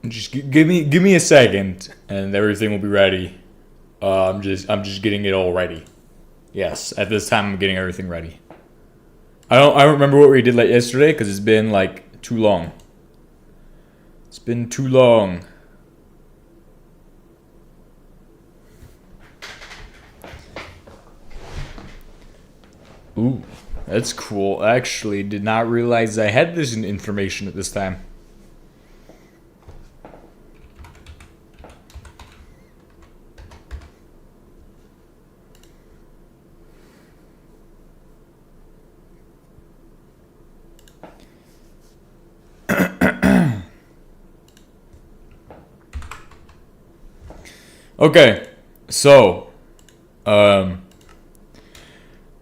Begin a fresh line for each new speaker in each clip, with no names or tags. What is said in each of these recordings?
Just give me a second, and everything will be ready. I'm just getting it all ready. Yes, at this time I'm getting everything ready. I don't remember what we did like yesterday because it's been like too long. It's been too long. Ooh, that's cool. I actually did not realize I had this information at this time. Okay, so,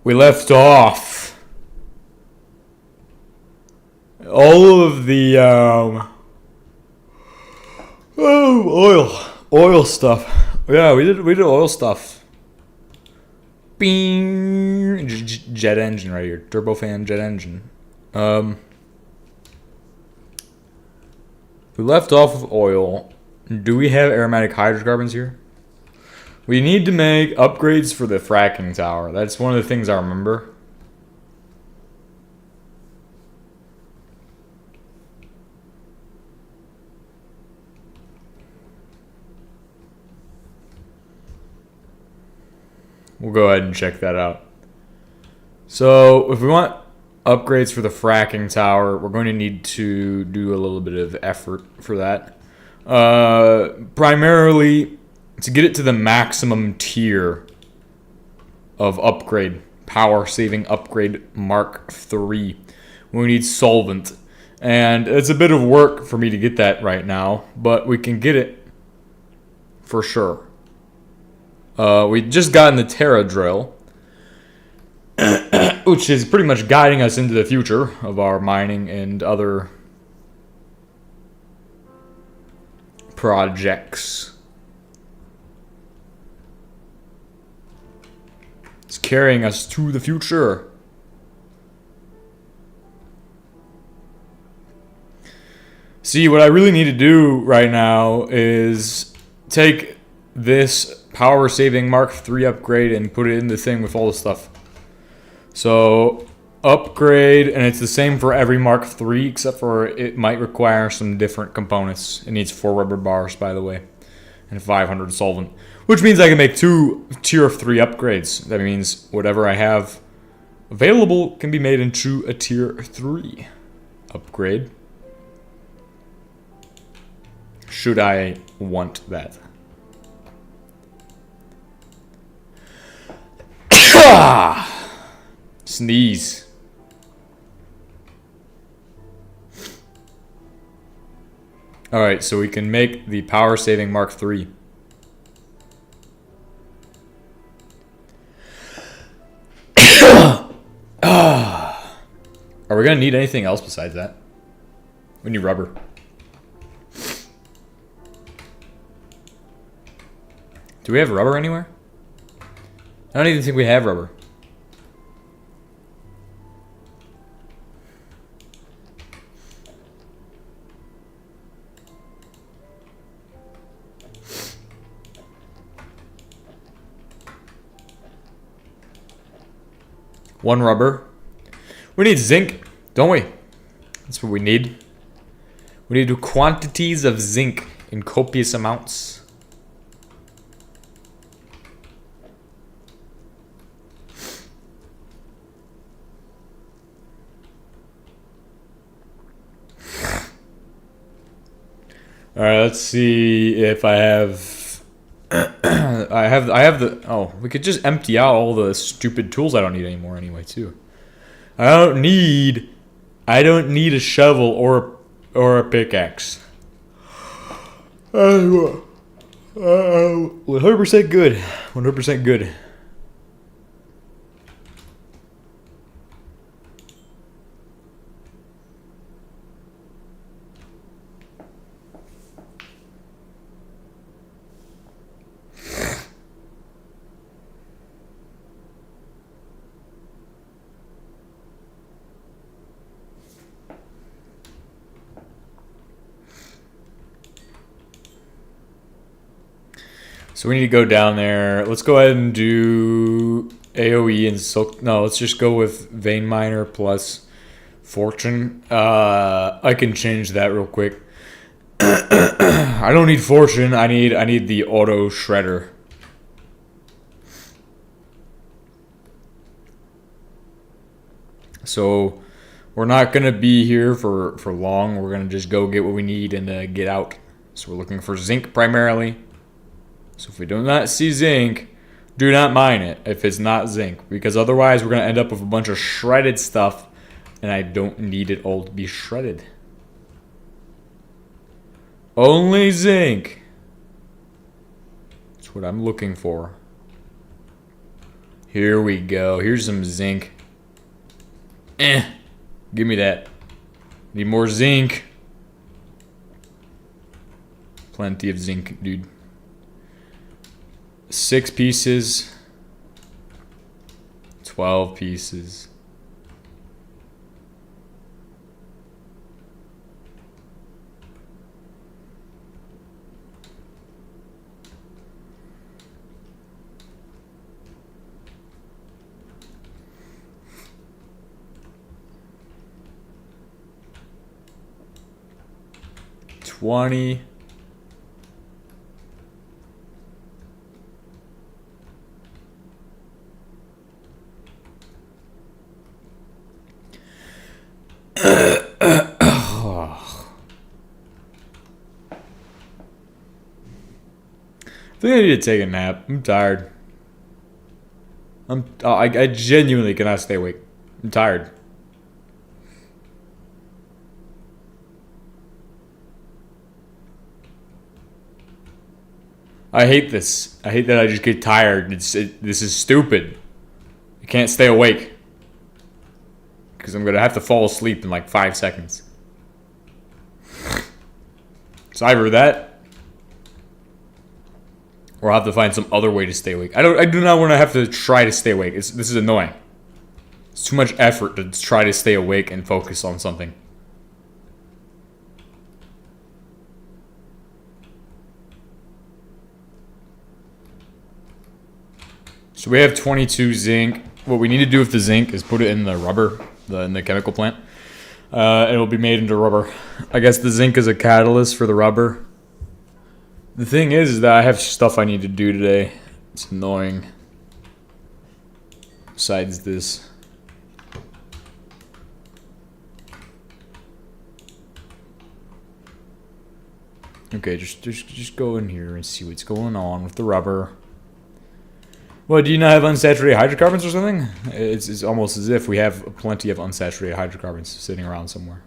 we left off all of the, oil stuff. Yeah, we did oil stuff. Bing, jet engine right here, turbofan jet engine. We left off with oil. Do we have aromatic hydrocarbons here? We need to make upgrades for the fracking tower. That's one of the things I remember. We'll go ahead and check that out. So, if we want upgrades for the fracking tower, we're going to need to do a little bit of effort for that. Primarily, to get it to the maximum tier of upgrade, power saving upgrade Mark III, we need solvent. And it's a bit of work for me to get that right now, but we can get it for sure. We just gotten the Terra drill, which is pretty much guiding us into the future of our mining and other projects. It's carrying us to the future. See, what I really need to do right now is take this power saving Mark III upgrade and put it in the thing with all the stuff. So, upgrade, and it's the same for every Mark III, except for it might require some different components. It needs 4 rubber bars, by the way, and 500 solvent. Which means I can make 2 tier 3 upgrades. That means whatever I have available can be made into a tier 3 upgrade. Should I want that? Sneeze. Alright, so we can make the power saving Mark III. Are we gonna need anything else besides that? We need rubber. Do we have rubber anywhere? I don't even think we have rubber. One rubber. We need zinc, don't we? That's what we need. We need quantities of zinc in copious amounts. Alright, let's see if I have... I have the... Oh, we could just empty out all the stupid tools I don't need anymore anyway, too. I don't need a shovel or a pickaxe. 100% good. 100% good. So we need to go down there. Let's go ahead and do AoE and silk. No, let's just go with vein miner plus fortune. I can change that real quick. I don't need fortune. I need the auto shredder. So we're not gonna be here for long. We're gonna just go get what we need and get out. So we're looking for zinc primarily. So if we do not see zinc, do not mine it if it's not zinc, because otherwise we're gonna end up with a bunch of shredded stuff, and I don't need it all to be shredded. Only zinc. That's what I'm looking for. Here we go. Here's some zinc. Give me that. Need more zinc. Plenty of zinc, dude. 6 pieces. 12 pieces. $20. I think I need to take a nap. I'm tired. I genuinely cannot stay awake. I'm tired. I hate this. I hate that I just get tired. This is stupid. I can't stay awake. Because I'm going to have to fall asleep in like 5 seconds. It's either that, or I'll have to find some other way to stay awake. I do not want to have to try to stay awake. This is annoying. It's too much effort to try to stay awake and focus on something. So we have 22 zinc. What we need to do with the zinc is put it in the rubber, in the chemical plant. It will be made into rubber. I guess the zinc is a catalyst for the rubber. The thing is that I have stuff I need to do today. It's annoying. Besides this. Okay, just go in here and see what's going on with the rubber. Well, do you not have unsaturated hydrocarbons or something? It's almost as if we have plenty of unsaturated hydrocarbons sitting around somewhere.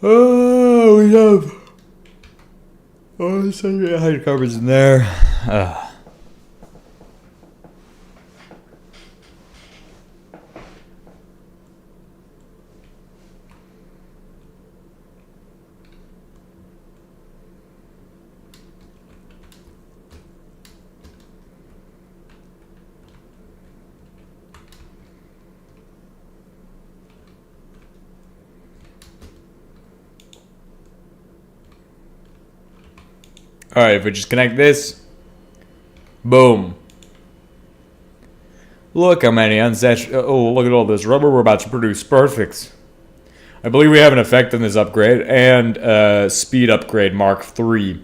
Oh, we have unsaturated hydrocarbons in there. Alright, if we just connect this, boom. Look how many unsaturated. Oh, look at all this rubber we're about to produce. Perfect. I believe we have an effect on this upgrade and speed upgrade Mark III.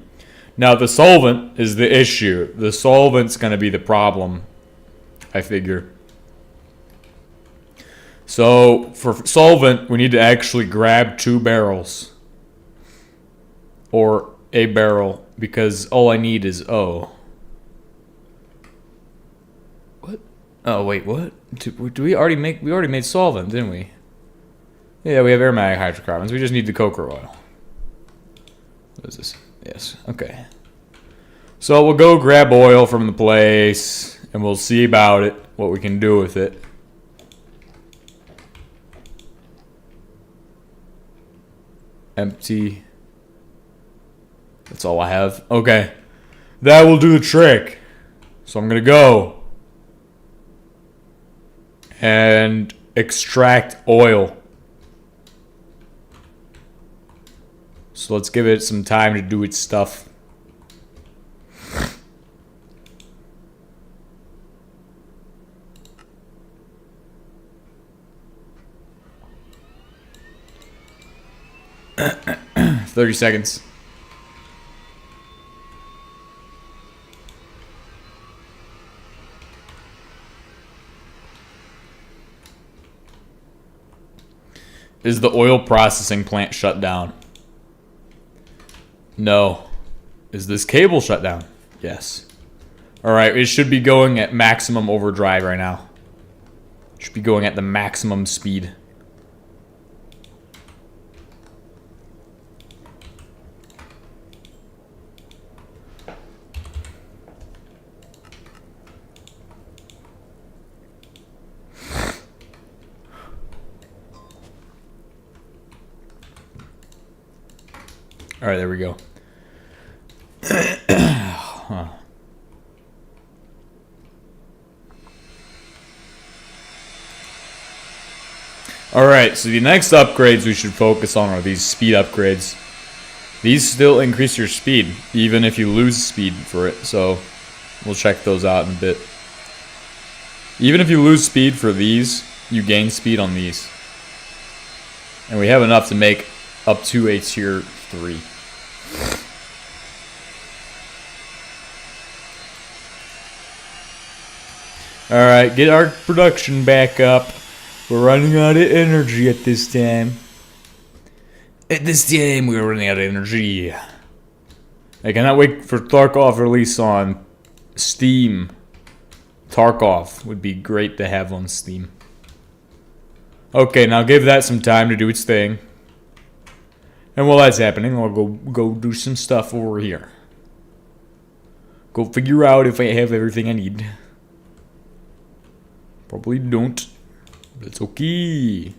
Now, the solvent is the issue. The solvent's going to be the problem, I figure. So, for solvent, we need to actually grab 2 barrels. Or a barrel. Because all I need is O. What? Oh, wait, what? Do we already make... We already made solvent, didn't we? Yeah, we have aromatic hydrocarbons. We just need the coca oil. What is this? Yes, okay. So we'll go grab oil from the place, and we'll see about it, what we can do with it. Empty. That's all I have. Okay. That will do the trick. So I'm gonna go and extract oil. So let's give it some time to do its stuff. $30 seconds. Is the oil processing plant shut down? No. Is this cable shut down? Yes. Alright, it should be going at maximum overdrive right now. It should be going at the maximum speed. Alright, there we go. Huh. Alright, so the next upgrades we should focus on are these speed upgrades. These still increase your speed, even if you lose speed for it, so we'll check those out in a bit. Even if you lose speed for these, you gain speed on these. And we have enough to make up to a tier 3. Alright, get our production back up. We're running out of energy at this time. At this time, we're running out of energy. I cannot wait for Tarkov release on Steam. Tarkov would be great to have on Steam. Okay, now give that some time to do its thing. And while that's happening, I'll go do some stuff over here. Go figure out if I have everything I need. Probably don't. But it's okay.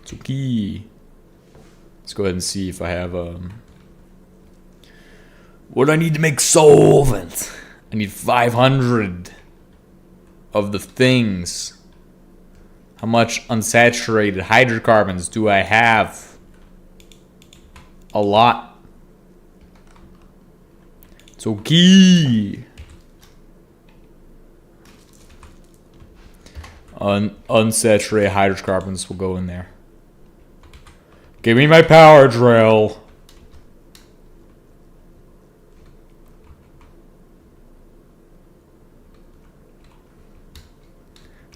It's okay. Let's go ahead and see if I have what do I need to make solvent? I need 500 of the things. How much unsaturated hydrocarbons do I have? A lot. It's okay. Unsaturated hydrocarbons will go in there. Give me my power drill.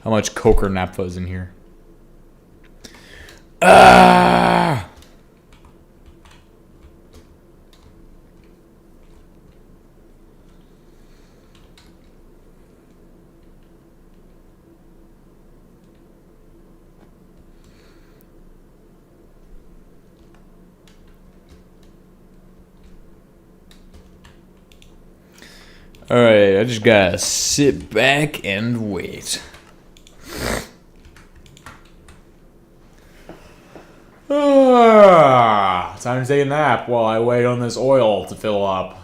How much coke or naphtha is in here? Ah! Alright, I just gotta sit back and wait. Time to take a nap while I wait on this oil to fill up.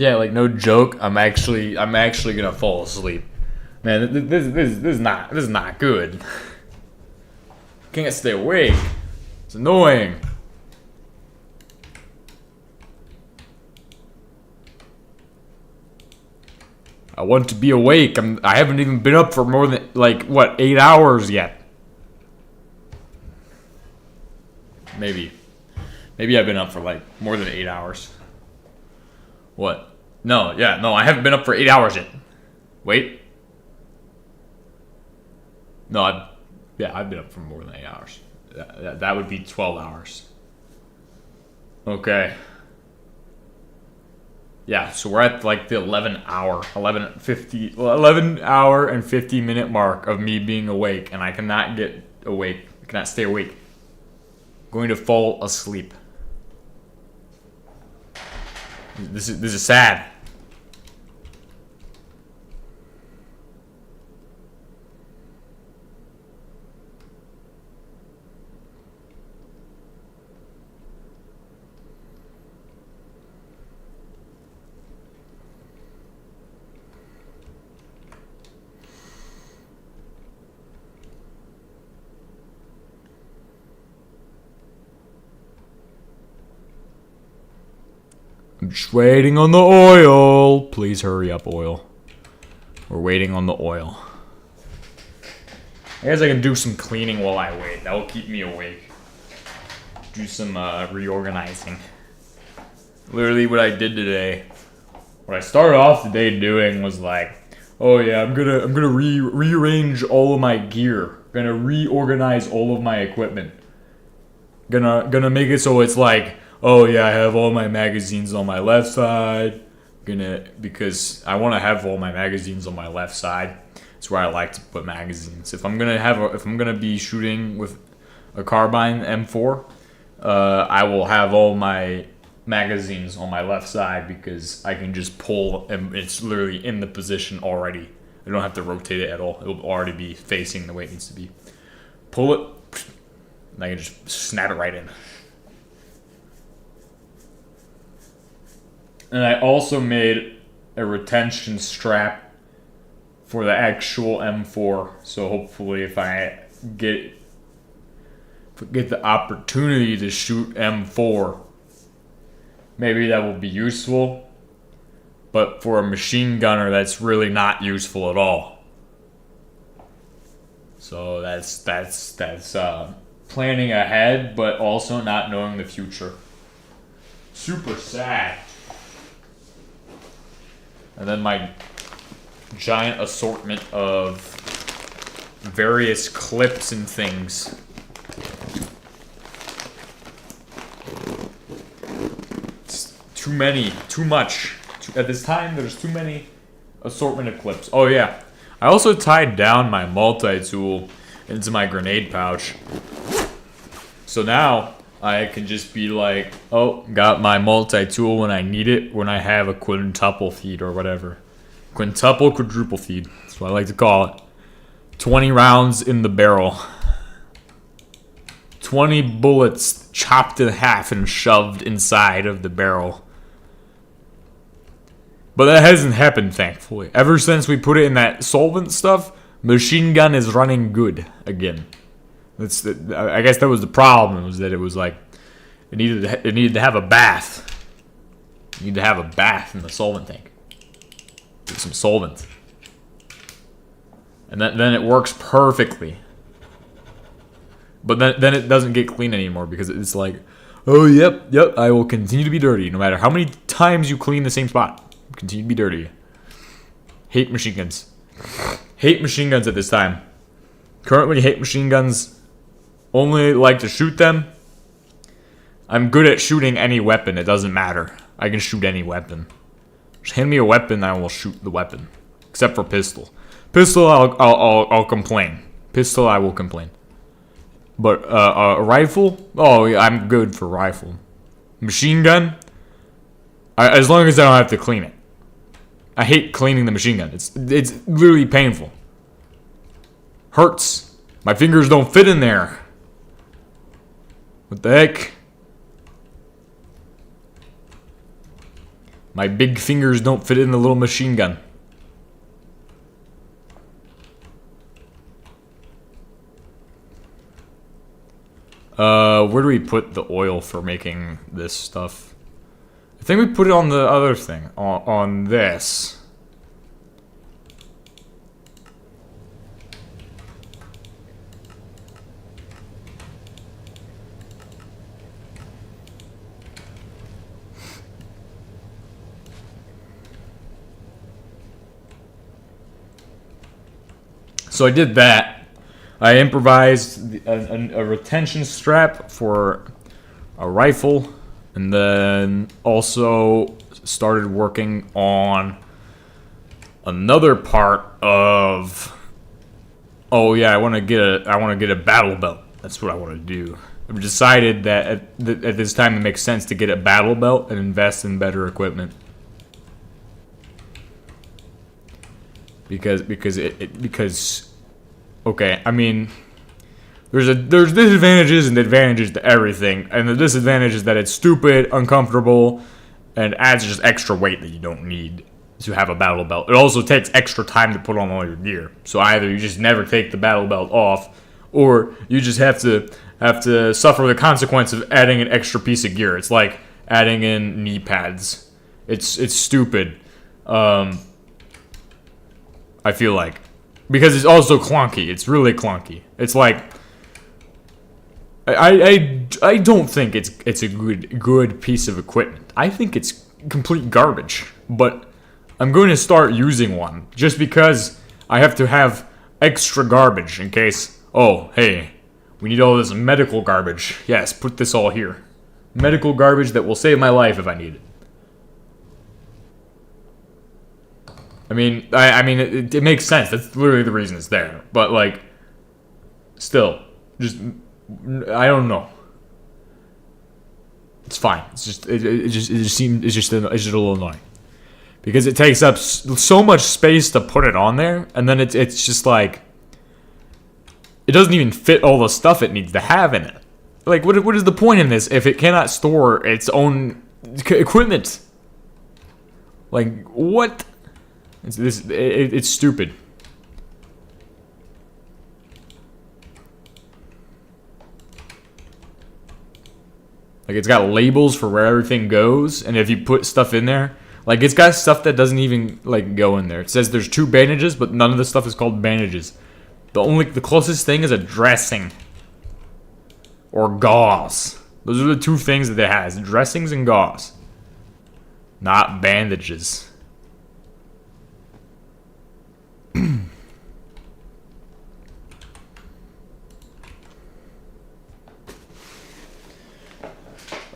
Yeah, like no joke. I'm actually gonna fall asleep. Man, this is not good. Can't stay awake. It's annoying. I want to be awake. I haven't even been up for more than, like, what, 8 hours yet. Maybe. Maybe I've been up for, like, more than 8 hours. What? No, yeah, no, I haven't been up for 8 hours yet. Wait. No, I've been up for more than 8 hours. That would be 12 hours. Okay. Yeah, so we're at like the 11 hour and 50 minute mark of me being awake, and I cannot get awake. I cannot stay awake. I'm going to fall asleep. This is sad. I'm just waiting on the oil. Please hurry up, oil. We're waiting on the oil. I guess I can do some cleaning while I wait. That will keep me awake. Do some reorganizing. Literally what I did today, what I started off the day doing was like, oh yeah, I'm gonna rearrange all of my gear. Gonna reorganize all of my equipment. Gonna make it so it's like, oh yeah, I have all my magazines on my left side. Because I want to have all my magazines on my left side. It's where I like to put magazines. If I'm gonna be shooting with a carbine M4, I will have all my magazines on my left side because I can just pull and it's literally in the position already. I don't have to rotate it at all. It will already be facing the way it needs to be. Pull it, and I can just snap it right in. And I also made a retention strap for the actual M4. So hopefully if I get the opportunity to shoot M4, maybe that will be useful. But for a machine gunner, that's really not useful at all. So that's planning ahead, but also not knowing the future. Super sad. And then my giant assortment of various clips and things. It's too many, too much. At this time, there's too many assortment of clips. Oh yeah, I also tied down my multi-tool into my grenade pouch. So now I can just be like, oh, got my multi-tool when I need it, when I have a quintuple feed or whatever. Quintuple, quadruple feed. That's what I like to call it. 20 rounds in the barrel. 20 bullets chopped in half and shoved inside of the barrel. But that hasn't happened, thankfully. Ever since we put it in that solvent stuff, machine gun is running good again. I guess that was the problem, was that it was like it needed to have a bath. You need to have a bath in the solvent tank. With some solvent. And then it works perfectly. But then it doesn't get clean anymore because it's like, oh yep, I will continue to be dirty no matter how many times you clean the same spot. Continue to be dirty. Hate machine guns. Hate machine guns at this time. Currently hate machine guns. Only like to shoot them. I'm good at shooting any weapon. It doesn't matter. I can shoot any weapon. Just hand me a weapon, I will shoot the weapon. Except for pistol. Pistol, I'll complain. Pistol, I will complain. But a rifle? Oh, yeah, I'm good for rifle. Machine gun? As long as I don't have to clean it. I hate cleaning the machine gun. It's literally painful. Hurts. My fingers don't fit in there. What the heck? My big fingers don't fit in the little machine gun. Where do we put the oil for making this stuff? I think we put it on the other thing. On this. So I did that. I improvised a retention strap for a rifle, and then also started working on another part of. Oh yeah, I want to get a battle belt. That's what I want to do. I've decided that at this time it makes sense to get a battle belt and invest in better equipment. Because okay, I mean, there's disadvantages and advantages to everything, and the disadvantage is that it's stupid, uncomfortable, and adds just extra weight that you don't need to have a battle belt. It also takes extra time to put on all your gear. So either you just never take the battle belt off, or you just have to suffer the consequence of adding an extra piece of gear. It's like adding in knee pads. It's stupid. I feel like, because it's also clunky. It's really clunky. It's like I don't think it's a good piece of equipment. I think it's complete garbage. But I'm going to start using one just because I have to have extra garbage in case. Oh, hey, we need all this medical garbage. Yes, put this all here. Medical garbage that will save my life if I need it. I mean, it makes sense. That's literally the reason it's there. But like, still, just I don't know. It's fine. It's just a little annoying because it takes up so much space to put it on there, and then it's just like it doesn't even fit all the stuff it needs to have in it. Like, what is the point in this if it cannot store its own equipment? Like, what? It's stupid. Like, it's got labels for where everything goes, and if you put stuff in there, like, it's got stuff that doesn't even, like, go in there. It says there's 2 bandages, but none of the stuff is called bandages. The closest thing is a dressing. Or gauze. Those are the 2 things that it has. Dressings and gauze. Not bandages.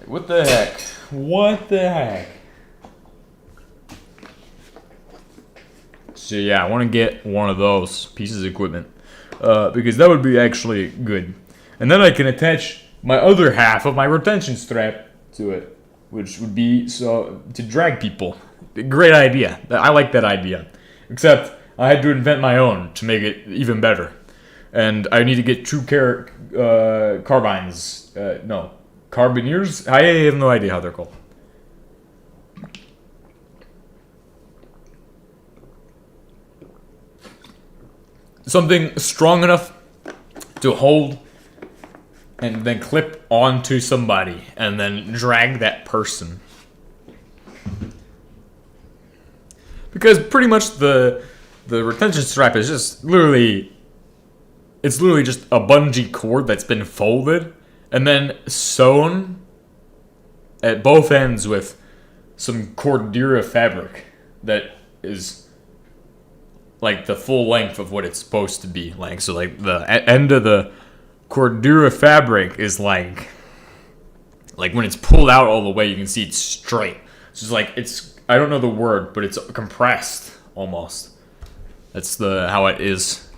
What the heck? What the heck? So yeah, I want to get one of those pieces of equipment. Because that would be actually good. And then I can attach my other half of my retention strap to it. Which would be to drag people. Great idea. I like that idea. Except I had to invent my own to make it even better. And I need to get 2 carbines. No. Carbineers? I have no idea how they're called. Something strong enough to hold and then clip onto somebody and then drag that person. Because pretty much the retention strap is just literally, it's literally just a bungee cord that's been folded and then sewn at both ends with some Cordura fabric that is like the full length of what it's supposed to be. Like, so like the end of the Cordura fabric is like when it's pulled out all the way, you can see it's straight. It's just like, it's, I don't know the word, but it's compressed almost. That's how it is.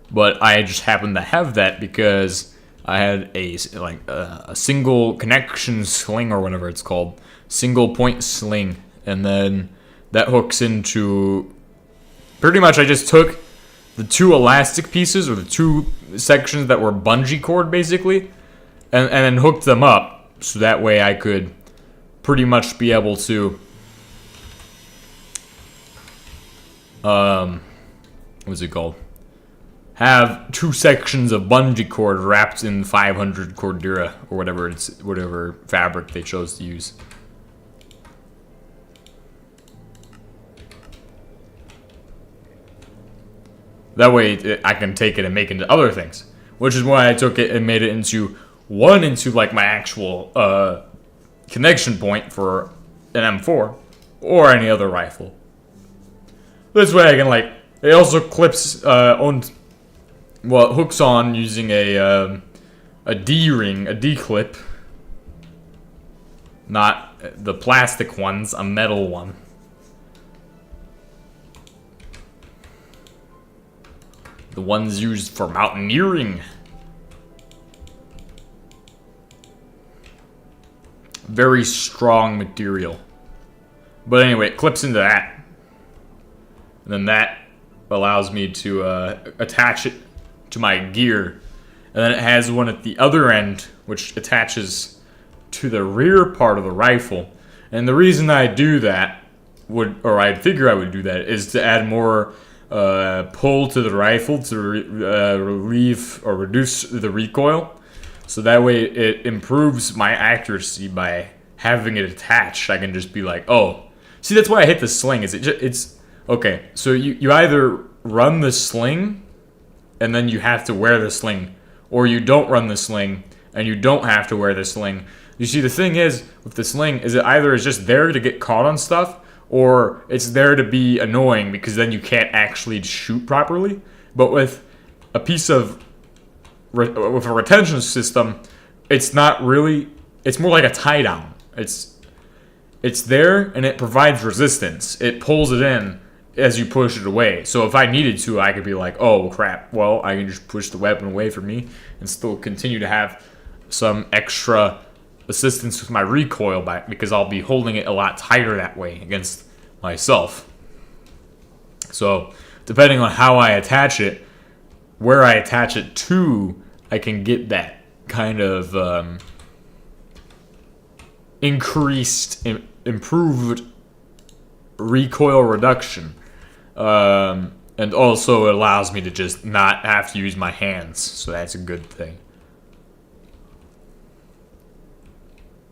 But I just happened to have that because I had a single connection sling, or whatever it's called, single point sling, and then that hooks into. Pretty much, I just took the 2 elastic pieces, or the 2 sections that were bungee cord, basically, and then hooked them up so that way I could pretty much be able to. What's it called? Have 2 sections of bungee cord wrapped in 500 Cordura, or whatever fabric they chose to use. That way I can take it and make it into other things, which is why I took it and made it into like my actual connection point for an M4 or any other rifle. This way I can, like, it also clips well, it hooks on using a D-ring, a D-clip. Not the plastic ones, a metal one. The ones used for mountaineering. Very strong material. But anyway, it clips into that. And then that allows me to attach it to my gear. And then it has one at the other end, which attaches to the rear part of the rifle. And the reason I do that, I figure I would do that, is to add more pull to the rifle to relieve or reduce the recoil. So that way it improves my accuracy by having it attached. I can just be like, oh. See, that's why I hit the sling. It's okay, so you either run the sling and then you have to wear the sling, or you don't run the sling and you don't have to wear the sling. You see, the thing is with the sling is it either is just there to get caught on stuff, or it's there to be annoying because then you can't actually shoot properly. But with a piece of with a retention system, it's not really. It's more like a tie down. It's there and it provides resistance. It pulls it in as you push it away. So if I needed to, I could be like, oh crap, well, I can just push the weapon away from me and still continue to have some extra assistance with my recoil back, because I'll be holding it a lot tighter that way against myself. So depending on how I attach it, where I attach it to, I can get that kind of improved recoil reduction. And also it allows me to just not have to use my hands, so that's a good thing.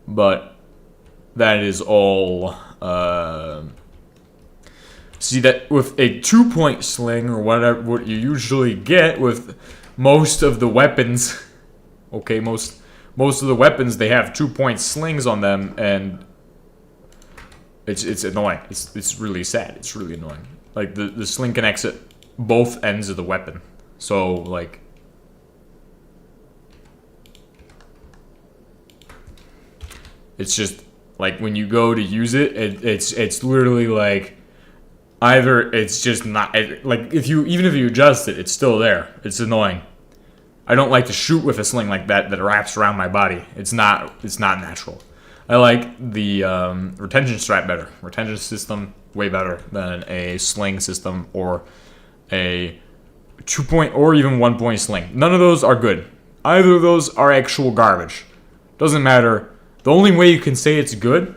But that is all. See, that with a 2-point sling or whatever, what you usually get with most of the weapons. Okay, most of the weapons, they have 2-point slings on them, and it's annoying. It's really sad. It's really annoying. Like the sling connects at both ends of the weapon, so like. It's just like when you go to use it, it's literally like either it's just not like even if you adjust it, it's still there. It's annoying. I don't like to shoot with a sling like that wraps around my body. It's not natural. I like the retention strap better. Retention system way better than a sling system or a 2-point or even 1-point sling. None of those are good. Either of those are actual garbage. Doesn't matter. The only way you can say it's good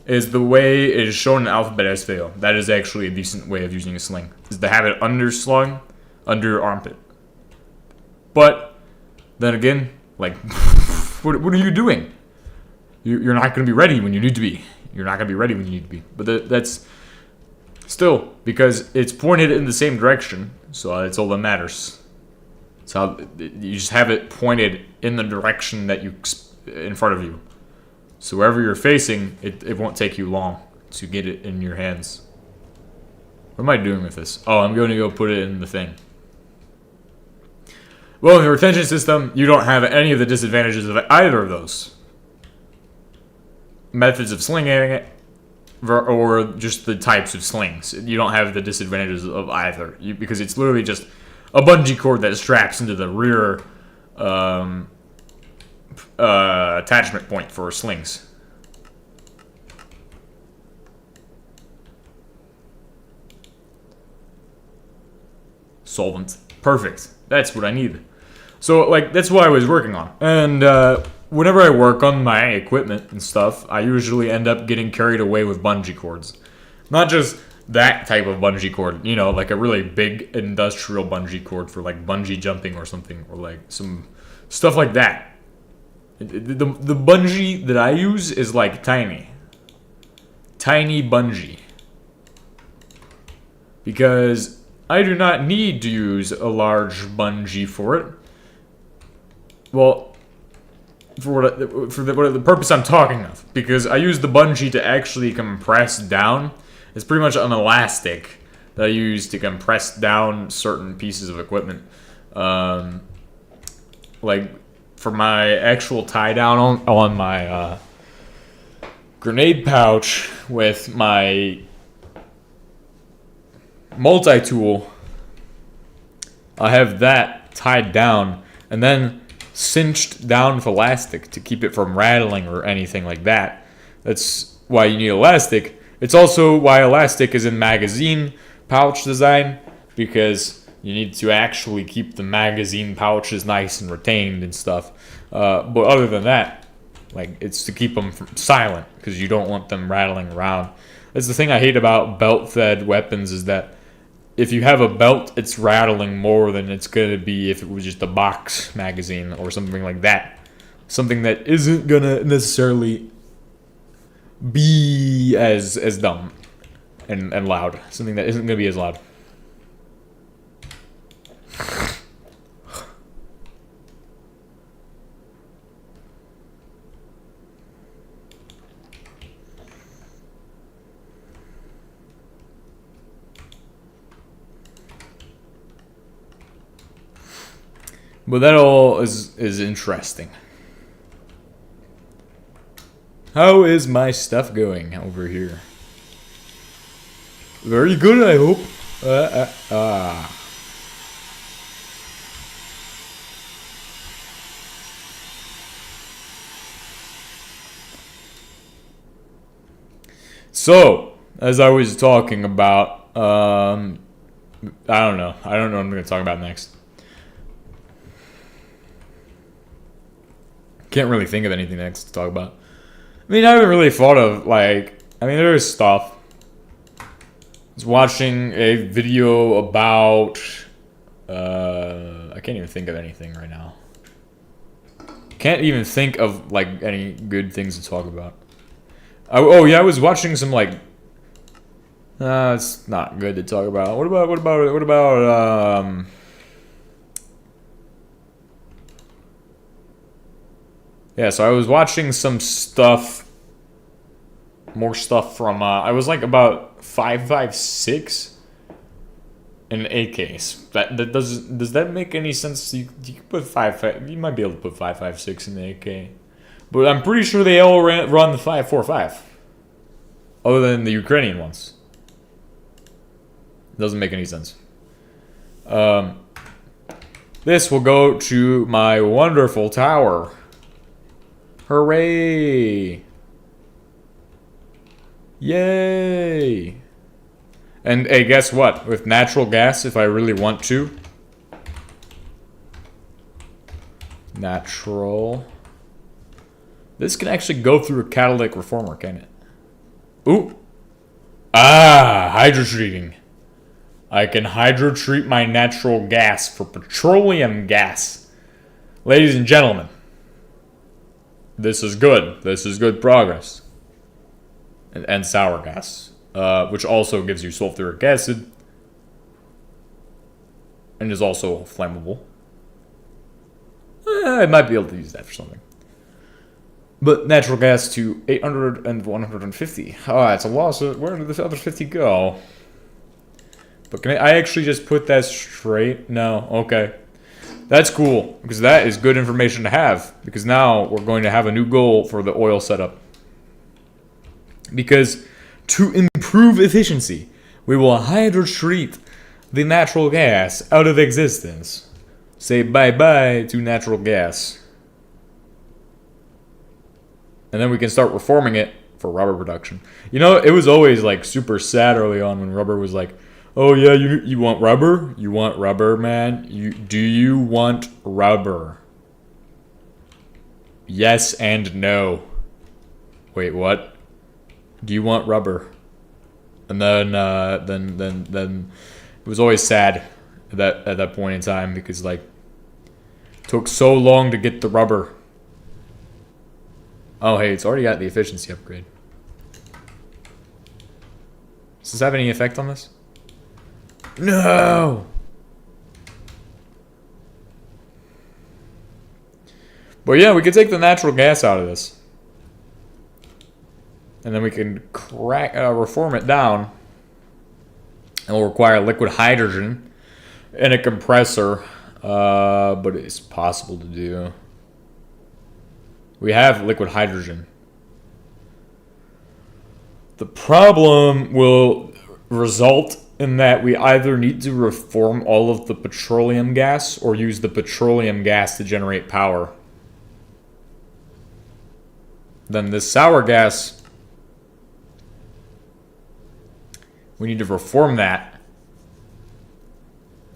is the way it is shown in Alphabet SVO. That is actually a decent way of using a sling, is to have it underslung under your armpit. But then again, like, what are you doing? You're not going to be ready when you need to be. You're not going to be ready when you need to be. But that's still because it's pointed in the same direction, so that's all that matters. It's how you just have it pointed in the direction that you in front of you. So wherever you're facing, it won't take you long to get it in your hands. What am I doing with this? Oh, I'm going to go put it in the thing. Well, in the retention system, you don't have any of the disadvantages of either of those methods of slinging it, or just the types of slings. You don't have the disadvantages of either, because it's literally just a bungee cord that straps into the rear attachment point for slings. Solvent. Perfect. That's what I need. So, like, that's what I was working on. And whenever I work on my equipment and stuff, I usually end up getting carried away with bungee cords. Not just that type of bungee cord, you know, like a really big industrial bungee cord for, like, bungee jumping or something, or, like, some stuff like that. The bungee that I use is like tiny bungee, because I do not need to use a large bungee for it. Well, for the purpose I'm talking of, because I use the bungee to actually compress down. It's pretty much an elastic that I use to compress down certain pieces of equipment. Like for my actual tie down on my grenade pouch with my multi-tool, I have that tied down and then cinched down with elastic to keep it from rattling or anything like that. That's why you need elastic. It's also why elastic is in magazine pouch design, because you need to actually keep the magazine pouches nice and retained and stuff. But other than that, like, it's to keep them silent, because you don't want them rattling around. That's the thing I hate about belt-fed weapons, is that if you have a belt, it's rattling more than it's going to be if it was just a box magazine or something like that. Something that isn't going to necessarily be as dumb and loud. Something that isn't going to be as loud. But that all is interesting. How is my stuff going over here? Very good, I hope. So, as I was talking about, I don't know what I'm going to talk about next. Can't really think of anything next to talk about. I mean, I haven't really thought of, there's stuff. I was watching a video about, I can't even think of anything right now. Can't even think of, any good things to talk about. I was watching some, it's not good to talk about. What about, yeah, so I was watching some stuff, more stuff from, I was about 5.56 in AKs. Does that make any sense? You put 5.5, you might be able to put 5.56 in the AK. But I'm pretty sure they all run the 5.45. Other than the Ukrainian ones. Doesn't make any sense. This will go to my wonderful tower. Hooray! Yay! And hey, guess what? With natural gas, if I really want to. Natural. This can actually go through a catalytic reformer, can it? Ooh! Hydrotreating. I can hydrotreat my natural gas for petroleum gas. Ladies and gentlemen. This is good. This is good progress. And sour gas, which also gives you sulfuric acid, and is also flammable. I might be able to use that for something. But natural gas to 800 and 150. Oh, that's a loss. Where did the other 50 go? But can I actually just put that straight? No. Okay. That's cool, because that is good information to have, because now we're going to have a new goal for the oil setup. Because to improve efficiency, we will hydrotreat the natural gas out of existence. Say bye-bye to natural gas. And then we can start reforming it for rubber production. You know, it was always super sad early on when rubber was oh yeah, you want rubber? You want rubber, man? Do you want rubber? Yes and no. Wait, what? Do you want rubber? And then it was always sad at that point in time, because it took so long to get the rubber. Oh hey, it's already got the efficiency upgrade. Does this have any effect on this? No! But yeah, we could take the natural gas out of this. And then we can reform it down. And we'll require liquid hydrogen and a compressor. But it's possible to do. We have liquid hydrogen. The problem will result in that we either need to reform all of the petroleum gas or use the petroleum gas to generate power. Then this sour gas, we need to reform that.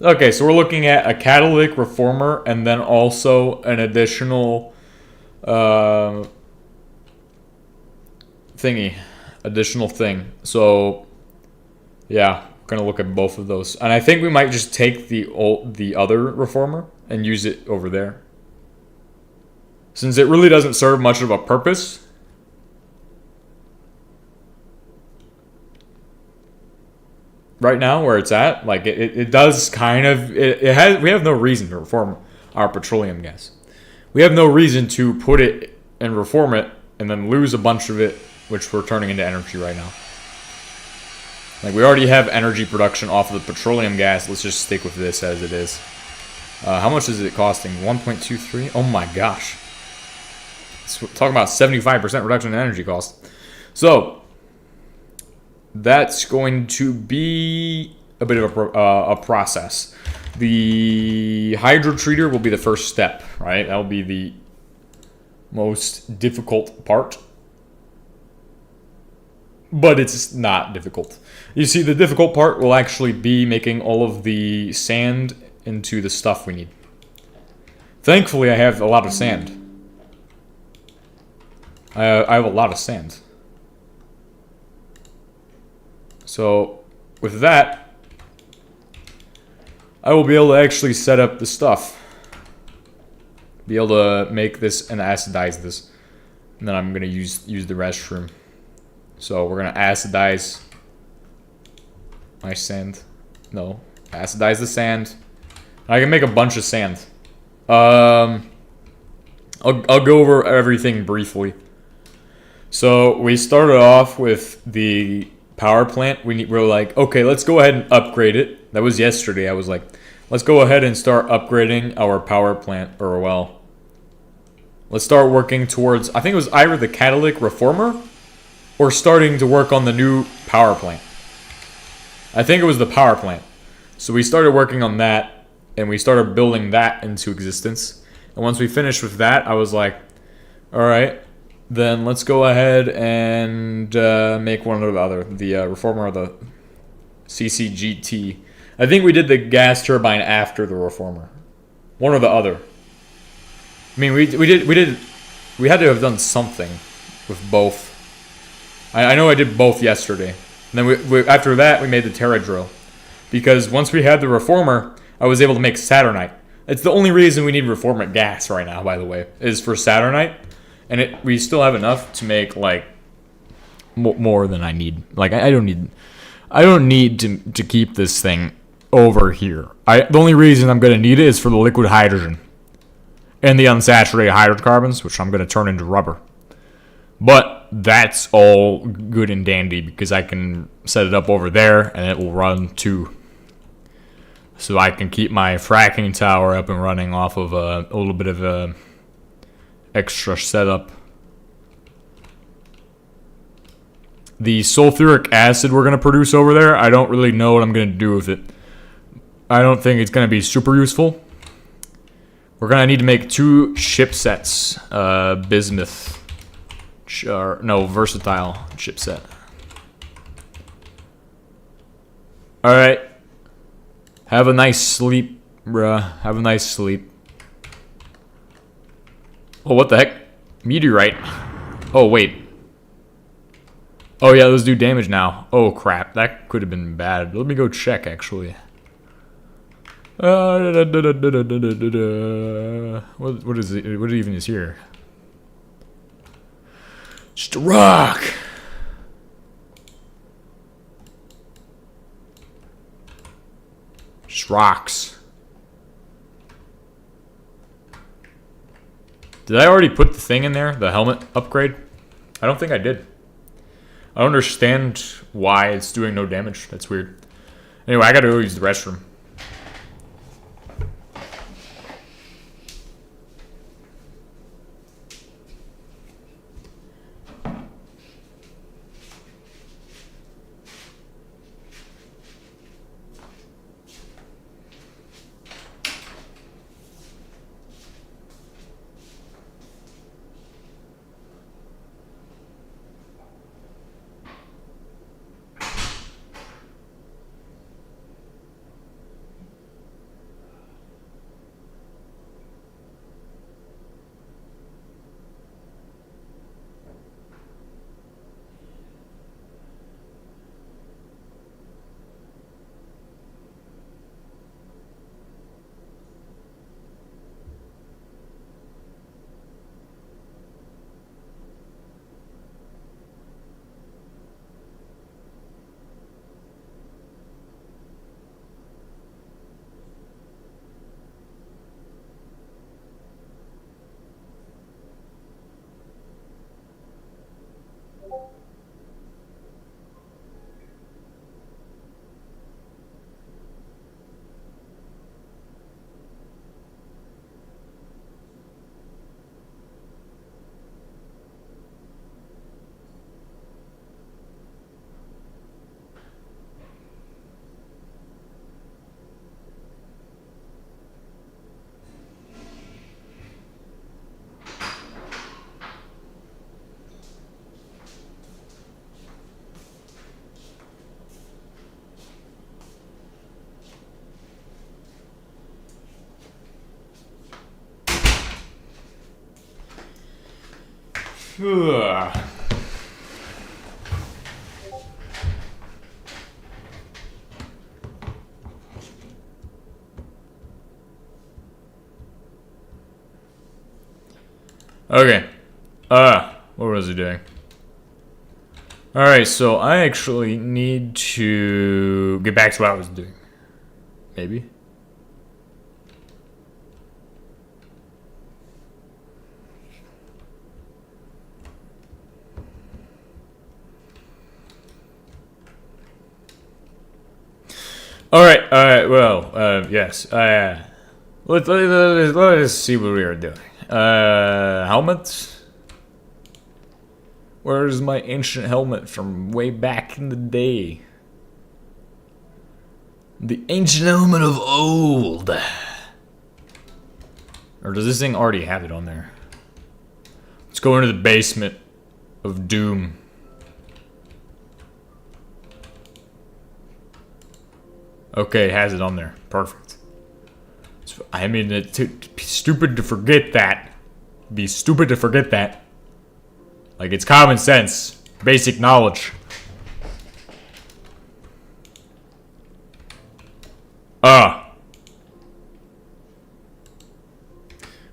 Okay, so we're looking at a catalytic reformer and then also an additional additional thing. So yeah, we're gonna look at both of those, and I think we might just take the other reformer and use it over there, since it really doesn't serve much of a purpose. Right now, where it's at, like it does kind of it has. We have no reason to reform our petroleum gas. We have no reason to put it and reform it and then lose a bunch of it, which we're turning into energy right now. Like, we already have energy production off of the petroleum gas. Let's just stick with this as it is. How much is it costing? 1.23? Oh my gosh. So talking about 75% reduction in energy cost. So that's going to be a bit of a process. The hydro treater will be the first step, right? That'll be the most difficult part. But it's not difficult. You see, the difficult part will actually be making all of the sand into the stuff we need. Thankfully, I have a lot of sand. I have a lot of sand. So, with that, I will be able to actually set up the stuff. Be able to make this and acidize this. And then I'm going to use the restroom. So we're going to acidize my sand. No. Acidize the sand. I can make a bunch of sand. I'll go over everything briefly. So we started off with the power plant. We're like, okay, let's go ahead and upgrade it. That was yesterday. I was like, let's go ahead and start upgrading our power plant. Or, well, let's start working towards, I think it was either the catalytic reformer or starting to work on the new power plant. I think it was the power plant. So we started working on that, and we started building that into existence. And once we finished with that, I was like, all right, then let's go ahead and make one or the other. The reformer or the CCGT. I think we did the gas turbine after the reformer. One or the other. I mean, we had to have done something with both. I know I did both yesterday. And then after that, we made the Terra drill. Because once we had the reformer, I was able to make Saturnite. It's the only reason we need reformer gas right now, by the way, is for Saturnite. And we still have enough to make, like, more than I need. Like, I don't need to keep this thing over here. The only reason I'm going to need it is for the liquid hydrogen. And the unsaturated hydrocarbons, which I'm going to turn into rubber. But that's all good and dandy because I can set it up over there and it will run too. So I can keep my fracking tower up and running off of a little bit of a extra setup. The sulfuric acid we're going to produce over there, I don't really know what I'm going to do with it. I don't think it's going to be super useful. We're going to need to make 2 ship sets. Bismuth. No, versatile chipset. Alright. Have a nice sleep, bruh. Have a nice sleep. Oh, what the heck? Meteorite. Oh, wait. Oh, yeah, those do damage now. Oh, crap. That could have been bad. Let me go check, actually. What is it? What even is here? Just a rock. Just rocks. Did I already put the thing in there? The helmet upgrade? I don't think I did. I don't understand why it's doing no damage. That's weird. Anyway, I gotta go use the restroom. Okay. What was he doing? Alright, so I actually need to get back to what I was doing. Maybe. Alright, well, yes. Let's see what we are doing. Helmets? Where's my ancient helmet from way back in the day? The ancient helmet of old. Or does this thing already have it on there? Let's go into the basement of doom. Okay, it has it on there. Perfect. I mean, it's stupid to forget that. Be stupid to forget that. Like, it's common sense. Basic knowledge.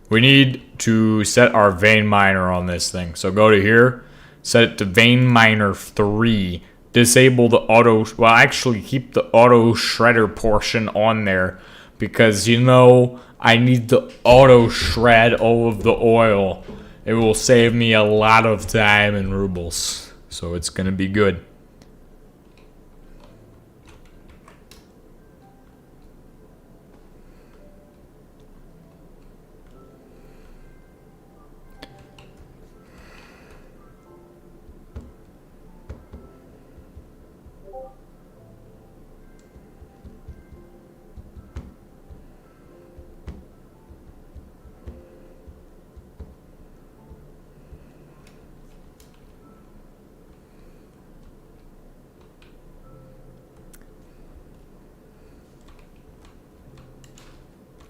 We need to set our vein miner on this thing. So go to here. Set it to vein miner 3. Disable the auto... Well, actually, keep the auto shredder portion on there. Because, you know, I need to auto shred all of the oil. It will save me a lot of time and rubles. So it's gonna be good.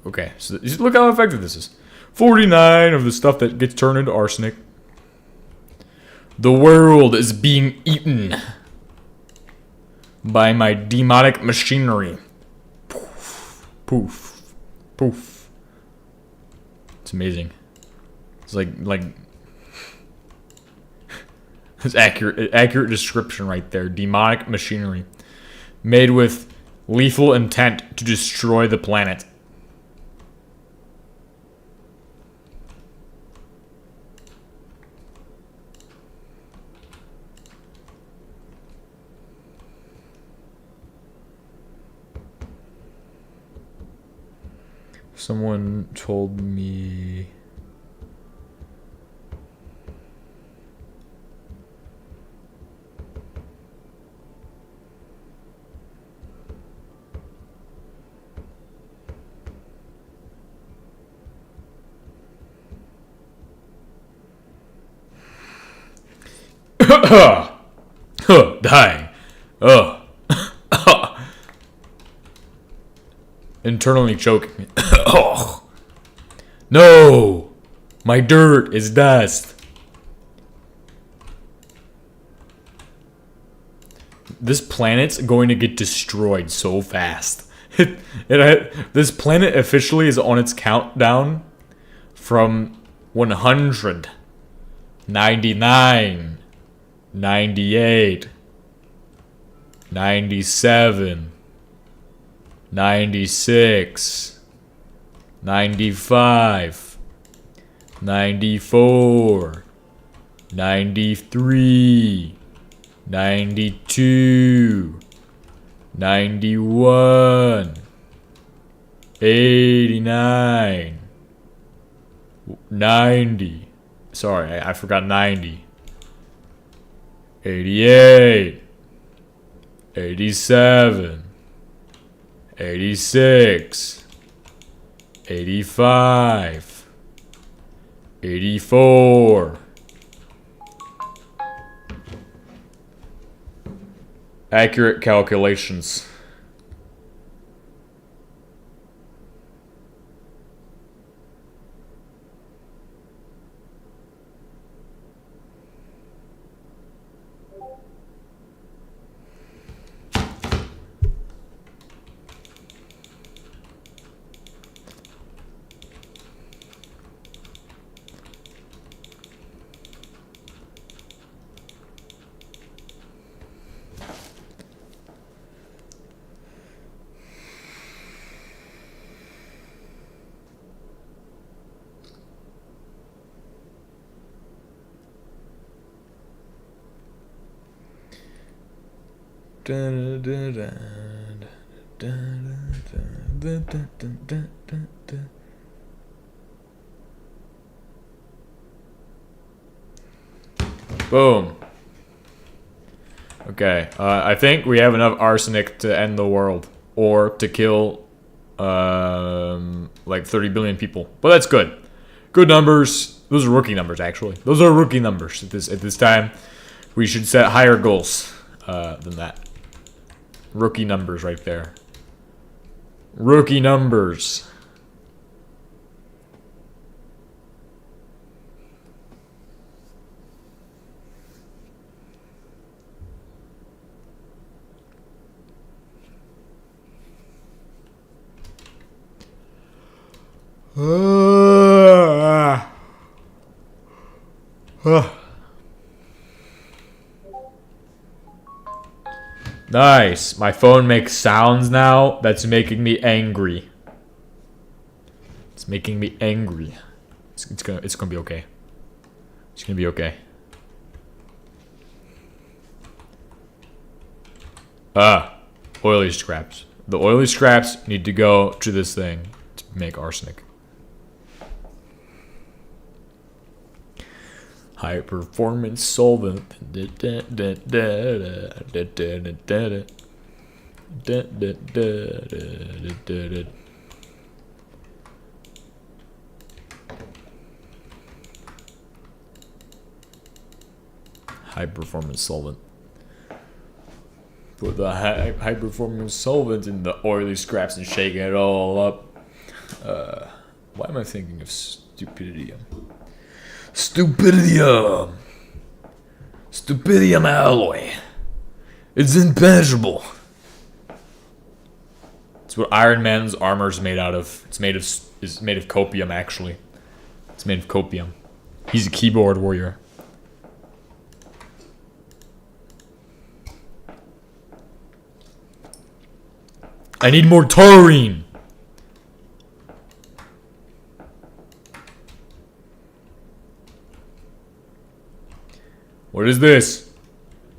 Okay, so look how effective this is. 49 of the stuff that gets turned into arsenic. The world is being eaten by my demonic machinery. Poof, poof, poof. It's amazing. It's like it's accurate description right there. Demonic machinery made with lethal intent to destroy the planet. Someone told me dying. Internally choking me. Oh. No! My dirt is dust. This planet's going to get destroyed so fast. This planet officially is on its countdown from 100, 99, 98, 97, 96, 95, 94, 93, 92, 91, 89, 90. Sorry, I forgot 90. 88, 87, 86, 85, 84. Accurate calculations. Boom. Okay, I think we have enough arsenic to end the world. Or to kill, like 30 billion people. But that's good. Good numbers. Those are rookie numbers, actually. Those are rookie numbers at this time. We should set higher goals than that. Rookie numbers right there. Rookie numbers. Nice. My phone makes sounds now. That's making me angry. It's making me angry. It's gonna be okay. It's gonna be okay. Oily scraps. The oily scraps need to go to this thing to make arsenic. High performance solvent. High performance solvent. Put the high performance solvent in the oily scraps and shake it all up. Why am I thinking of stupidium? Stupidium! Stupidium alloy. It's impenetrable. It's what Iron Man's armor is made out of. It's made of copium, actually. It's made of copium. He's a keyboard warrior. I need more taurine. What is this?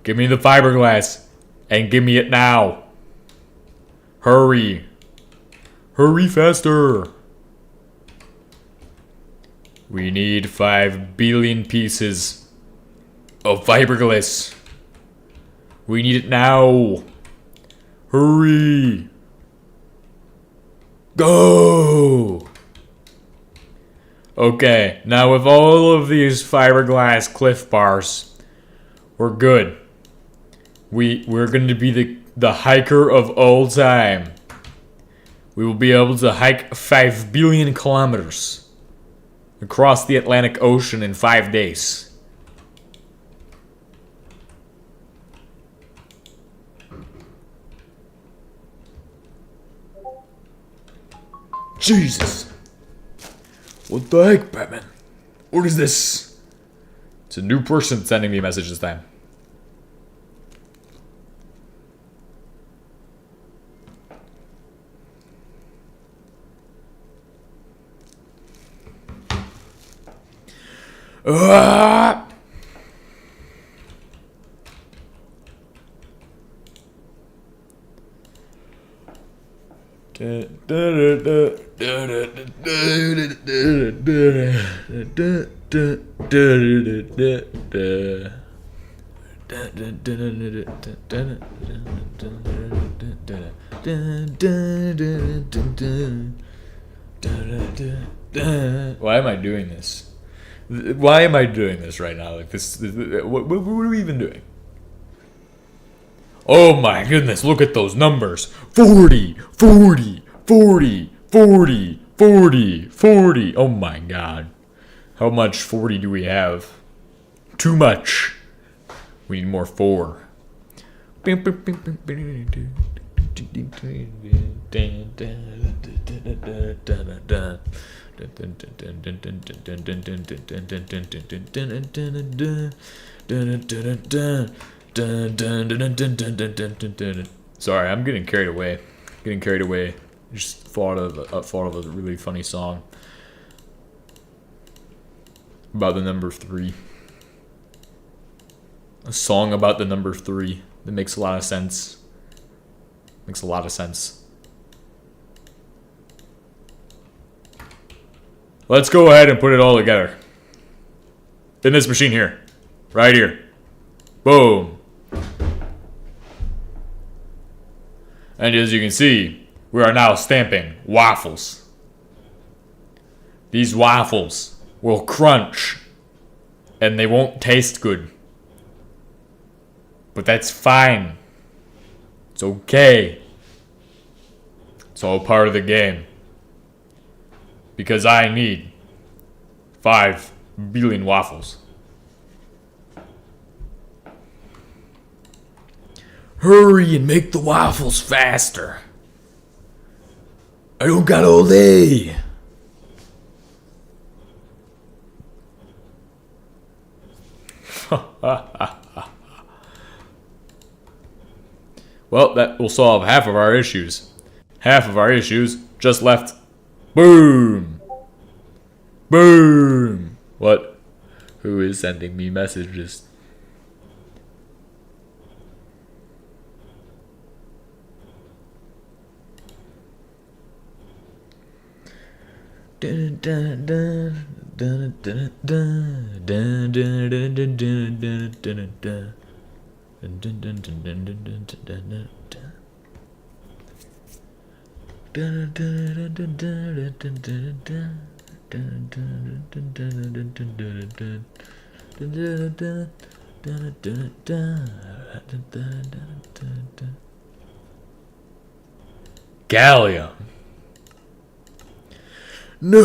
Give me the fiberglass. And give me it now. Hurry. Hurry faster. We need 5 billion pieces of fiberglass. We need it now. Hurry. Go. Okay, now with all of these fiberglass Cliff Bars, we're good. We're going to be the hiker of all time. We will be able to hike 5 billion kilometers across the Atlantic Ocean in 5 days. Jesus. What the heck, Batman? What is this? It's a new person sending me a message this time. Ah! Why am I doing this? Why am I doing this right now? Like this, what are we even doing? Oh my goodness, look at those numbers. 40, 40, 40, 40, 40, 40. Oh my god. How much 40 do we have? Too much. We need more 4. Sorry, I'm getting carried away. Just thought of a really funny song about the number 3. A song about the number 3 that makes a lot of sense. Makes a lot of sense. Let's go ahead and put it all together. In this machine here. Right here. Boom. And as you can see, we are now stamping waffles. These waffles will crunch and they won't taste good. But that's fine. It's okay. It's all part of the game. Because I need 5 billion waffles. Hurry and make the waffles faster. I don't got all day. Well, that will solve half of our issues. Half of our issues just left. Boom! Boom! What? Who is sending me messages? Gallium. No.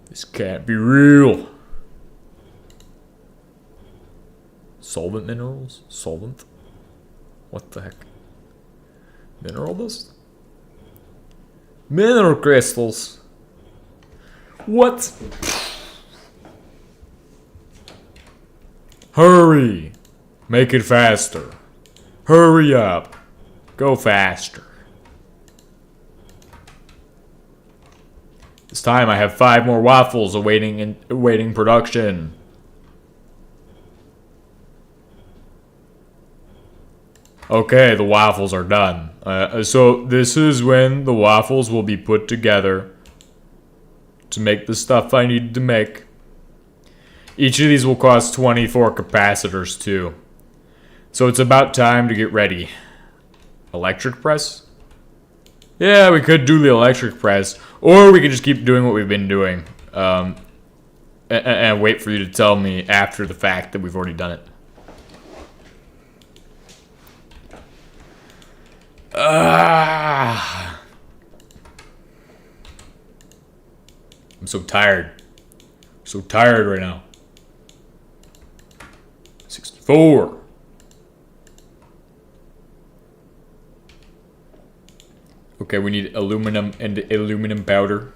This can't be real. Solvent minerals? Solvent? What the heck? Mineral dust? Mineral crystals. What? Hurry! Make it faster. Hurry up. Go faster. This time I have 5 more waffles awaiting production. Okay, the waffles are done. So this is when the waffles will be put together to make the stuff I need to make. Each of these will cost 24 capacitors too. So it's about time to get ready. Electric press? Yeah, we could do the electric press. Or we could just keep doing what we've been doing. And wait for you to tell me after the fact that we've already done it. I'm so tired. So tired right now. 64. Okay, we need aluminum and aluminum powder.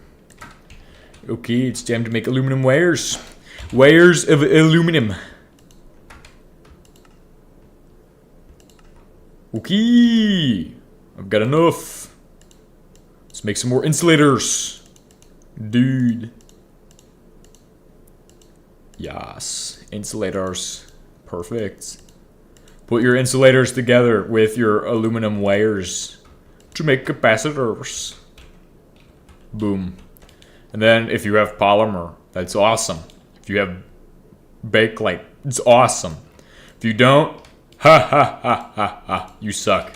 Okay, it's time to make aluminum wires. Wires of aluminum. Okay, I've got enough. Let's make some more insulators. Dude. Yes, insulators. Perfect. Put your insulators together with your aluminum wires to make capacitors. Boom. And then if you have polymer, that's awesome. If you have bakelite, it's awesome. If you don't, ha ha ha ha ha, you suck.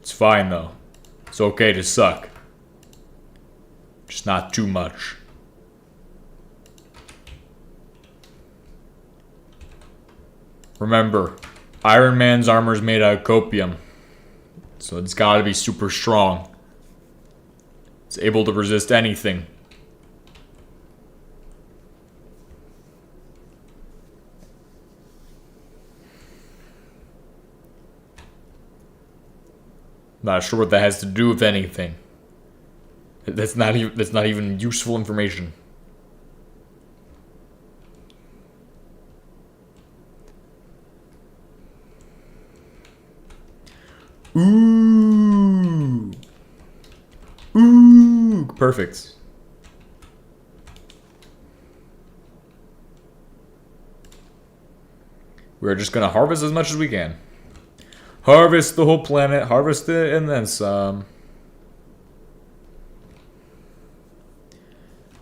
It's fine though. It's okay to suck. Just not too much. Remember, Iron Man's armor is made out of copium. So it's gotta be super strong. It's able to resist anything. Not sure what that has to do with anything. That's not even useful information. Ooh. Ooh. Perfect. We're just gonna harvest as much as we can. Harvest the whole planet, harvest it, and then some.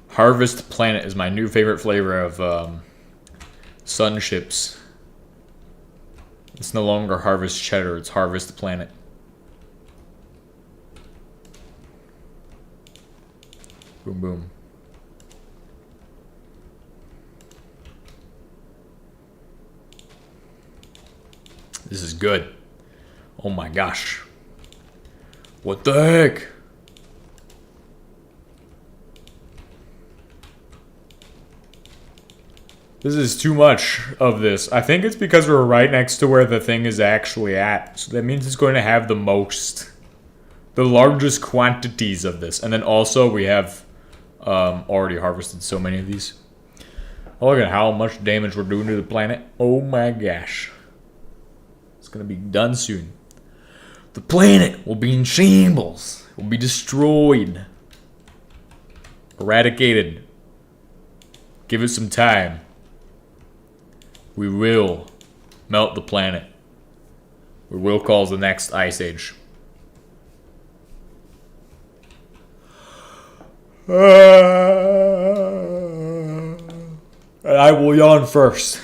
Harvest Planet is my new favorite flavor of sun chips. It's no longer Harvest Cheddar, it's Harvest Planet. Boom, boom. This is good. Oh my gosh. What the heck? This is too much of this. I think it's because we're right next to where the thing is actually at. So that means it's going to have the largest quantities of this. And then also we have already harvested so many of these. Oh, look at how much damage we're doing to the planet. Oh my gosh. It's going to be done soon. The planet will be in shambles. It will be destroyed. Eradicated. Give it some time. We will melt the planet. We will cause the next ice age. And I will yawn first.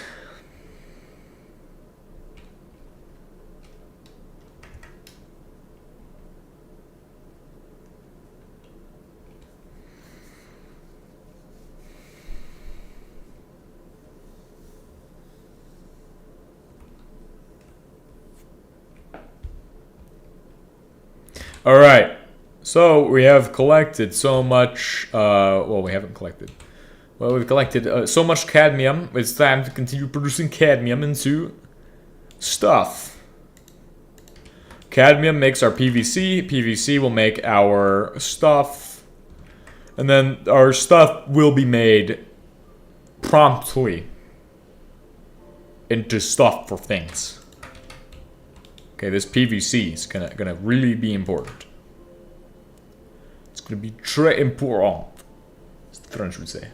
All right, so we have collected so much, well, we haven't collected. Well, we've collected so much cadmium. It's time to continue producing cadmium into stuff. Cadmium makes our PVC. PVC will make our stuff. And then our stuff will be made promptly into stuff for things. Okay, this PVC is gonna really be important. It's gonna be très important, as the French would say.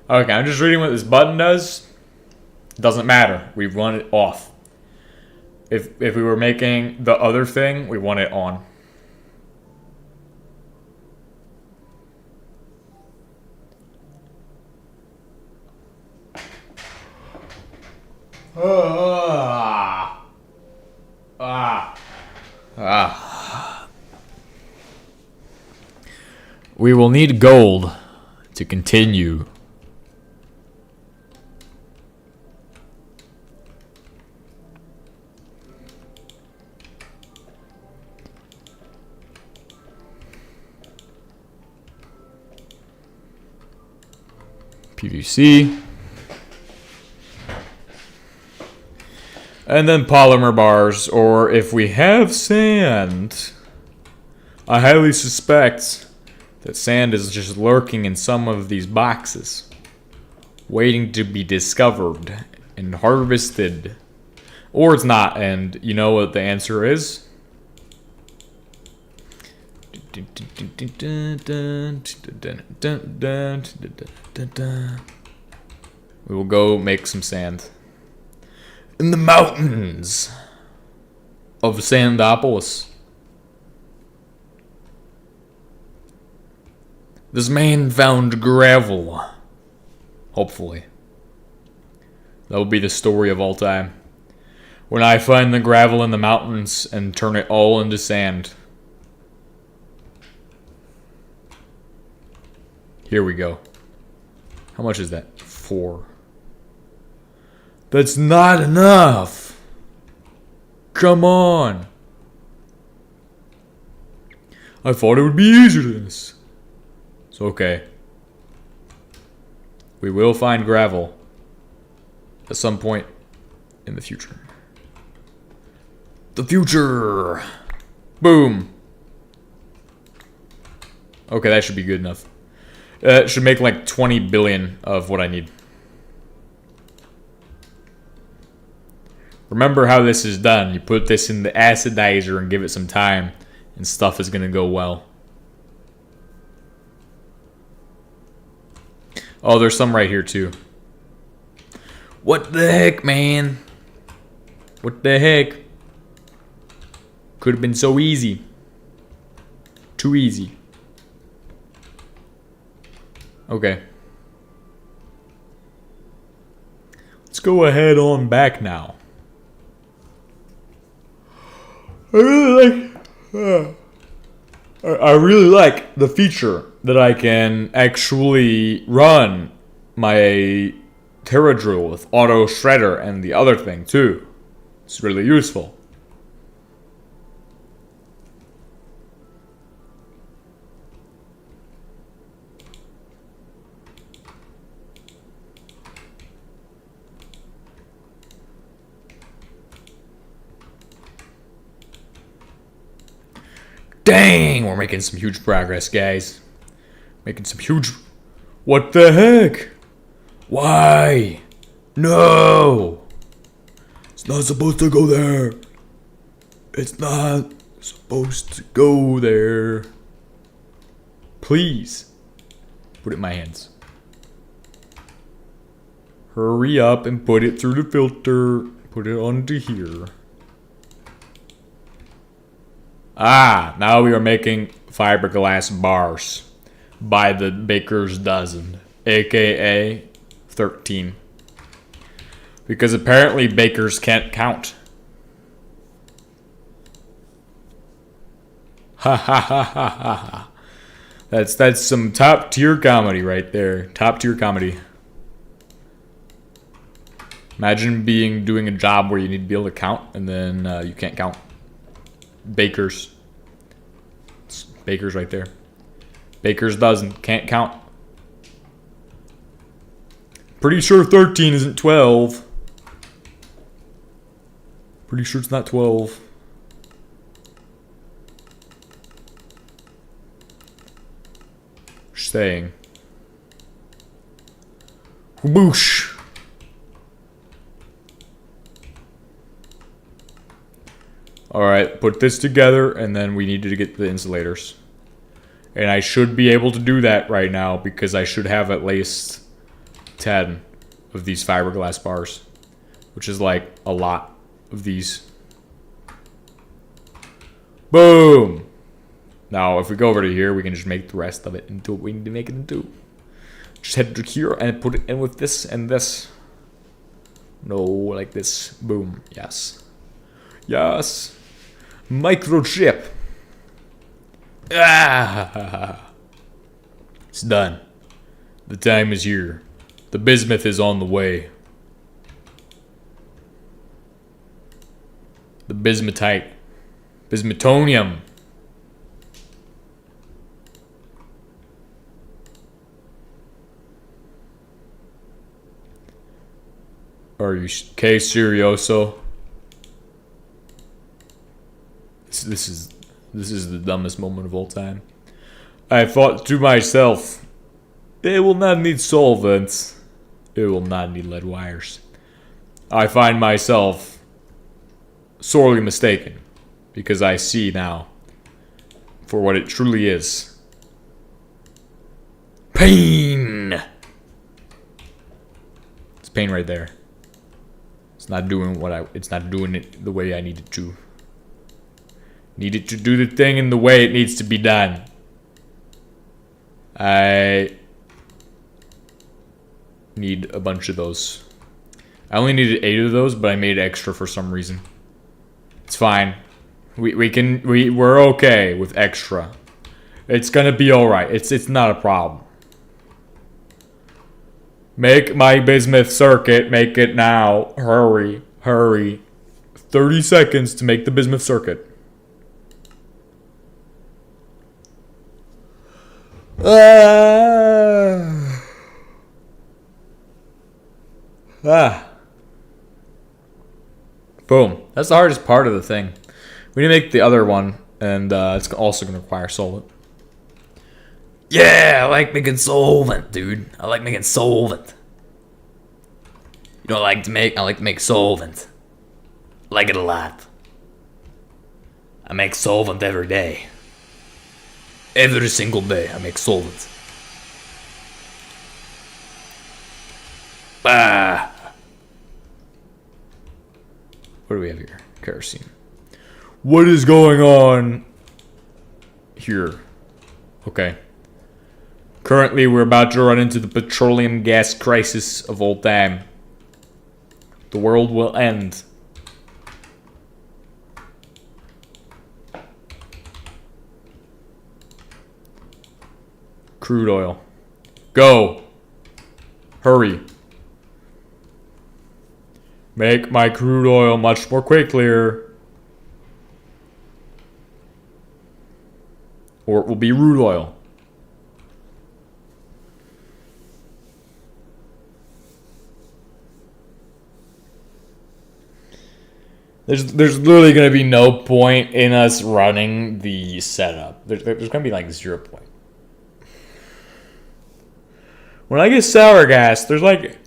Okay, I'm just reading what this button does. It doesn't matter. We want it off. If we were making the other thing, we want it on. We will need gold to continue. PVC. And then polymer bars, or if we have sand, I highly suspect that sand is just lurking in some of these boxes, waiting to be discovered and harvested. Or it's not, and you know what the answer is? We will go make some sand. In the mountains of Sandopolis. This man found gravel. Hopefully. That will be the story of all time. When I find the gravel in the mountains and turn it all into sand. Here we go. How much is that? 4. That's not enough. Come on. I thought it would be easier than this. It's okay. We will find gravel at some point in the future. The future. Boom. Okay, that should be good enough. It should make like 20 billion of what I need. Remember how this is done. You put this in the acidizer and give it some time, and stuff is going to go well. Oh, there's some right here too. What the heck, man? What the heck? Could have been so easy. Too easy. Okay. Let's go ahead on back now. I really like the feature that I can actually run my Terra Drill with Auto Shredder and the other thing too. It's really useful. Dang, we're making some huge progress, guys. Making some huge... What the heck? Why? No! It's not supposed to go there. It's not supposed to go there. Please. Put it in my hands. Hurry up and put it through the filter. Put it onto here. Ah, now we are making fiberglass bars by the baker's dozen, aka 13. Because apparently bakers can't count. Ha ha ha ha ha. That's some top tier comedy right there. Top tier comedy. Imagine doing a job where you need to be able to count and then you can't count. Bakers. It's bakers right there. Baker's dozen. Can't count. Pretty sure 13 isn't 12. Pretty sure it's not 12. Just saying. Whoosh. Alright, put this together, and then we need to get the insulators. And I should be able to do that right now, because I should have at least 10 of these fiberglass bars. Which is like a lot of these. Boom! Now, if we go over to here, we can just make the rest of it into what we need to make it into. Just head to here and put it in with this and this. No, like this. Boom. Yes. Yes. Microchip. Ah! It's done. The time is here. The bismuth is on the way. The bismuthite. Bismutonium. Are you okay, Serioso? This is the dumbest moment of all time. I thought to myself, it will not need solvents. It will not need lead wires. I find myself sorely mistaken, because I see now for what it truly is. Pain. It's pain right there. It's not doing it's not doing it the way I need it to. Need it to do the thing in the way it needs to be done. I need a bunch of those. I only needed 8 of those, but I made extra for some reason. It's fine. We're okay with extra. It's gonna be alright. It's not a problem. Make my bismuth circuit. Make it now. Hurry. Hurry. 30 seconds to make the bismuth circuit. Boom. That's the hardest part of the thing. We need to make the other one, and it's also going to require solvent. Yeah, I like making solvent, dude. I like making solvent. You know what I like to make solvent. I like it a lot. I make solvent every day. Every single day I make solvent. Ah. What do we have here? Kerosene. What is going on here? Okay. Currently, we're about to run into the petroleum gas crisis of all time. The world will end. Crude oil. Go. Hurry. Make my crude oil much more quickly. Or it will be rude oil. There's literally going to be no point in us running the setup. There's going to be like 0 point. When I get sour gas, there's like...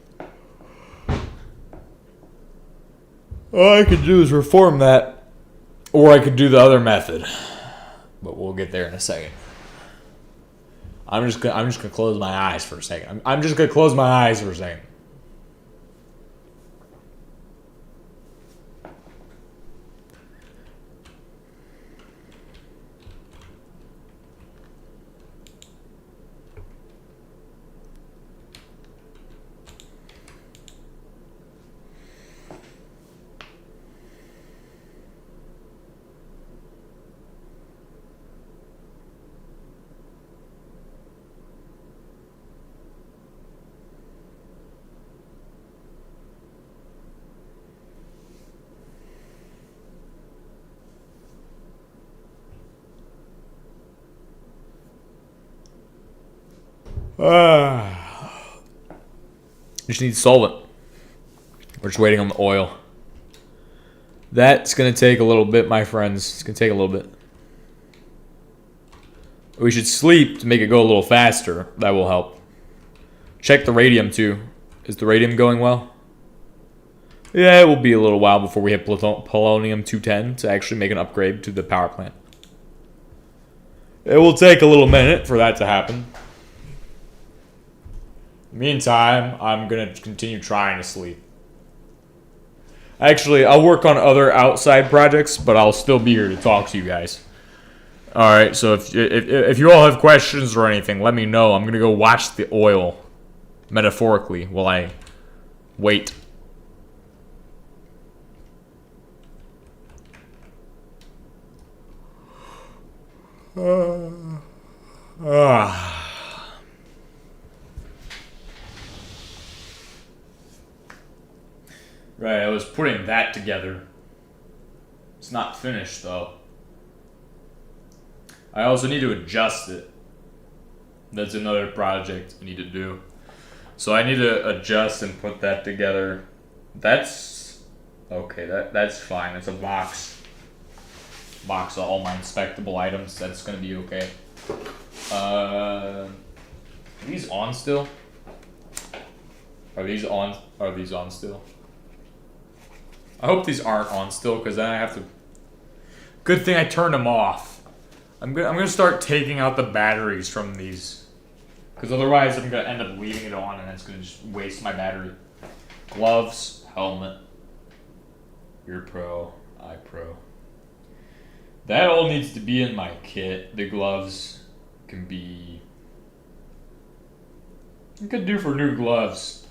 All I could do is reform that. Or I could do the other method. But we'll get there in a second. I'm just gonna close my eyes for a second. I'm just gonna close my eyes for a second. Just need solvent. We're just waiting on the oil. That's going to take a little bit, my friends. It's going to take a little bit. We should sleep to make it go a little faster. That will help. Check the radium, too. Is the radium going well? Yeah, it will be a little while before we hit polonium-210 to actually make an upgrade to the power plant. It will take a little minute for that to happen. Meantime, I'm going to continue trying to sleep. Actually, I'll work on other outside projects, but I'll still be here to talk to you guys. Alright, so if you all have questions or anything, let me know. I'm going to go watch the oil, metaphorically, while I wait. Right, I was putting that together. It's not finished, though. I also need to adjust it. That's another project I need to do. So I need to adjust and put that together. That's... okay, that's fine. It's a box. Box of all my inspectable items. That's going to be okay. Are these on still? Are these on still? I hope these aren't on still, because then I have to... Good thing I turned them off. I'm gonna start taking out the batteries from these, because otherwise I'm gonna end up leaving it on, and it's gonna just waste my battery. Gloves, helmet. You're pro. I pro. That all needs to be in my kit. The gloves can be... I could do for new gloves,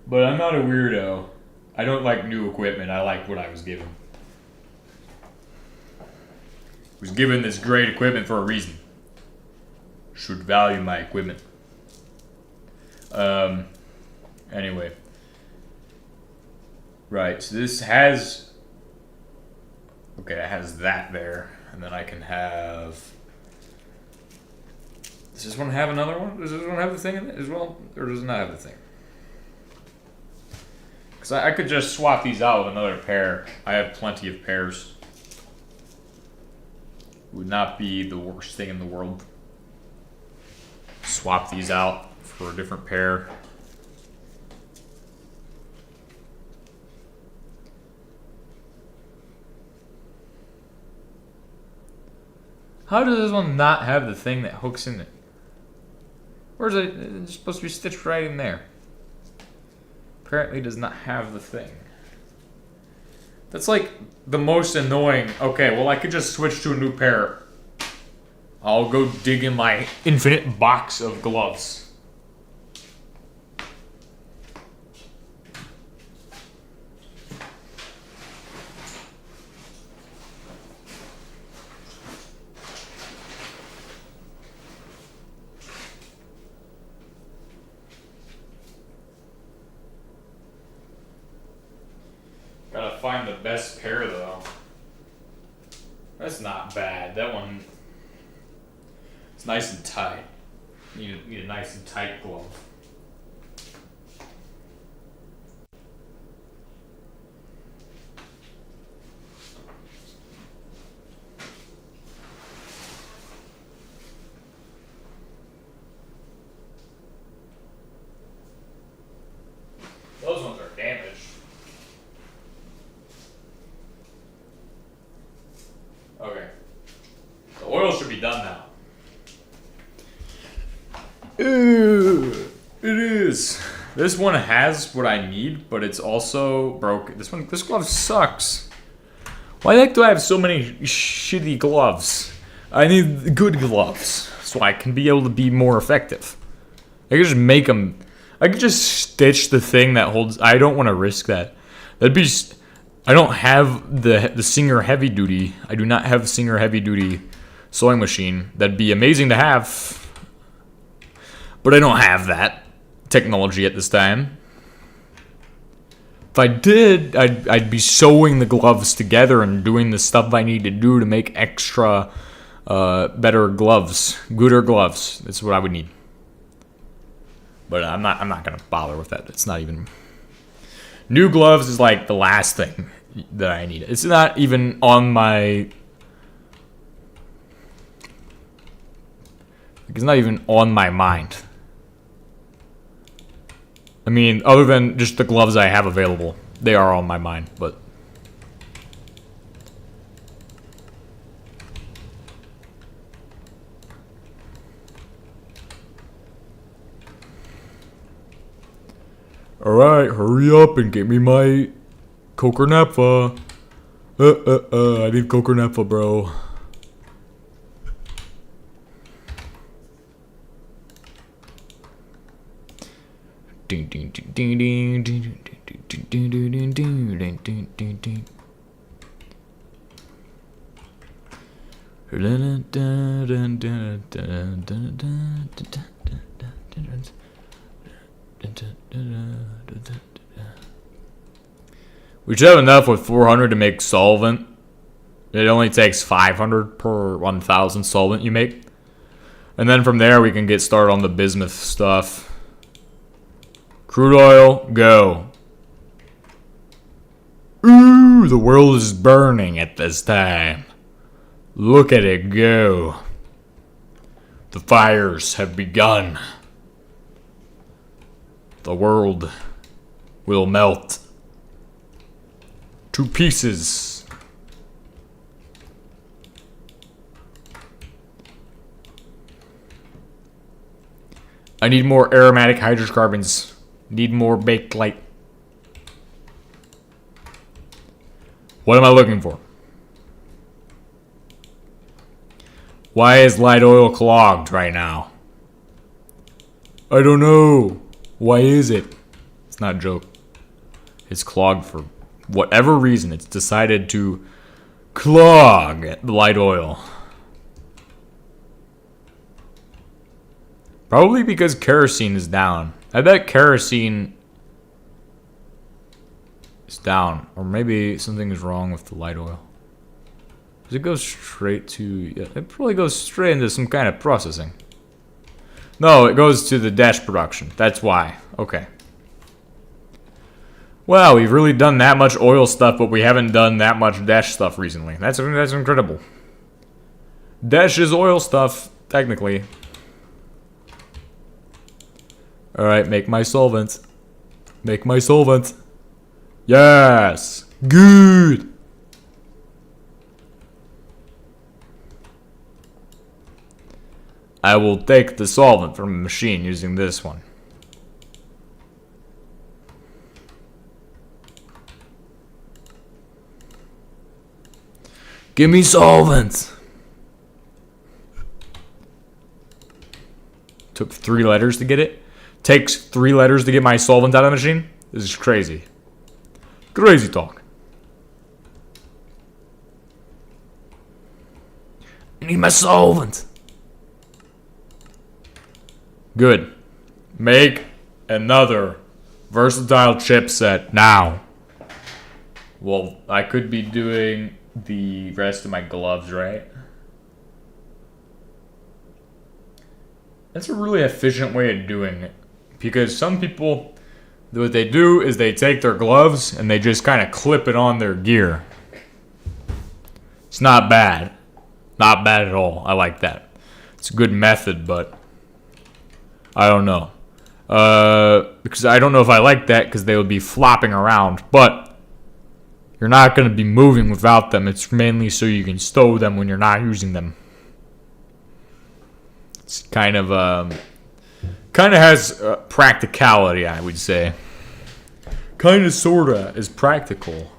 but I'm not a weirdo. I don't like new equipment. I like what I was given. I was given this great equipment for a reason. Should value my equipment. Anyway. Right, so this has... okay, it has that there. And then I can have... does this one have another one? Does this one have the thing in it as well? Or does it not have the thing? Because I could just swap these out with another pair. I have plenty of pairs. Would not be the worst thing in the world. Swap these out for a different pair. How does this one not have the thing that hooks in it? Or is it? It's supposed to be stitched right in there. currently does not have the thing. That's like the most annoying. Okay, well I could just switch to a new pair. I'll go dig in my infinite box of gloves. Gotta find the best pair though. That's not bad. That one, it's nice and tight. Need a nice and tight glove. Those ones are damaged. Okay. The oil should be done now. It is. This one has what I need, but it's also broken. This glove sucks. Why the heck do I have so many shitty gloves? I need good gloves so I can be able to be more effective. I could just make them. I could just stitch the thing that holds. I don't want to risk that. That'd be. I don't have the Singer heavy duty. I do not have the Singer heavy duty sewing machine. That'd be amazing to have, but I don't have that technology at this time. If I did, I'd be sewing the gloves together and doing the stuff I need to do to make extra, better gloves, gooder gloves. That's what I would need. But I'm not gonna bother with that. It's not even. New gloves is like the last thing that I need. It's not even on my. It's not even on my mind. I mean, other than just the gloves I have available, they are on my mind, but. Alright, hurry up and get me my Coker Naphtha. I need Coker Naphtha, bro. Ding ding ding ding ding ding ding ding ding ding ding ding ding. We should have enough with 400 to make solvent. It only takes 500 per 1,000 solvent you make. And then from there we can get started on the bismuth stuff. Crude oil, go. Ooh, the world is burning at this time. Look at it go. The fires have begun. The world will melt to pieces. I need more aromatic hydrocarbons. Need more baked light. What am I looking for? Why is light oil clogged right now? I don't know. Why is it? It's not a joke. It's clogged for whatever reason. It's decided to clog the light oil. Probably because kerosene is down. I bet kerosene is down. Or maybe something is wrong with the light oil. Does it go straight to... Yeah, it probably goes straight into some kind of processing. No, it goes to the dash production. That's why. Okay. Wow, we've really done that much oil stuff, but we haven't done that much dash stuff recently. That's incredible. Dash is oil stuff, technically. Alright, make my solvent. Make my solvent. Yes! Good! I will take the solvent from a machine using this one. Give me solvents. Took 3 letters to get it. Takes 3 letters to get my solvent out of the machine. This is crazy. Crazy talk. I need my solvent. Good. Make another versatile chipset now. Well, I could be doing the rest of my gloves, right? That's a really efficient way of doing it. Because some people, what they do is they take their gloves and they just kind of clip it on their gear. It's not bad. Not bad at all. I like that. It's a good method, but I don't know. Because I don't know if I like that because they would be flopping around. But you're not going to be moving without them. It's mainly so you can stow them when you're not using them. It's kind of has practicality, I would say. Kind of, sorta, is practical.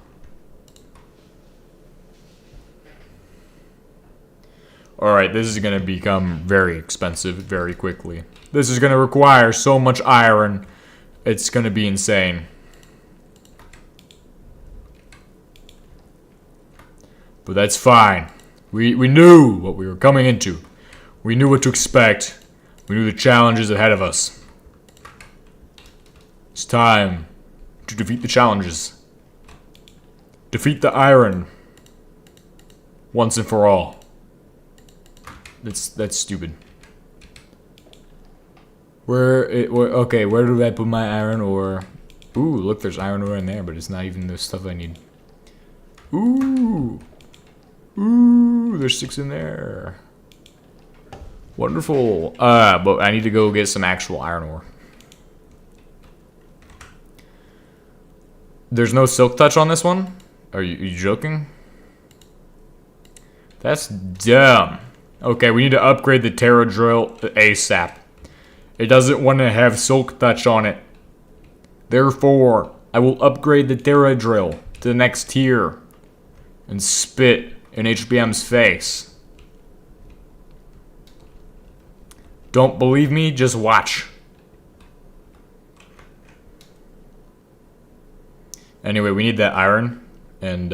Alright, this is going to become very expensive very quickly. This is going to require so much iron, it's going to be insane. But that's fine. We knew what we were coming into. We knew what to expect. We knew the challenges ahead of us. It's time to defeat the challenges. Defeat the iron. Once and for all. That's stupid. Where do I put my iron ore? Ooh, look, there's iron ore in there, but it's not even the stuff I need. Ooh, there's 6 in there. Wonderful. But I need to go get some actual iron ore. There's no silk touch on this one? Are you joking? That's dumb. Okay, we need to upgrade the Terra drill ASAP. It doesn't want to have silk touch on it. Therefore, I will upgrade the Terra drill to the next tier and spit in HBM's face. Don't believe me? Just watch. Anyway, we need that iron. And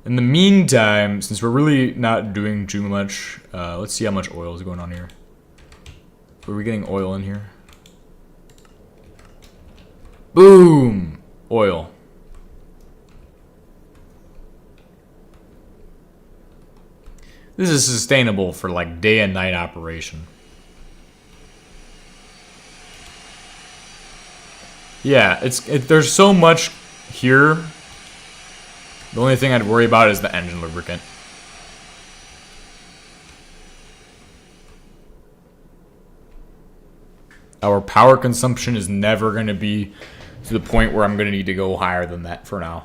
in the meantime, since we're really not doing too much, let's see how much oil is going on here. Are we getting oil in here? Boom! Oil. This is sustainable for like day and night operation. Yeah, there's so much here. The only thing I'd worry about is the engine lubricant. Our power consumption is never going to be to the point where I'm going to need to go higher than that for now.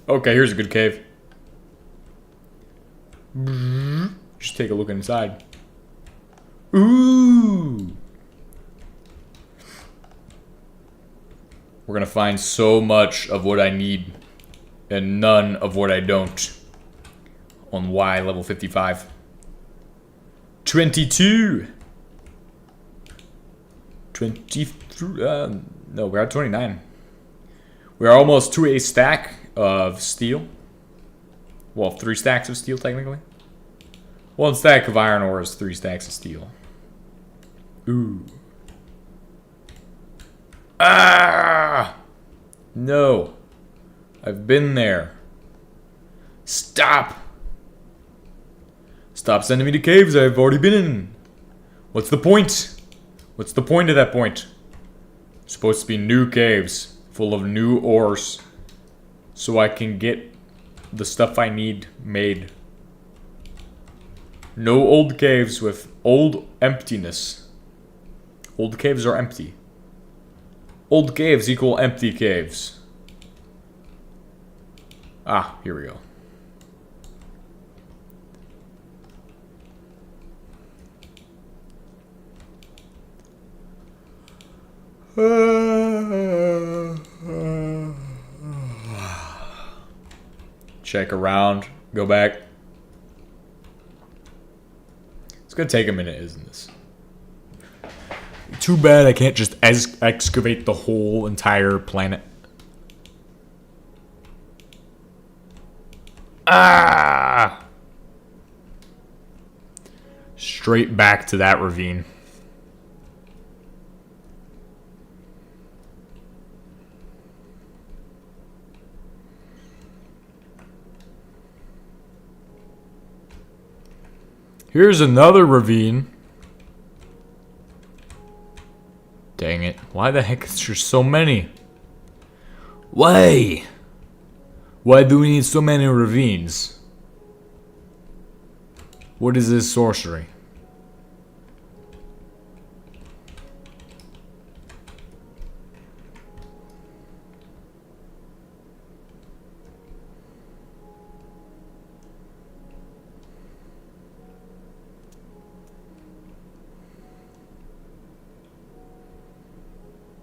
Okay, here's a good cave. Just take a look inside. Ooh! We're gonna find so much of what I need and none of what I don't on Y level 55. 22! 23, no, we're at 29. We're almost to a stack of steel. Well, 3 stacks of steel, technically. 1 stack of iron ore is 3 stacks of steel. Ooh. Ah! No. I've been there. Stop! Stop sending me to caves I've already been in. What's the point? What's the point of that point? It's supposed to be new caves full of new ores so I can get the stuff I need made. No old caves with old emptiness. Old caves are empty. Old caves equal empty caves. Ah, here we go. Check around. Go back. It's gonna take a minute, isn't this? Too bad I can't just excavate the whole entire planet. Ah! Straight back to that ravine. Here's another ravine. Dang it. Why the heck is there so many? Why? Why do we need so many ravines? What is this sorcery?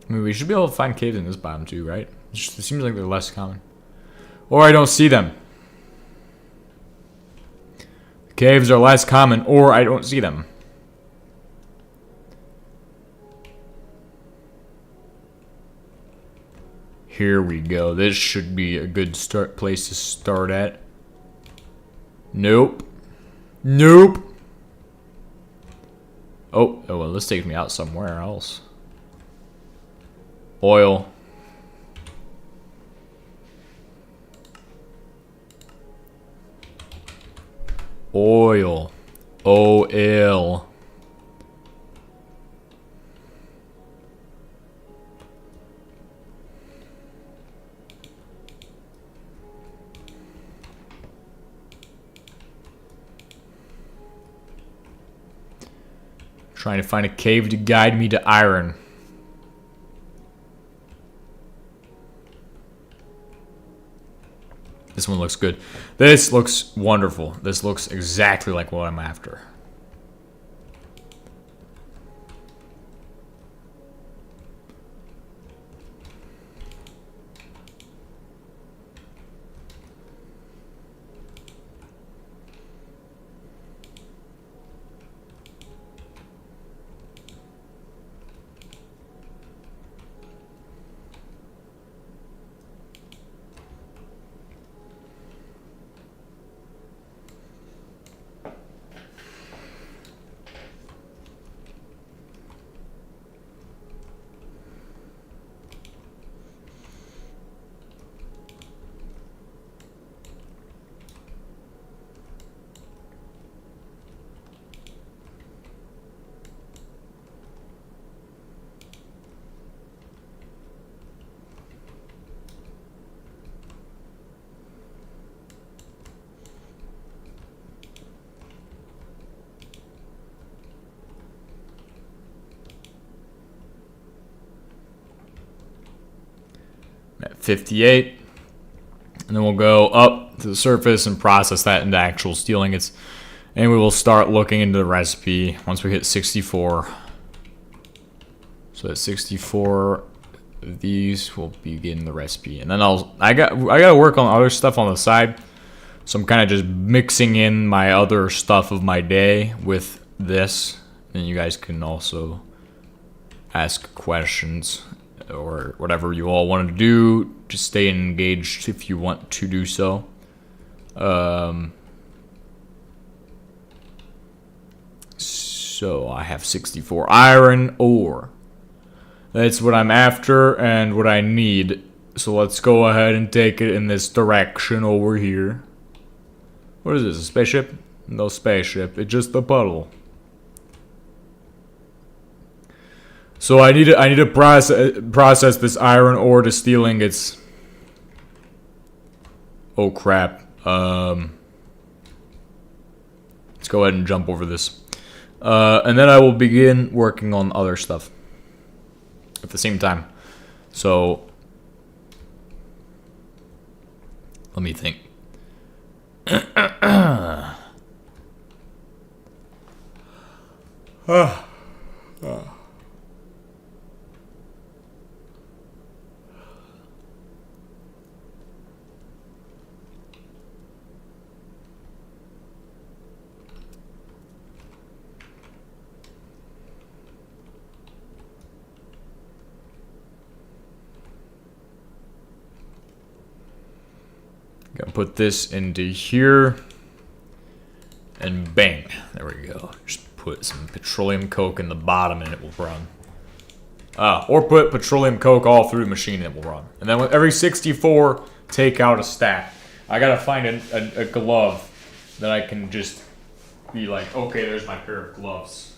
I mean, we should be able to find caves in this biome too, right? It seems like they're less common. Or I don't see them. Caves are less common, or I don't see them. Here we go. This should be a good place to start at. Nope. Nope. Oh, well, this takes me out somewhere else. Oil. Oil. O-L. Trying to find a cave to guide me to iron. This one looks good. This looks wonderful. This looks exactly like what I'm after. At 58. And then we'll go up to the surface and process that into actual steel ingots. And we will start looking into the recipe once we hit 64. So at 64 of these will begin the recipe. And then I gotta work on other stuff on the side. So I'm kind of just mixing in my other stuff of my day with this. And you guys can also ask questions or whatever you all want to do. Just stay engaged if you want to do so. So I have 64 iron ore. That's what I'm after and what I need. So let's go ahead and take it in this direction over here. What is this, a spaceship? No spaceship, it's just a puddle. So I need to process this iron ore to steel ingots. Oh crap. Let's go ahead and jump over this. And then I will begin working on other stuff at the same time. So let me think. put this into here. And bang. There we go. Just put some petroleum coke in the bottom and it will run. Or put petroleum coke all through the machine and it will run. And then with every 64, take out a stack. I gotta find a glove that I can just be like, okay, there's my pair of gloves.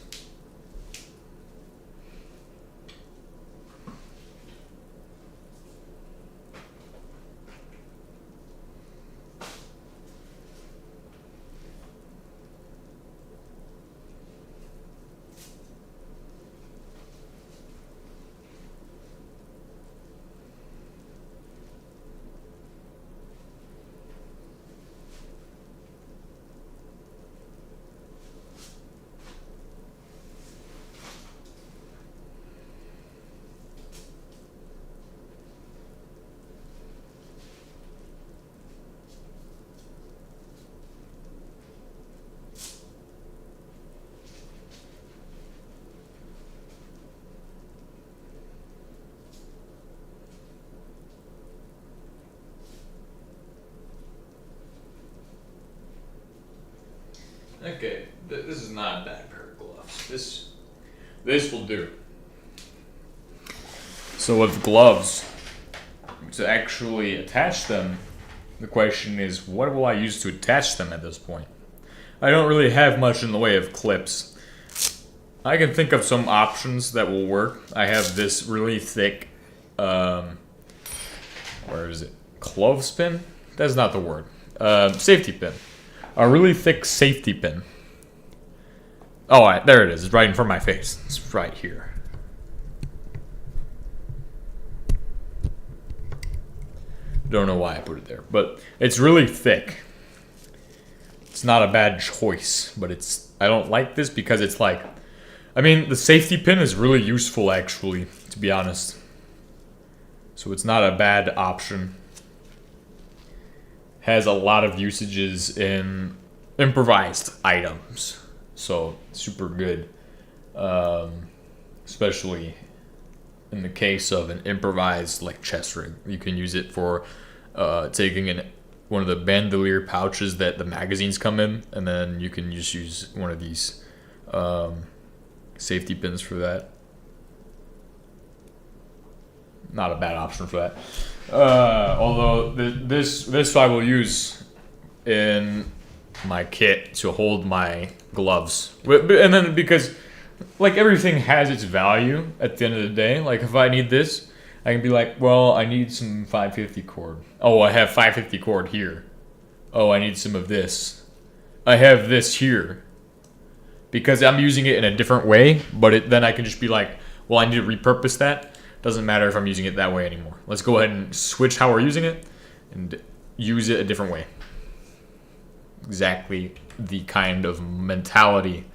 Okay, this is not a bad pair of gloves. This will do. So with gloves, to actually attach them, the question is, what will I use to attach them at this point? I don't really have much in the way of clips. I can think of some options that will work. I have this really thick, where is it? Clothespin? That's not the word. Safety pin. A really thick safety pin. Oh, there it is. It's right in front of my face. It's right here. Don't know why I put it there, but it's really thick. It's not a bad choice, but I don't like this because it's like, I mean, the safety pin is really useful actually, to be honest. So it's not a bad option. Has a lot of usages in improvised items, so super good, especially in the case of an improvised like chest rig. You can use it for taking in one of the bandolier pouches that the magazines come in, and then you can just use one of these safety pins for that. Not a bad option for that. Although this I will use in my kit to hold my gloves, and then because like everything has its value at the end of the day. Like if I need this, I can be like, well, I need some 550 cord. Oh, I have 550 cord here. Oh, I need some of this. I have this here because I'm using it in a different way. But then I can just be like, well, I need to repurpose that. Doesn't matter if I'm using it that way anymore. Let's go ahead and switch how we're using it and use it a different way. Exactly the kind of mentality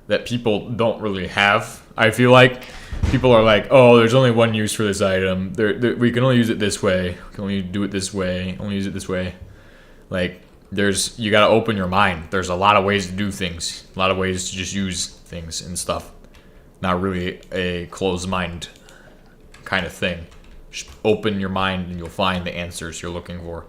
that people don't really have. I feel like people are like, oh, there's only one use for this item. We can only use it this way. We can only do it this way. Only use it this way. Like, you gotta open your mind. There's a lot of ways to do things. A lot of ways to just use things and stuff. Not really a closed mind kind of thing. Just open your mind and you'll find the answers you're looking for.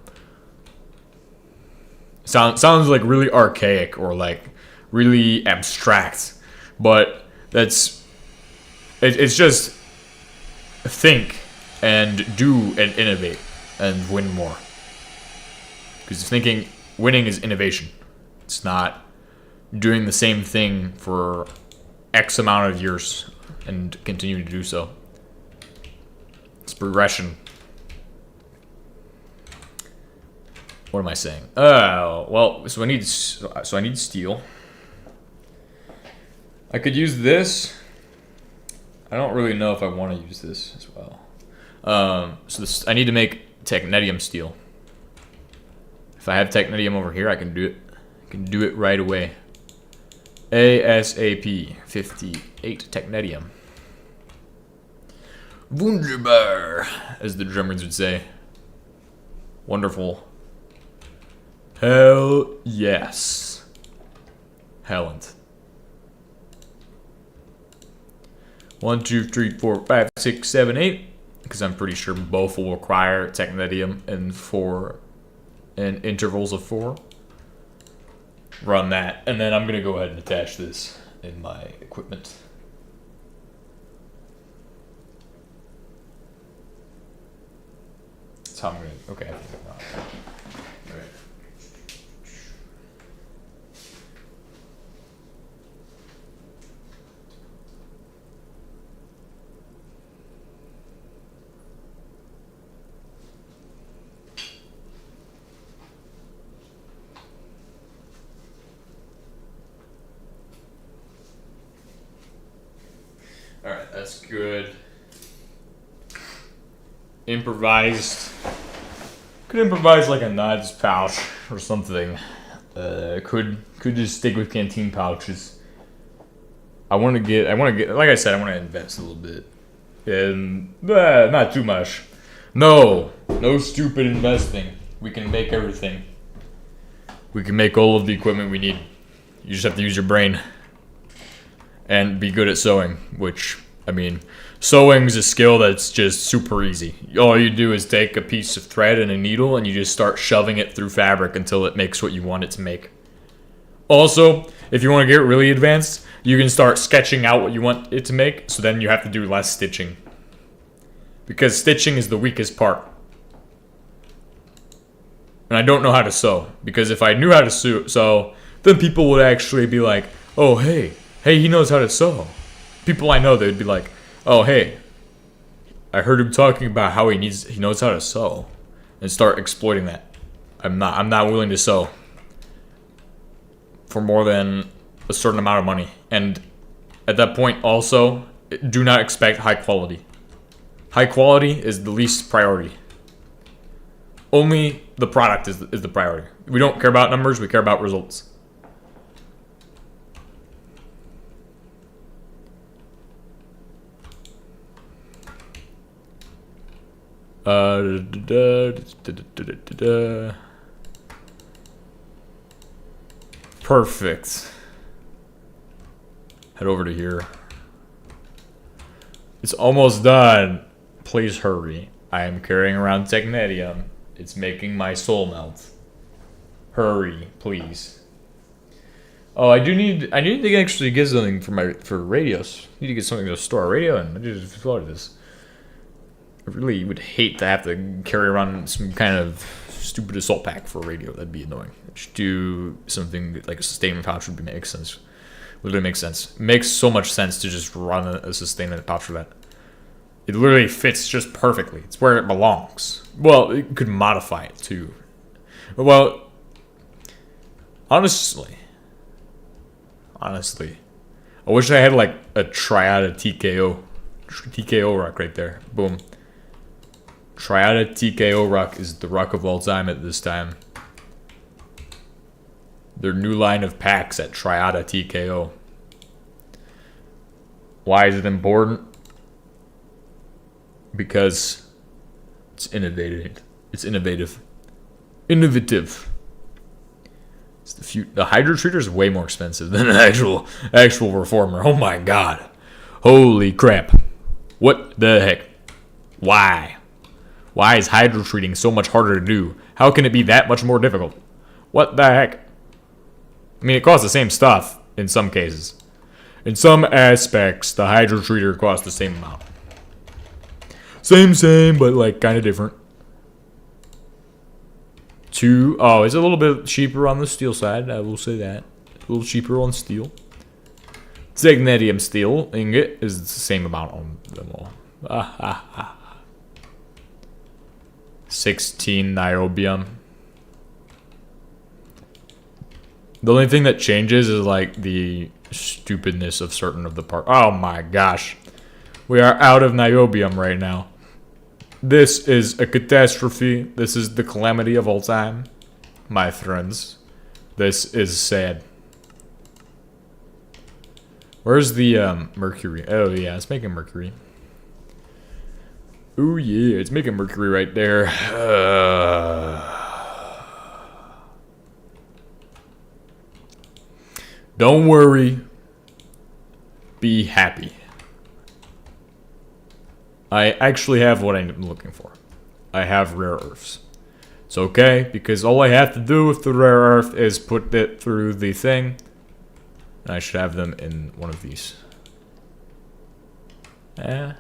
Sounds like really archaic or like really abstract, but it's just think and do and innovate and win more. Because winning is innovation. It's not doing the same thing for X amount of years and continue to do so. It's progression. What am I saying? Well, so I need steel. I could use this. I don't really know if I want to use this as well. I need to make technetium steel. If I have technetium over here, I can do it. I can do it right away. ASAP 58 technetium. Wunderbar, as the Germans would say. Wonderful. Hell yes. Helland. 1, 2, 3, 4, 5, 6, 7, 8. Because I'm pretty sure both will require technetium and 4 in intervals of 4. Run that, and then I'm gonna go ahead and attach this in my equipment. That's how I'm gonna. Okay. I think not. All right. Alright, that's good. Improvised. Could improvise like a Nod's pouch or something. Could just stick with canteen pouches. I want to get, like I said, I want to invest a little bit. And, not too much. No stupid investing. We can make everything. We can make all of the equipment we need. You just have to use your brain. And be good at sewing, which, I mean, sewing is a skill that's just super easy. All you do is take a piece of thread and a needle and you just start shoving it through fabric until it makes what you want it to make. Also, if you want to get really advanced, you can start sketching out what you want it to make, so then you have to do less stitching. Because stitching is the weakest part. And I don't know how to sew, because if I knew how to sew, then people would actually be like, oh, hey, he knows how to sew. People I know, they'd be like, oh, hey, I heard him talking about how he knows how to sew, and start exploiting that. I'm not willing to sew for more than a certain amount of money. And at that point, also, do not expect high quality. High quality is the least priority. Only the product is the priority. We don't care about numbers, we care about results. Perfect. Head over to here. It's almost done. Please hurry. I am carrying around technetium. It's making my soul melt. Hurry, please. Oh, I need to actually get something for radios. I need to get something to store a radio in. I just thought of this. I really would hate to have to carry around some kind of stupid assault pack for a radio. That'd be annoying. Just do something like a sustainment pouch would make sense. Literally makes sense. It makes so much sense to just run a sustainment pouch for that. It literally fits just perfectly. It's where it belongs. Well, you could modify it too. Well, honestly, I wish I had like a Triada TKO rock right there. Boom. Triada TKO rock is the rock of all time at this time. Their new line of packs at Triada TKO. Why is it important? Because it's innovative. It's innovative. Innovative. It's the hydro treater is way more expensive than an actual reformer. Oh my god. Holy crap. What the heck? Why? Why is hydro treating so much harder to do? How can it be that much more difficult? What the heck? I mean, it costs the same stuff in some cases. In some aspects, the hydro treater costs the same amount. Same, but like kind of different. Oh, it's a little bit cheaper on the steel side. I will say that. A little cheaper on steel. Technetium steel ingot is the same amount on them all. 16 niobium. The only thing that changes is like the stupidness of certain of the parts. Oh my gosh. We are out of niobium right now. This is a catastrophe. This is the calamity of all time, my friends. This is sad. Where's the mercury? Oh yeah, it's making mercury. Oh yeah, it's making mercury right there. Don't worry. Be happy. I actually have what I'm looking for. I have rare earths. It's okay, because all I have to do with the rare earth is put it through the thing. And I should have them in one of these. There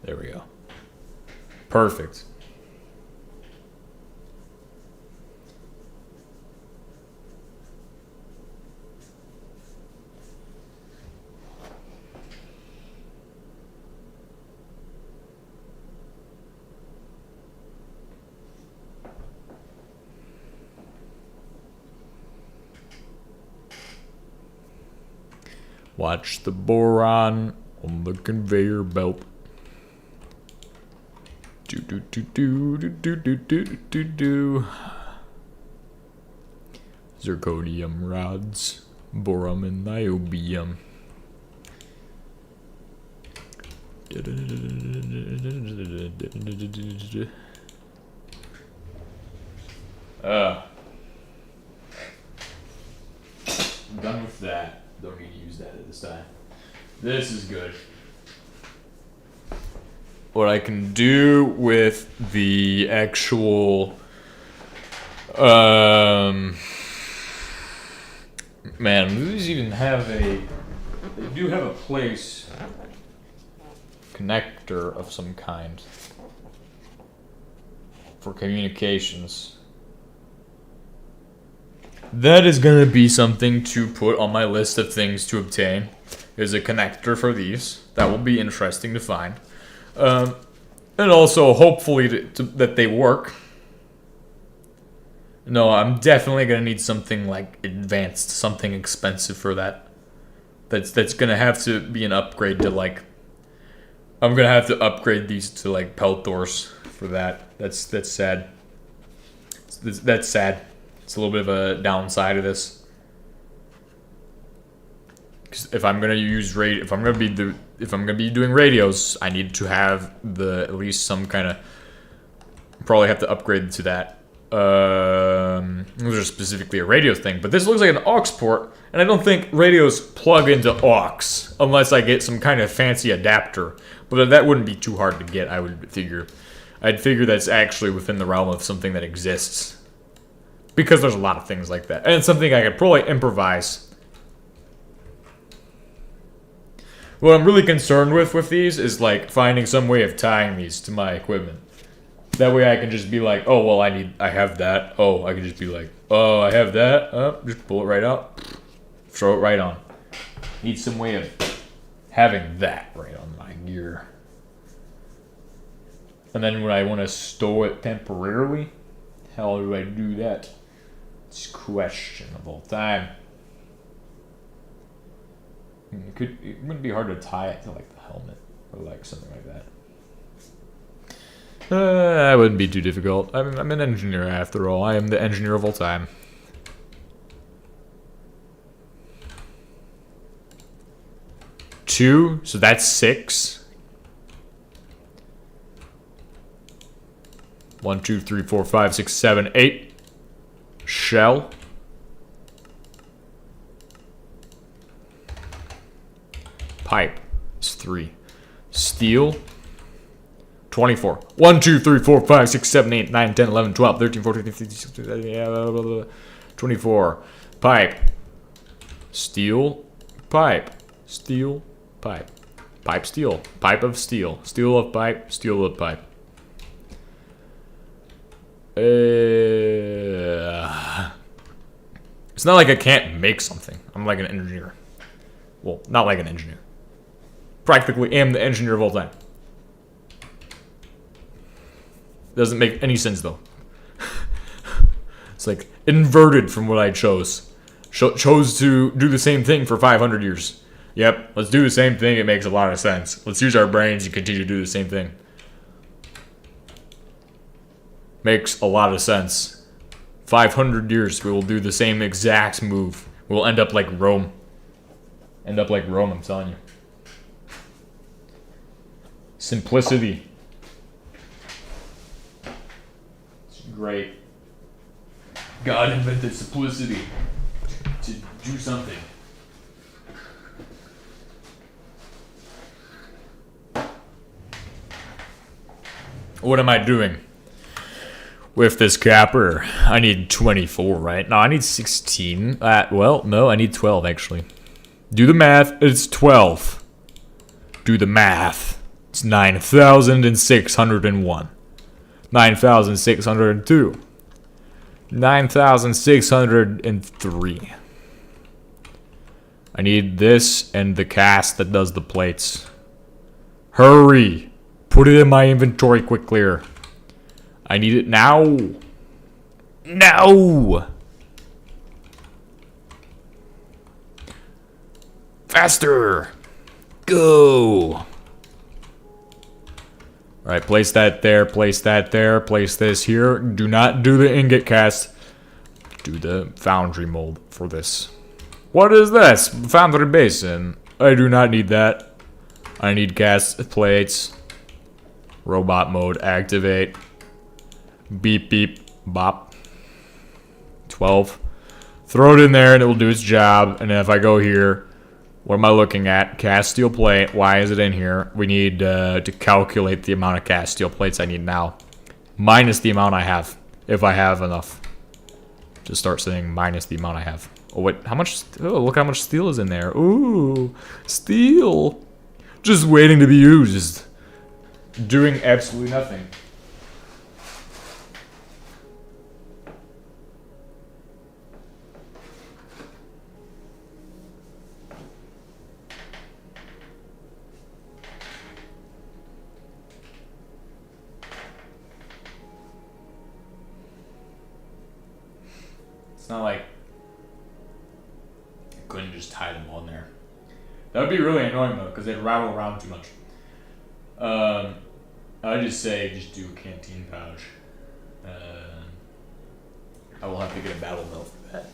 we go. Perfect. Watch the boron on the conveyor belt. Do do do do do do do do do do. Zirconium rods, boron and niobium. I'm done with that. Don't need to use that at this time. This is good. What I can do with the actual man, these even have they do have a place connector of some kind for communications. That is going to be something to put on my list of things to obtain. Is a connector for these. That will be interesting to find. And also, hopefully, that they work. No, I'm definitely going to need something like advanced, something expensive for that. That's going to have to be an upgrade to like... I'm going to have to upgrade these to like Peltors for that. That's sad. That's sad. It's a little bit of a downside of this. Because if I'm gonna use if I'm gonna be doing radios, I need to have at least some kind of. Probably have to upgrade to that. Those are specifically a radio thing, but this looks like an aux port, and I don't think radios plug into aux unless I get some kind of fancy adapter. But that wouldn't be too hard to get. I'd figure that's actually within the realm of something that exists. Because there's a lot of things like that. And it's something I could probably improvise. What I'm really concerned with these is like finding some way of tying these to my equipment. That way I can just be like, oh, well, I have that. Oh, I can just be like, oh, I have that. Just pull it right out. Throw it right on. Need some way of having that right on my gear. And then when I want to store it temporarily, how do I do that? It's question of all time. It wouldn't be hard to tie it to like the helmet or like something like that. That wouldn't be too difficult. I'm an engineer after all. I am the engineer of all time. Two, so that's 6. 1, 2, 3, 4, 5, 6, 7, 8. Shell. Pipe is 3. Steel. 24. 1, 2, 3, 4, 5, 6, 7, 8, 9, 10, 11, 12, 13, 14, 15, 16, 17, 24. Pipe. Steel. Pipe. Steel. Pipe. Pipe steel. Pipe of steel. Steel of pipe. Steel of pipe. It's not like I can't make something. I'm like an engineer. Well, not like an engineer. Practically am the engineer of all time. Doesn't make any sense though. It's like inverted from what I chose. Chose to do the same thing for 500 years. Yep, let's do the same thing. It makes a lot of sense. Let's use our brains and continue to do the same thing. Makes a lot of sense. 500 years, we will do the same exact move. We'll end up like Rome. End up like Rome, I'm telling you. Simplicity. It's great. God invented simplicity to do something. What am I doing with this capper? I need 24, right? No, I need 16. Well, no, I need 12, actually. Do the math. It's 12. Do the math. It's 9,601. 9,602. 9,603. I need this and the cast that does the plates. Hurry! Put it in my inventory quickly. I need it now. Now! Faster! Go! Alright, place that there, place that there, place this here. Do not do the ingot cast. Do the foundry mold for this. What is this? Foundry basin. I do not need that. I need cast plates. Robot mode activate. Beep beep bop. 12. Throw it in there and it will do its job. And then if I go here, what am I looking at? Cast steel plate. Why is it in here? We need to calculate the amount of cast steel plates I need now. Minus the amount I have. If I have enough. Just start saying minus the amount I have. Oh, wait. How much? Oh, look how much steel is in there. Ooh. Steel. Just waiting to be used. Doing absolutely nothing. It's not like I couldn't just tie them all in there. That would be really annoying though, because they'd rattle around too much. I'd just say just do a canteen pouch. I will have to get a battle belt for that.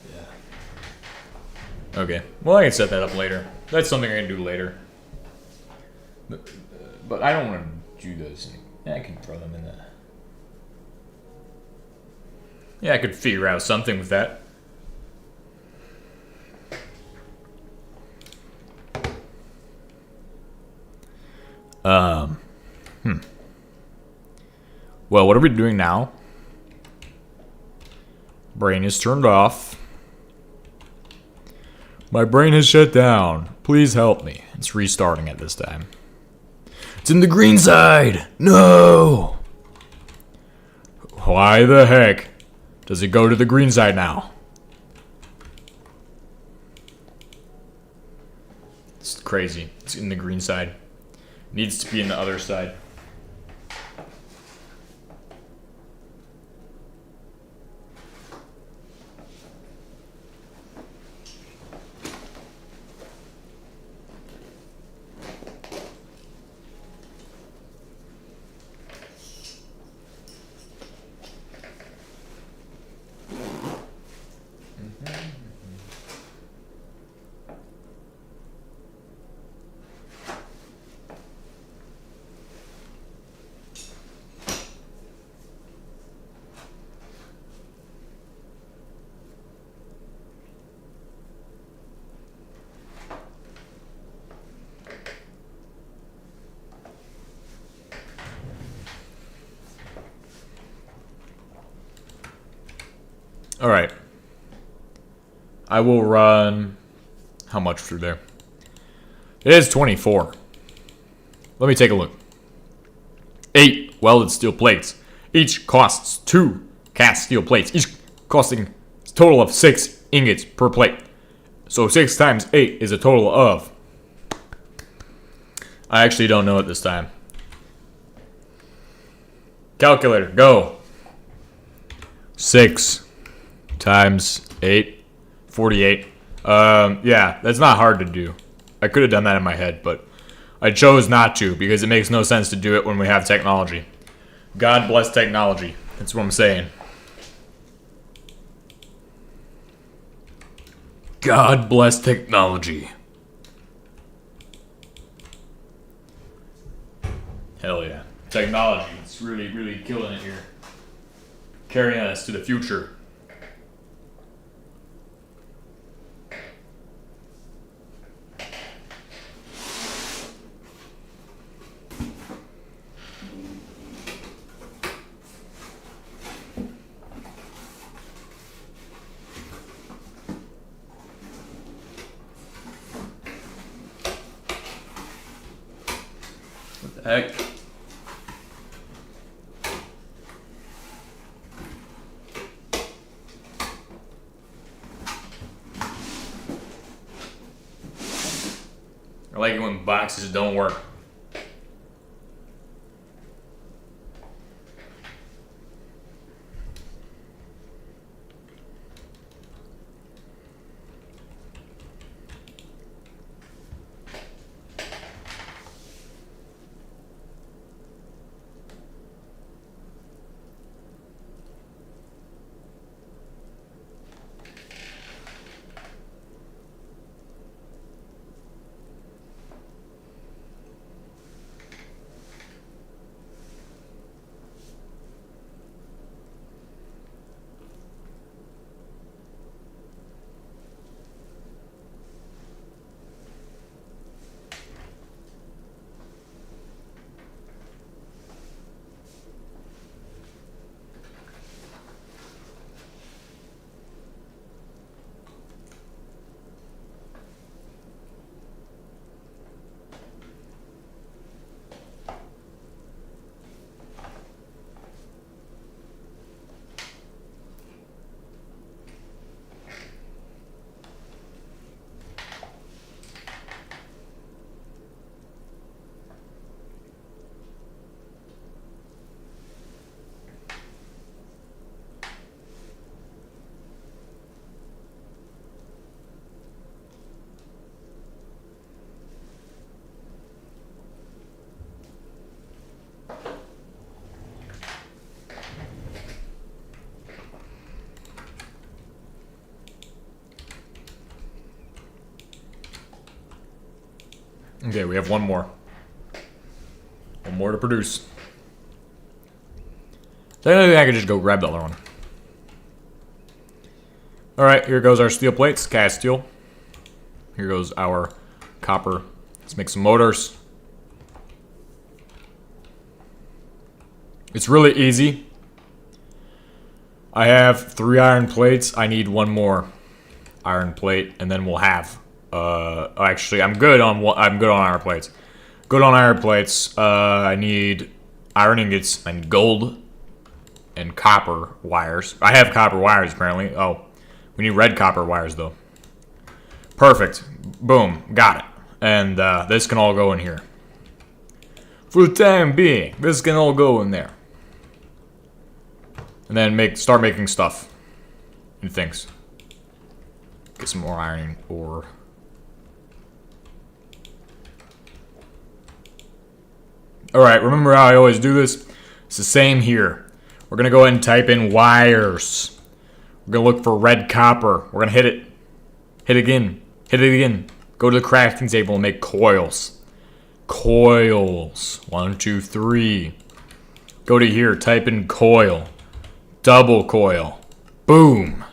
Yeah. Okay. Well, I can set that up later. That's something I can do later. But I don't want to do those. Yeah, I can throw them in the. Yeah, I could figure out something with that. Well, what are we doing now? Brain is turned off. My brain has shut down. Please help me. It's restarting at this time. It's in the green side. No. Why the heck does it go to the green side now? It's crazy. It's in the green side. Needs to be in the other side. All right. I will run how much through there? It is 24. Let me take a look. 8 welded steel plates. Each costs 2 cast steel plates. Each costing a total of 6 ingots per plate. So 6 times 8 is a total of... I actually don't know it this time. Calculator, go. 6 times 8, 48. Yeah, that's not hard to do. I could have done that in my head, but I chose not to because it makes no sense to do it when we have technology. God bless technology. That's what I'm saying. God bless technology. Hell yeah. Technology. It's really, really killing it here. Carrying us to the future. heck? I like it when boxes don't work. Okay, we have one more. One more to produce. Then I could just go grab the other one. Alright, here goes our steel plates, cast steel. Here goes our copper. Let's make some motors. It's really easy. I have 3 iron plates. I need 1 more iron plate, and then we'll have. Actually, I'm good on iron plates. Good on iron plates. I need iron ingots. I need gold and copper wires. I have copper wires apparently. Oh, we need red copper wires though. Perfect. Boom. Got it. And this can all go in here. For the time being, this can all go in there. And then start making stuff and things. Get some more iron ore. Alright, remember how I always do this? It's the same here. We're going to go ahead and type in wires. We're going to look for red copper. We're going to hit it. Hit it again. Hit it again. Go to the crafting table and make coils. Coils. 1, 2, 3. Go to here. Type in coil. Double coil. Boom.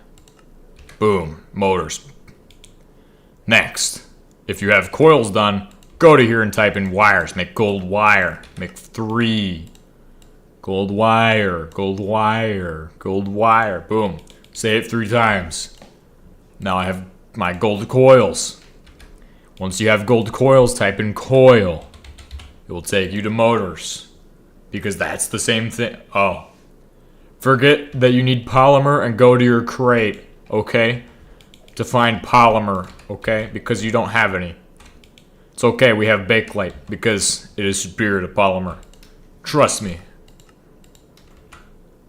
Boom. Motors. Next. If you have coils done, go to here and type in wires. Make gold wire. Make 3. Gold wire. Gold wire. Gold wire. Boom. Say it 3 times. Now I have my gold coils. Once you have gold coils, type in coil. It will take you to motors. Because that's the same thing. Oh. Forget that you need polymer and go to your crate. Okay? To find polymer. Okay? Because you don't have any. It's okay, we have bakelite, because it is superior to polymer. Trust me.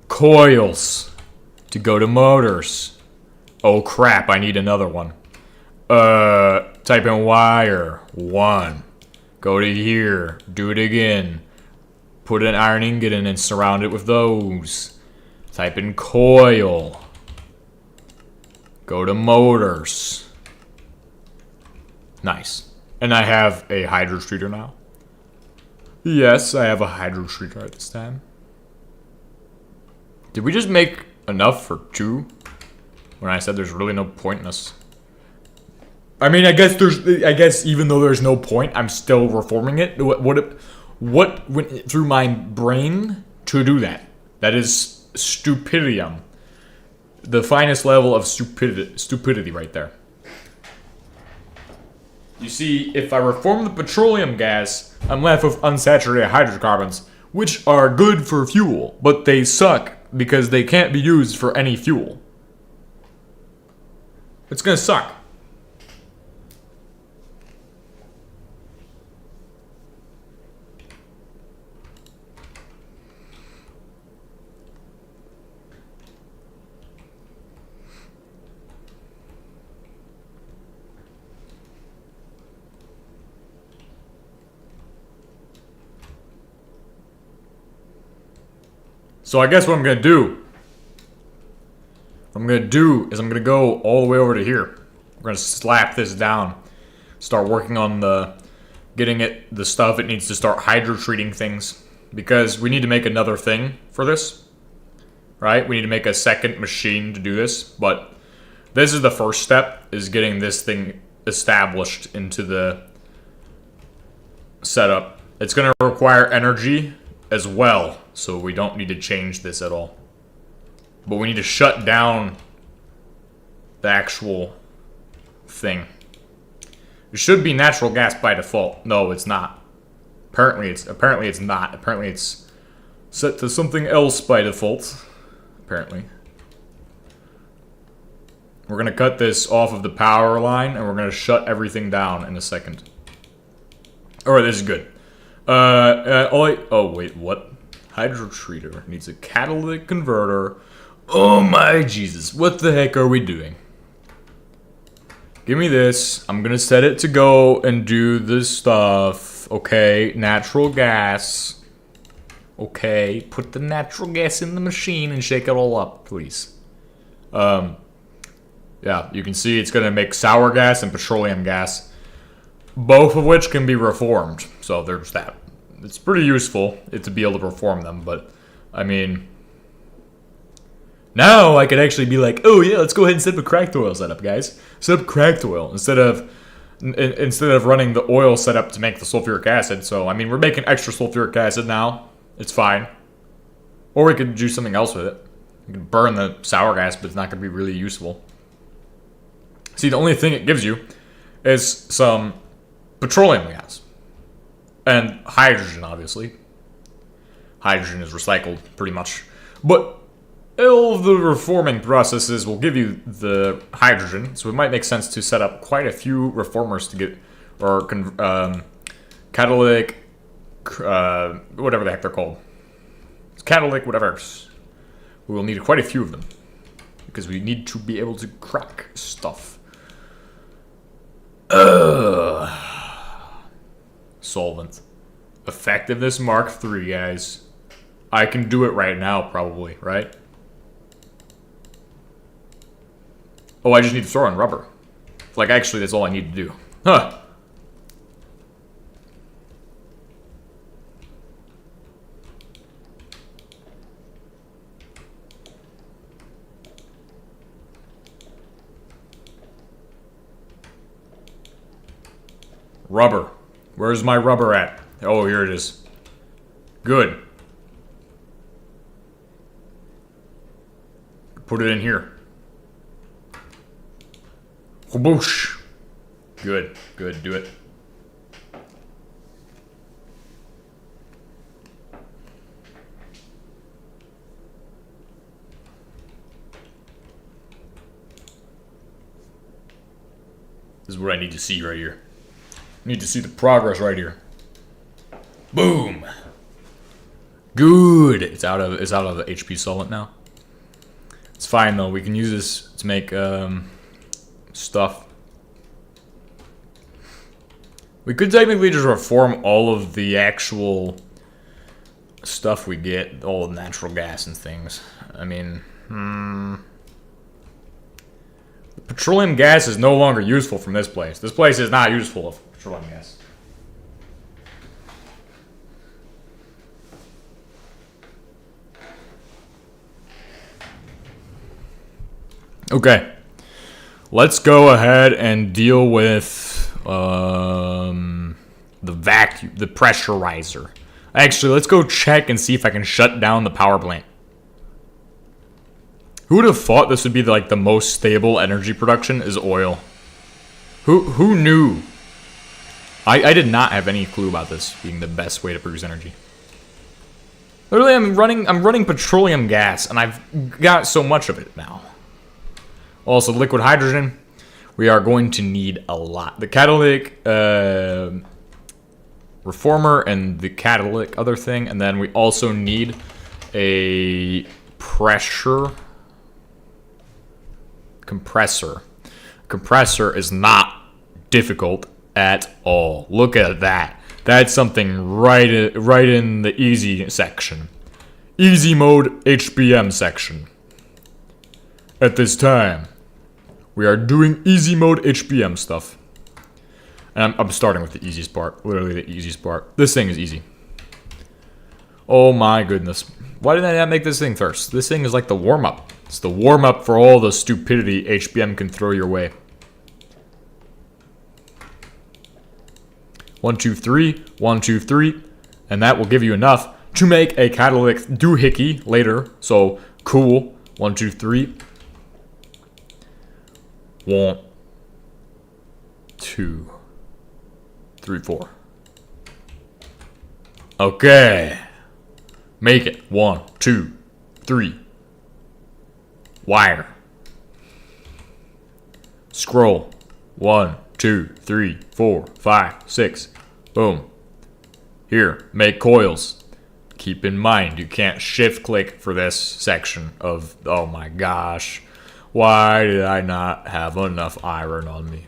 Coils. To go to motors. Oh crap, I need another one. Type in wire. 1. Go to here. Do it again. Put an iron ingot in and surround it with those. Type in coil. Go to motors. Nice. And I have a hydro treater now. Yes, I have a hydro treater at this time. Did we just make enough for 2? When I said there's really no point in us. I mean, I guess even though there's no point, I'm still reforming it. What went through my brain to do that? That is stupidium. The finest level of stupidity right there. You see, if I reform the petroleum gas, I'm left with unsaturated hydrocarbons, which are good for fuel, but they suck because they can't be used for any fuel. It's gonna suck. So I guess what I'm gonna do, I'm gonna go all the way over to here. We're gonna slap this down, start working on getting it the stuff it needs to start hydro treating things, because we need to make another thing for this, right? We need to make a second machine to do this, but this is the first step, is getting this thing established into the setup. It's gonna require energy as well, so we don't need to change this at all. But we need to shut down the actual thing. It should be natural gas by default. No, it's not. Apparently it's not. Apparently it's set to something else by default. Apparently. We're gonna cut this off of the power line and we're gonna shut everything down in a second. Alright, this is good. Oh wait, what? Hydro treater needs a catalytic converter. Oh my Jesus, what the heck are we doing? Give me this. I'm gonna set it to go and do this stuff. Okay, natural gas. Okay, put the natural gas in the machine and shake it all up, please. Yeah, you can see it's gonna make sour gas and petroleum gas, both of which can be reformed. So there's that. It's pretty useful to be able to reform them, but I mean, now I could actually be like, oh yeah, let's go ahead and set up a cracked oil setup, guys. Set up cracked oil instead of running the oil setup to make the sulfuric acid. So I mean, we're making extra sulfuric acid now. It's fine. Or we could do something else with it. You can burn the sour gas, but it's not going to be really useful. See, the only thing it gives you is some petroleum gas. And hydrogen, obviously. Hydrogen is recycled, pretty much. But all of the reforming processes will give you the hydrogen, so it might make sense to set up quite a few reformers to get, or catalytic, whatever the heck they're called. It's catalytic, whatever. We will need quite a few of them, because we need to be able to crack stuff. Solvent. Effectiveness Mark 3, guys. I can do it right now, probably, right? Oh, I just need to throw in rubber. Like, actually, that's all I need to do. Huh. Rubber. Where's my rubber at? Oh, here it is. Good. Put it in here. Whoosh. Good, good, do it. This is what I need to see right here. I need to see the progress right here. Boom. Good. It's out of the HP solvent now. It's fine though. We can use this to make stuff. We could technically just reform all of the actual stuff we get, all the natural gas and things. I mean, the petroleum gas is no longer useful from this place. This place is not useful of petroleum gas. Okay, let's go ahead and deal with the vacuum, the pressurizer. Actually, let's go check and see if I can shut down the power plant. Who would have thought this would be like the most stable energy production is oil? Who knew I did not have any clue about this being the best way to produce energy. Literally, I'm running petroleum gas, and I've got so much of it now. Also, liquid hydrogen, we are going to need a lot. The catalytic reformer and the catalytic other thing, and then we also need a pressure compressor. Compressor is not difficult at all. Look at that. That's something right in the easy section. Easy mode HBM section. At this time, we are doing easy mode HBM stuff. And I'm starting with the easiest part. Literally the easiest part. This thing is easy. Oh my goodness. Why did I not make this thing first? This thing is like the warm-up. It's the warm-up for all the stupidity HBM can throw your way. 1, 2, 3, 1, 2, 3, and that will give you enough to make a catalytic doohickey later. So cool. 1, 2, 3. 1, 2, 3, 4. Okay. Make it. 1, 2, 3. Wire. Scroll. 1, 2, 3, 4, 5, 6. Boom. Here, make coils. Keep in mind, you can't shift click for this section of, oh my gosh. Why did I not have enough iron on me?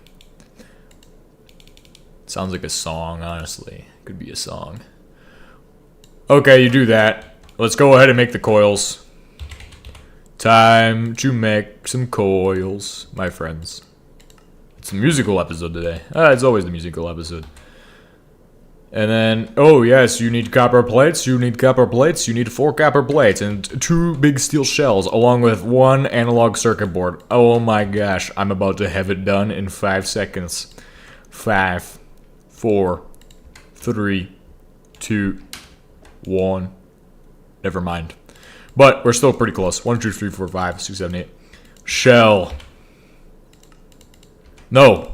Sounds like a song, honestly. Could be a song. Okay, you do that. Let's go ahead and make the coils. Time to make some coils, my friends. It's a musical episode today. It's always the musical episode. And then, oh yes, you need copper plates, you need copper plates, you need 4 copper plates, and 2 big steel shells, along with 1 analog circuit board. Oh my gosh, I'm about to have it done in 5 seconds. 5, 4, 3, 2, 1. Never mind. But we're still pretty close. 1, 2, 3, 4, 5, 6, 7, 8. Shell. No.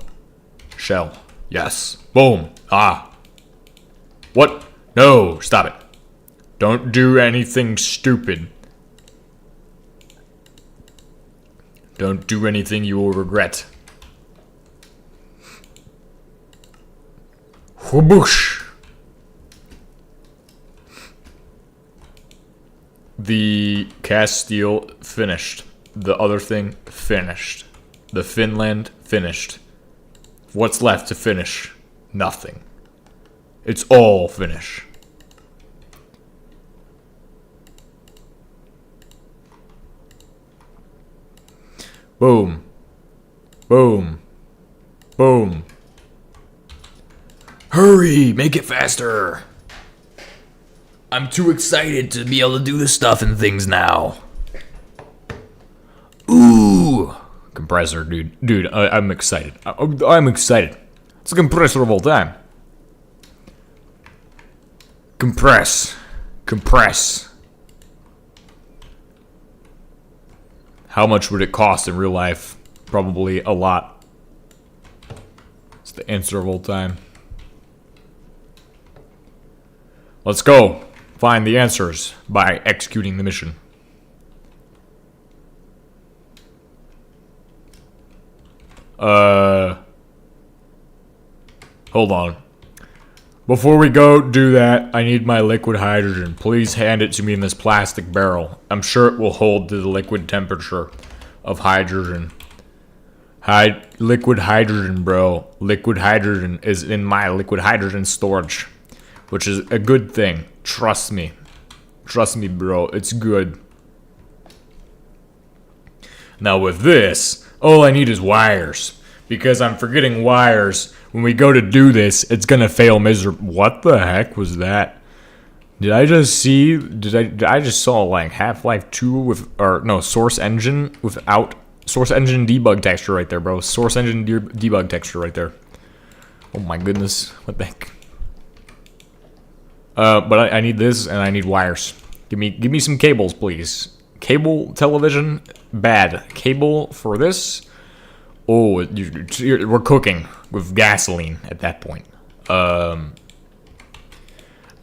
Shell. Yes. Boom. Ah. What? No. Stop it. Don't do anything stupid. Don't do anything you will regret. Whoosh. The cast steel finished. The other thing finished. The Finland finished. What's left to finish? Nothing. It's all finish. Boom. Boom. Boom. Hurry! Make it faster! I'm too excited to be able to do this stuff and things now. Ooh! Compressor, dude. Dude, I'm excited. I'm excited. It's the compressor of all time. Compress. Compress. How much would it cost in real life? Probably a lot. It's the answer of all time. Let's go. Find the answers by executing the mission. Hold on. Before we go do that, I need my liquid hydrogen. Please hand it to me in this plastic barrel. I'm sure it will hold to the liquid temperature of hydrogen. Liquid hydrogen, bro. Liquid hydrogen is in my liquid hydrogen storage, which is a good thing. Trust me. Trust me, bro. It's good. Now with this, all I need is wires. Because I'm forgetting wires. When we go to do this, it's gonna fail miserably. What the heck was that? Did I just see? I just saw like Half-Life 2 with, or no, Source Engine without Source Engine debug texture right there, bro. Source Engine debug texture right there. Oh my goodness, what the heck? But I need this and I need wires. Give me some cables, please. Cable television, bad. Cable for this. Oh, we're cooking with gasoline at that point. But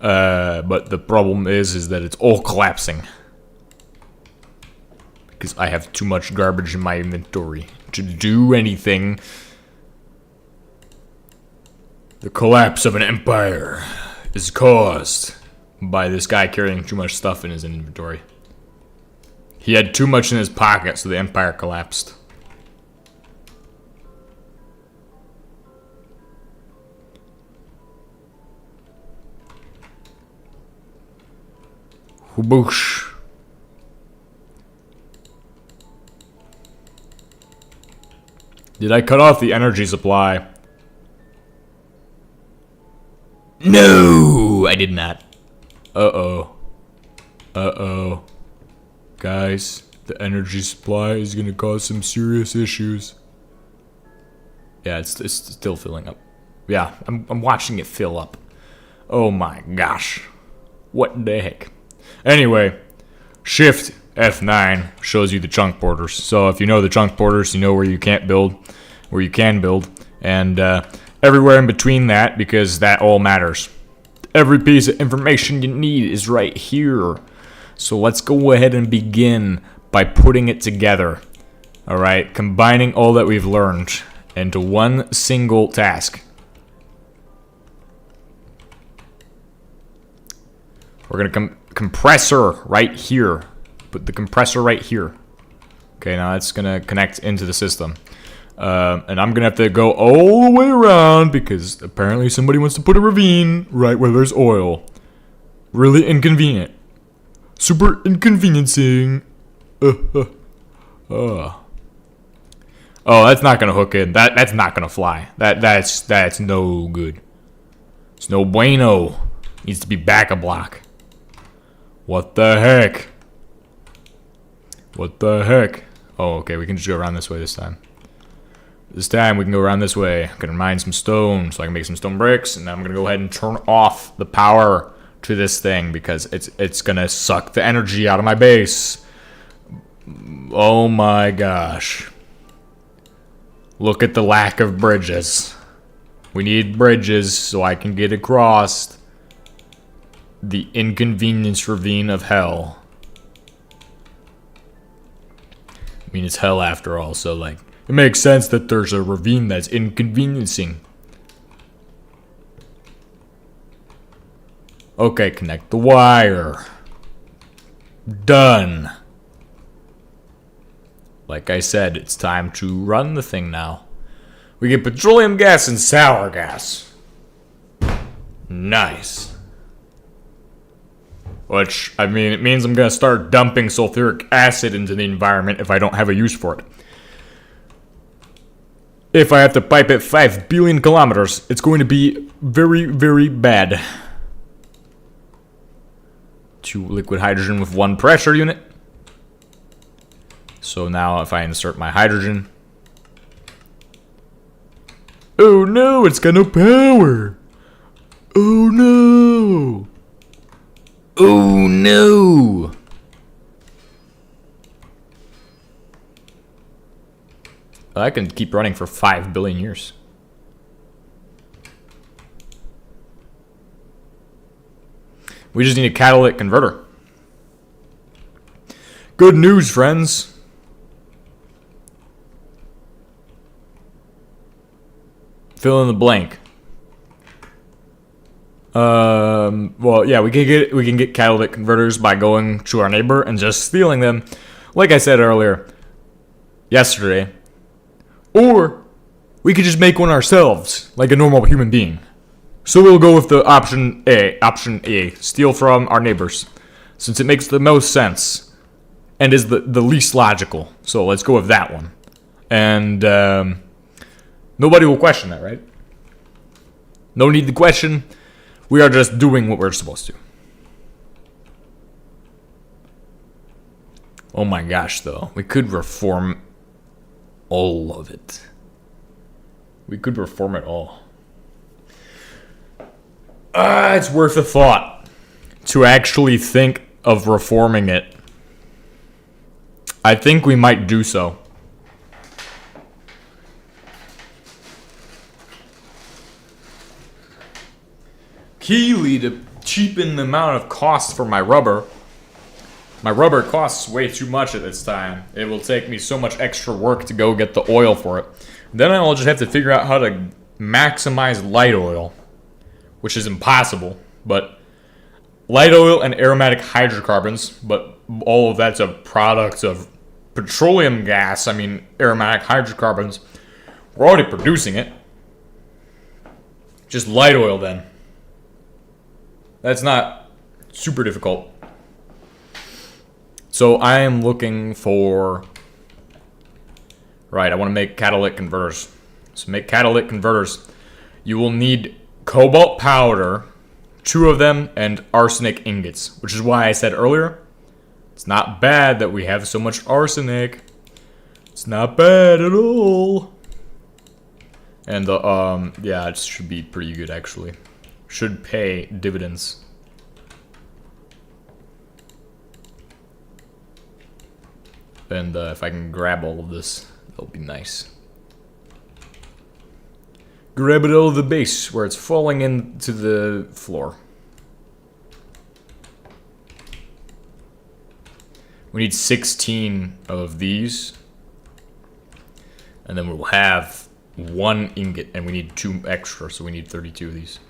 the problem is that it's all collapsing. Because I have too much garbage in my inventory to do anything. The collapse of an empire is caused by this guy carrying too much stuff in his inventory. He had too much in his pocket, so the empire collapsed. Whoosh. Did I cut off the energy supply? No, I did not. Uh-oh. Uh-oh. Guys, the energy supply is gonna cause some serious issues. Yeah, it's still filling up. Yeah, I'm watching it fill up. Oh my gosh. What the heck? Anyway, Shift F9 shows you the chunk borders. So if you know the chunk borders, you know where you can't build, where you can build, and everywhere in between that, because that all matters. Every piece of information you need is right here. So let's go ahead and begin by putting it together. Alright, combining all that we've learned into one single task. We're gonna compressor right here. Put the compressor right here. Okay, now it's gonna connect into the system. And I'm gonna have to go all the way around because apparently somebody wants to put a ravine right where there's oil. Really inconvenient. Super inconveniencing. Oh, that's not gonna hook in. That's not gonna fly. That's no good. It's no bueno. Needs to be back a block. What the heck? What the heck? Oh, okay, we can just go around this way this time. This time we can go around this way. I'm gonna mine some stone so I can make some stone bricks, and then I'm gonna go ahead and turn off the power to this thing because it's gonna suck the energy out of my base. Oh my gosh. Look at the lack of bridges. We need bridges so I can get across the inconvenience ravine of hell. I mean, it's hell after all, so like, it makes sense that there's a ravine that's inconveniencing. Okay, connect the wire. Done. Like I said, it's time to run the thing now. We get petroleum gas and sour gas. Nice. Which, I mean, it means I'm gonna start dumping sulfuric acid into the environment if I don't have a use for it. If I have to pipe it 5 billion kilometers, it's going to be very, very bad. 2 liquid hydrogen with 1 pressure unit. So now if I insert my hydrogen. Oh no, it's got no power. Oh no. Oh no. I can keep running for 5 billion years. We just need a catalytic converter. Good news, friends. Fill in the blank. Well, yeah, we can get catalytic converters by going to our neighbor and just stealing them, like I said earlier, yesterday. Or we could just make one ourselves, like a normal human being. So we'll go with the option A, steal from our neighbors, since it makes the most sense and is the least logical. So let's go with that one. And nobody will question that, right? No need to question. We are just doing what we're supposed to. Oh my gosh, though. We could reform all of it. We could reform it all. It's worth a thought to actually think of reforming it. I think we might do so. Keely to cheapen the amount of cost for my rubber. My rubber costs way too much at this time. It will take me so much extra work to go get the oil for it. Then I will just have to figure out how to maximize light oil, which is impossible. But light oil and aromatic hydrocarbons, but all of that's a product of petroleum gas. I mean, aromatic hydrocarbons. We're already producing it. Just light oil then. That's not super difficult. So I am looking for... Right, I want to make catalytic converters. So make catalytic converters. You will need cobalt powder, 2 of them, and arsenic ingots. Which is why I said earlier, it's not bad that we have so much arsenic. It's not bad at all. And the, yeah, it should be pretty good actually. Should pay dividends. And if I can grab all of this, that'll be nice. Grab it out of the base where it's falling into the floor. We need 16 of these. And then we'll have 1 ingot, and we need 2 extra, so we need 32 of these.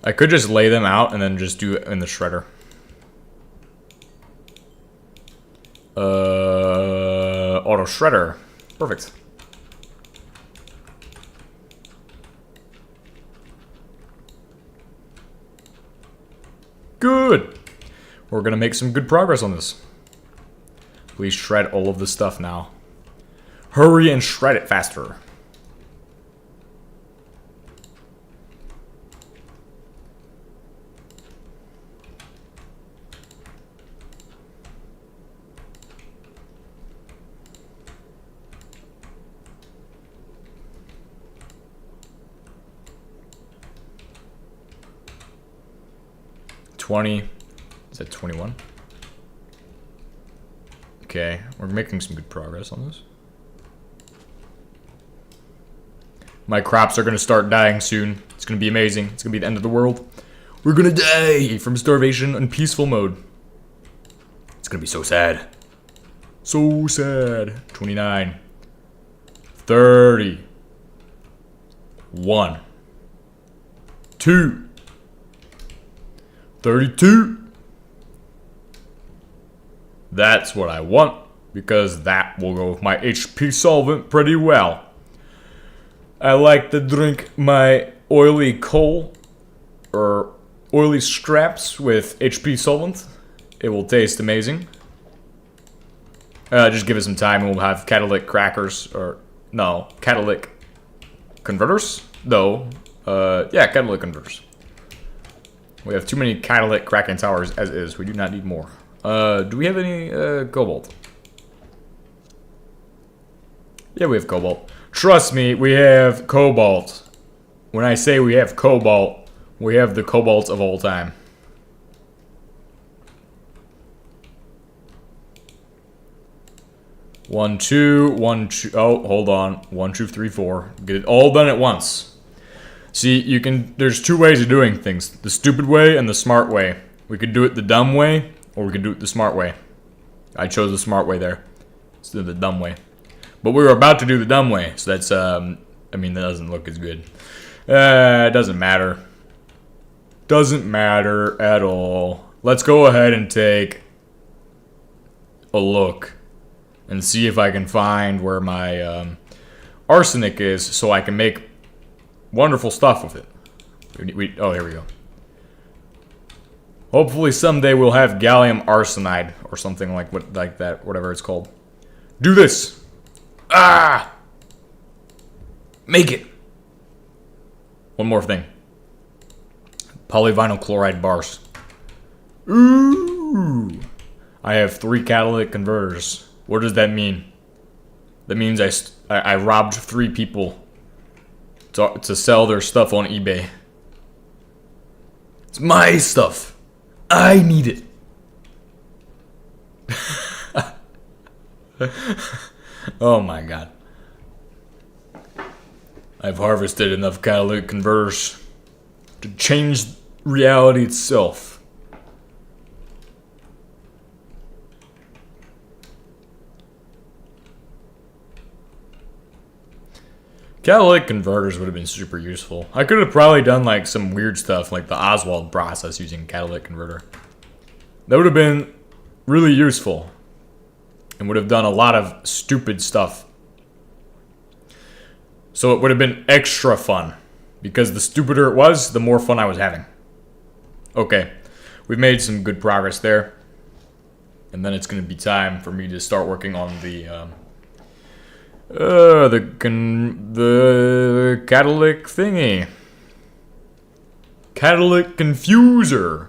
I could just lay them out and then just do it in the shredder. Auto shredder. Perfect. Good. We're gonna make some good progress on this. Please shred all of this stuff now. Hurry and shred it faster. Is that 21? Okay, we're making some good progress on this. My crops are gonna start dying soon. It's gonna be amazing. It's gonna be the end of the world. We're gonna die from starvation in peaceful mode. It's gonna be so sad. So sad. 29. 30. 1. 2. 32. That's what I want, because that will go with my HP solvent pretty well. I like to drink my oily coal, or oily scraps with HP solvent. It will taste amazing. Just give it some time and we'll have catalytic crackers, or no, catalytic converters? No, yeah, catalytic converters. We have too many catalytic cracking towers as is. We do not need more. Do we have any cobalt? Yeah, we have cobalt. Trust me, we have cobalt. When I say we have cobalt, we have the cobalt of all time. One, two, one, two. Oh, hold on. 1, 2, 3, 4. Get it all done at once. See, you can. There's 2 ways of doing things: the stupid way and the smart way. We could do it the dumb way, or we could do it the smart way. I chose the smart way there instead of the dumb way. But we were about to do the dumb way, so that's, I mean, that doesn't look as good. It doesn't matter. Doesn't matter at all. Let's go ahead and take a look and see if I can find where my arsenic is so I can make wonderful stuff with it. Oh, here we go. Hopefully someday we'll have gallium arsenide or something like that, whatever it's called. Do this. Ah! Make it. One more thing. Polyvinyl chloride bars. Ooh. I have 3 catalytic converters. What does that mean? That means I robbed 3 people to sell their stuff on eBay. It's my stuff. I need it. Oh my god. I've harvested enough catalytic converters to change reality itself. Catalytic converters would have been super useful. I could have probably done like some weird stuff like the Oswald process using catalytic converter. That would have been really useful and would have done a lot of stupid stuff. So it would have been extra fun because the stupider it was, the more fun I was having. Okay, we've made some good progress there. And then it's going to be time for me to start working on the catalytic thingy. Catalytic confuser.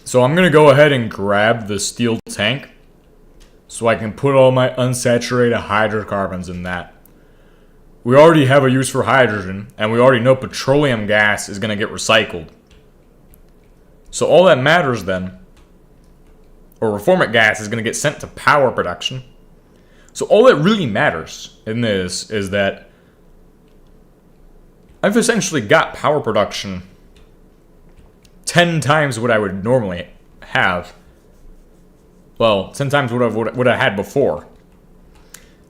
So I'm going to go ahead and grab the steel tank so I can put all my unsaturated hydrocarbons in that. We already have a use for hydrogen, and we already know petroleum gas is going to get recycled. So all that matters then, or reformant gas is going to get sent to power production. So all that really matters in this is that I've essentially got power production 10 times what I would normally have. Well, 10 times what I had before.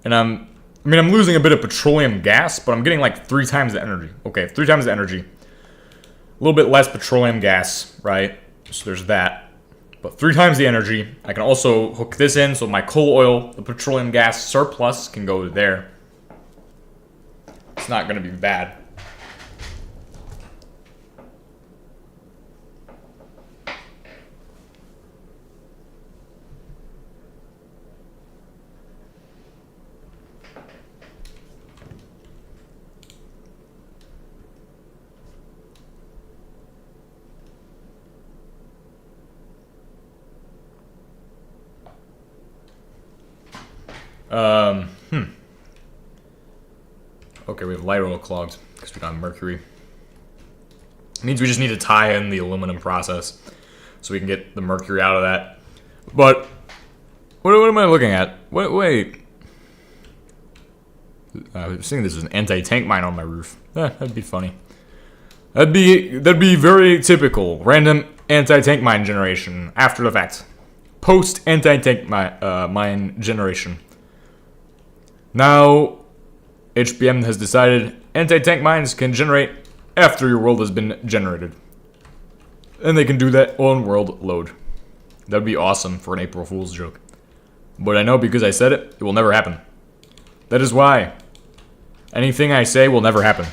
And I'm losing a bit of petroleum gas, but I'm getting like 3 times the energy. Okay, 3 times the energy. A little bit less petroleum gas, right? So there's that. But 3 times the energy. I can also hook this in so my coal oil, the petroleum gas surplus can go there. It's not going to be bad. Okay, we have light oil clogged because we got mercury. It means we just need to tie in the aluminum process so we can get the mercury out of that. But what am I looking at? Wait. I was thinking this is an anti-tank mine on my roof. That'd be funny. That'd be very typical. Random anti-tank mine generation after the fact. Post anti-tank mine generation. Now, HBM has decided anti-tank mines can generate after your world has been generated. And they can do that on world load. That would be awesome for an April Fool's joke. But I know because I said it, it will never happen. That is why anything I say will never happen.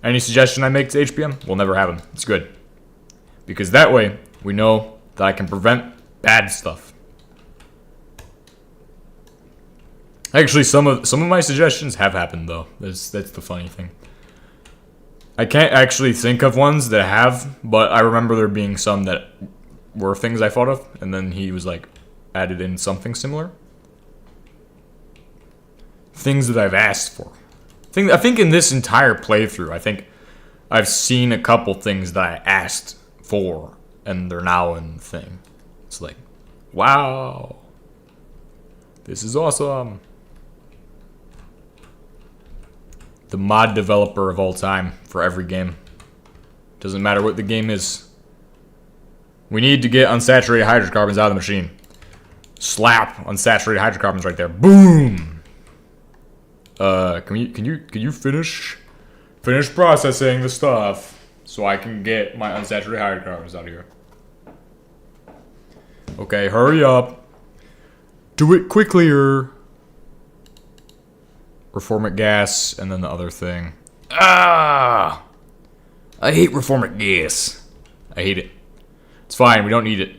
Any suggestion I make to HBM will never happen. It's good. Because that way, we know that I can prevent bad stuff. Actually, some of my suggestions have happened, though. That's the funny thing. I can't actually think of ones that have, but I remember there being some that were things I thought of, and then he was like, added in something similar. Things that I've asked for. I think in this entire playthrough, I think I've seen a couple things that I asked for, and they're now in the thing. It's like, wow. This is awesome. The mod developer of all time for every game. Doesn't matter what the game is. We need to get unsaturated hydrocarbons out of the machine. Slap unsaturated hydrocarbons right there. Boom. Can you finish processing the stuff so I can get my unsaturated hydrocarbons out of here? Okay, hurry up. Do it quicklier. Reformant gas, and then the other thing. I hate reformant gas. I hate it. It's fine, we don't need it.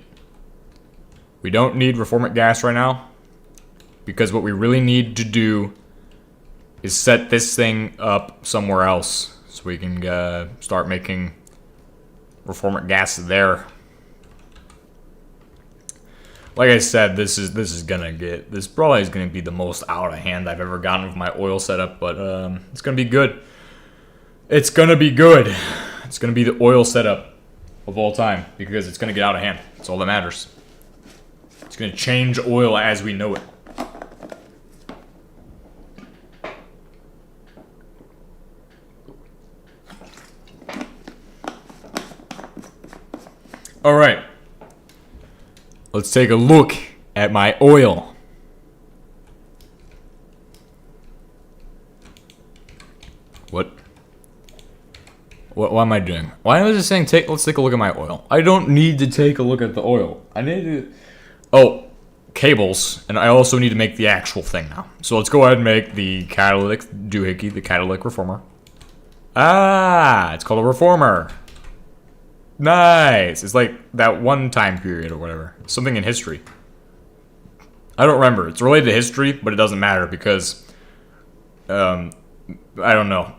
We don't need reformant gas right now. Because what we really need to do is set this thing up somewhere else. So we can start making reformant gas there. Like I said, this probably is gonna be the most out of hand I've ever gotten with my oil setup, but it's gonna be good. It's gonna be good. It's gonna be the oil setup of all time because it's gonna get out of hand. That's all that matters. It's going to change oil as we know it. All right. Let's take a look at my oil. What am I doing? Why am I just saying let's take a look at my oil? I don't need to take a look at the oil. I need to... Oh, cables. And I also need to make the actual thing now. So let's go ahead and make the catalytic doohickey, the catalytic reformer. Ah, it's called a reformer. Nice. It's like that one time period or whatever. Something in history. I don't remember. It's related to history, but it doesn't matter because... I don't know.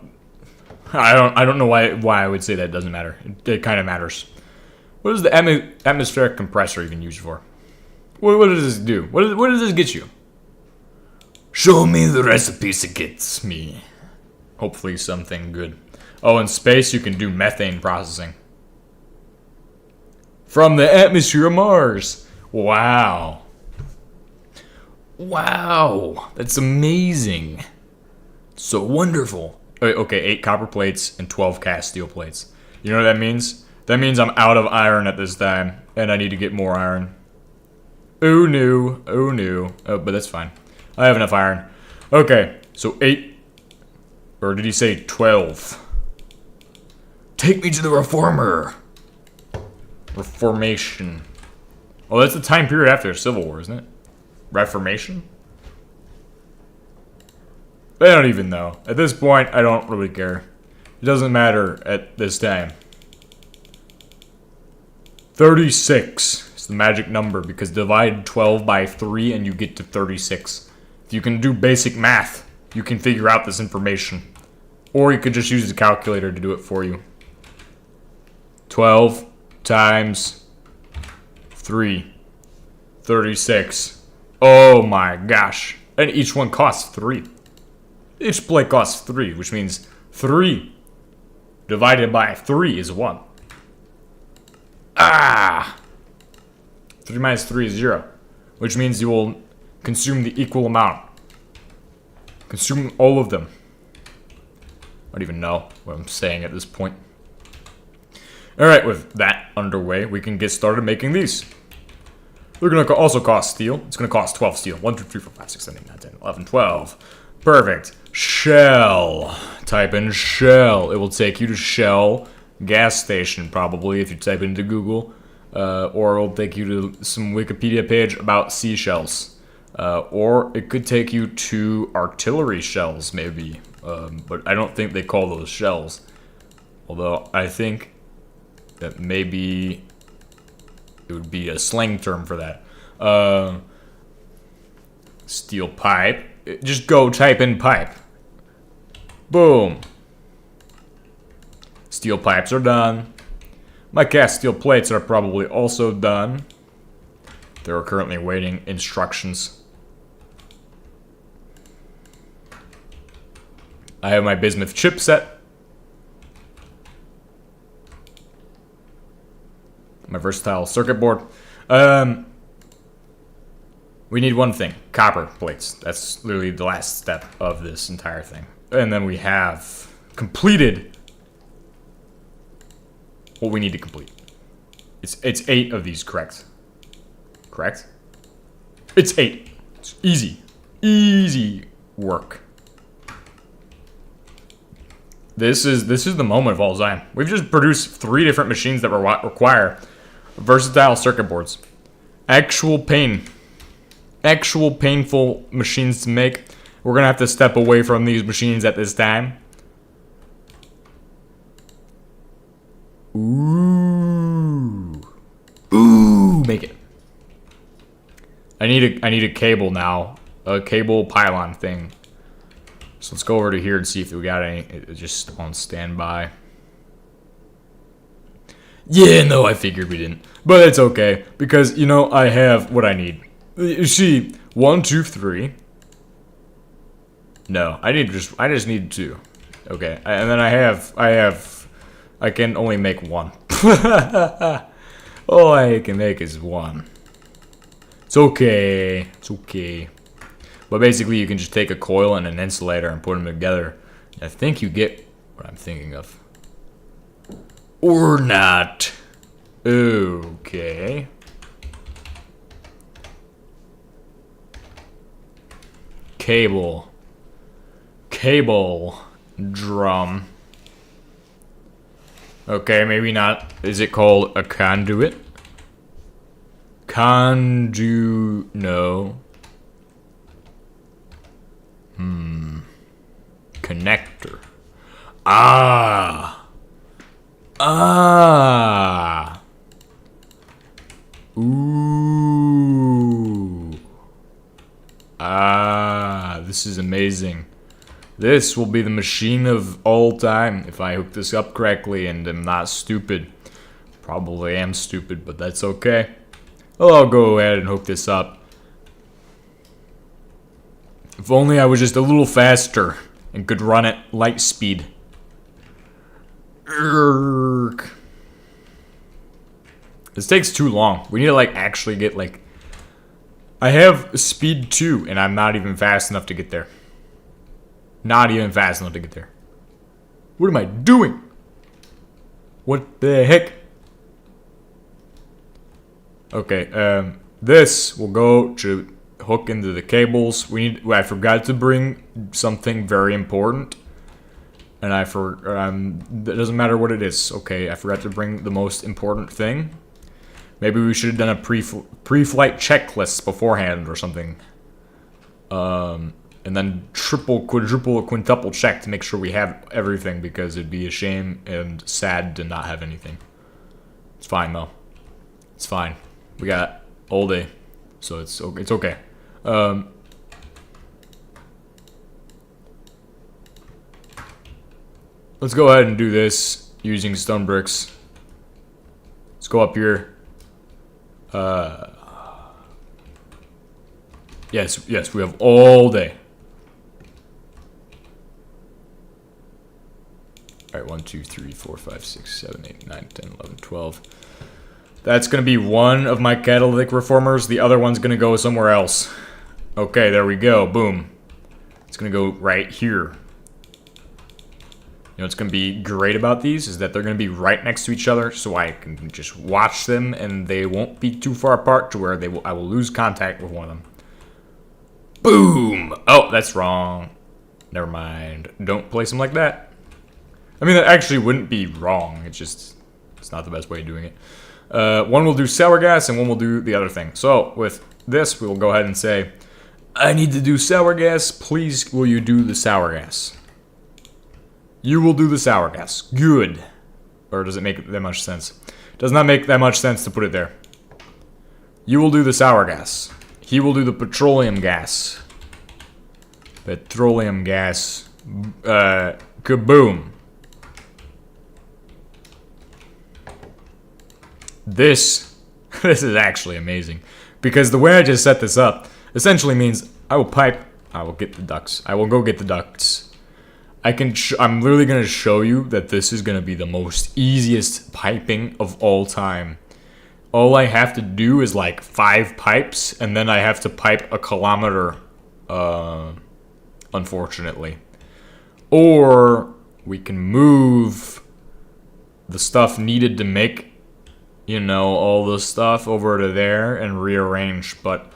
I don't know why I would say that doesn't matter. It kind of matters. What is the atmospheric compressor even used for? What does this do? What does this get you? Show me the recipes it gets me. Hopefully something good. Oh, in space you can do methane processing. From the atmosphere of Mars. Wow. Wow. That's amazing. So wonderful. Okay, 8 copper plates and 12 cast steel plates. You know what that means? That means I'm out of iron at this time, and I need to get more iron. Oh no, oh no. Oh, but that's fine. I have enough iron. Okay, so 8, or did he say 12? Take me to the reformer. Reformation. Oh, that's the time period after the Civil War, isn't it? Reformation? I don't even know. At this point, I don't really care. It doesn't matter at this time. 36 is the magic number because divide 12 by 3 and you get to 36. If you can do basic math, you can figure out this information. Or you could just use the calculator to do it for you. 12 times 3. 36. Oh my gosh. And each one costs 3. Each plate costs 3, which means 3 divided by 3 is 1. Ah! 3 minus 3 is 0, which means you will consume the equal amount. Consume all of them. I don't even know what I'm saying at this point. Alright, with that underway, we can get started making these. They're going to also cost steel. It's going to cost 12 steel. 1, 2, 3, 4, 5, 6, 7, 8, 9, 10, 11, 12. Perfect. Shell. Type in Shell. It will take you to Shell gas station, probably, if you type into Google. Or it'll take you to some Wikipedia page about seashells. Or it could take you to artillery shells, maybe. But I don't think they call those shells. Although, I think that maybe it would be a slang term for that. Steel pipe. Just go type in pipe. Boom. Steel pipes are done. My cast steel plates are probably also done. They're currently awaiting instructions. I have my bismuth chipset. My versatile circuit board. We need one thing. Copper plates. That's literally the last step of this entire thing. And then we have completed what we need to complete. It's 8 of these, correct? Correct? It's 8. It's easy. Easy work. This is the moment of all time. We've just produced 3 different machines that require versatile circuit boards. Actual painful machines to make. We're gonna have to step away from these machines at this time. Ooh, make it. I need a cable now, a cable pylon thing. So let's go over to here and see if we got any. It's just on standby. Yeah, no, I figured we didn't, but it's okay because you know I have what I need. You see, 1, 2, 3. No, I just need 2. Okay, and then I can only make 1. All I can make is 1. It's okay. It's okay. But basically, you can just take a coil and an insulator and put them together. I think you get what I'm thinking of. Or not. Okay. Cable. Cable. Drum. Okay, maybe not. Is it called a conduit? No. Connector. Ah. Ooh. This is amazing. This will be the machine of all time if I hook this up correctly and am not stupid. Probably am stupid, but that's okay. Well, I'll go ahead and hook this up. If only I was just a little faster and could run at light speed. Urgh. This takes too long. We need to like actually get like... I have speed 2 and I'm not even fast enough to get there. Not even fast enough to get there. What am I doing? What the heck? Okay, this will go to hook into the cables. I forgot to bring something very important. And it doesn't matter what it is. Okay, I forgot to bring the most important thing. Maybe we should have done a pre-flight checklist beforehand or something. And then triple, quadruple, quintuple check to make sure we have everything, because it'd be a shame and sad to not have anything. It's fine though. It's fine. We got all day, so it's okay. Let's go ahead and do this using stone bricks. Let's go up here. Yes, we have all day. Alright, 1, 2, 3, 4, 5, 6, 7, 8, 9, 10, 11, 12. That's gonna be one of my catalytic reformers. The other one's gonna go somewhere else. Okay, there we go. Boom. It's gonna go right here. You know what's going to be great about these is that they're going to be right next to each other, so I can just watch them and they won't be too far apart to where I will lose contact with one of them. Boom! Oh, that's wrong. Never mind. Don't place them like that. I mean, that actually wouldn't be wrong. It's not the best way of doing it. One will do sour gas and one will do the other thing. So with this, we will go ahead and say, I need to do sour gas. Please, will you do the sour gas? You will do the sour gas. Good. Or does it make that much sense? Does not make that much sense to put it there. You will do the sour gas. He will do the petroleum gas. Petroleum gas. Kaboom. This is actually amazing. Because the way I just set this up essentially means I will pipe, I will get the ducts. I will go get the ducts. I'm literally going to show you that this is going to be the most easiest piping of all time. All I have to do is like 5 pipes, and then I have to pipe a kilometer, unfortunately. Or we can move the stuff needed to make, you know, all the stuff over to there and rearrange, but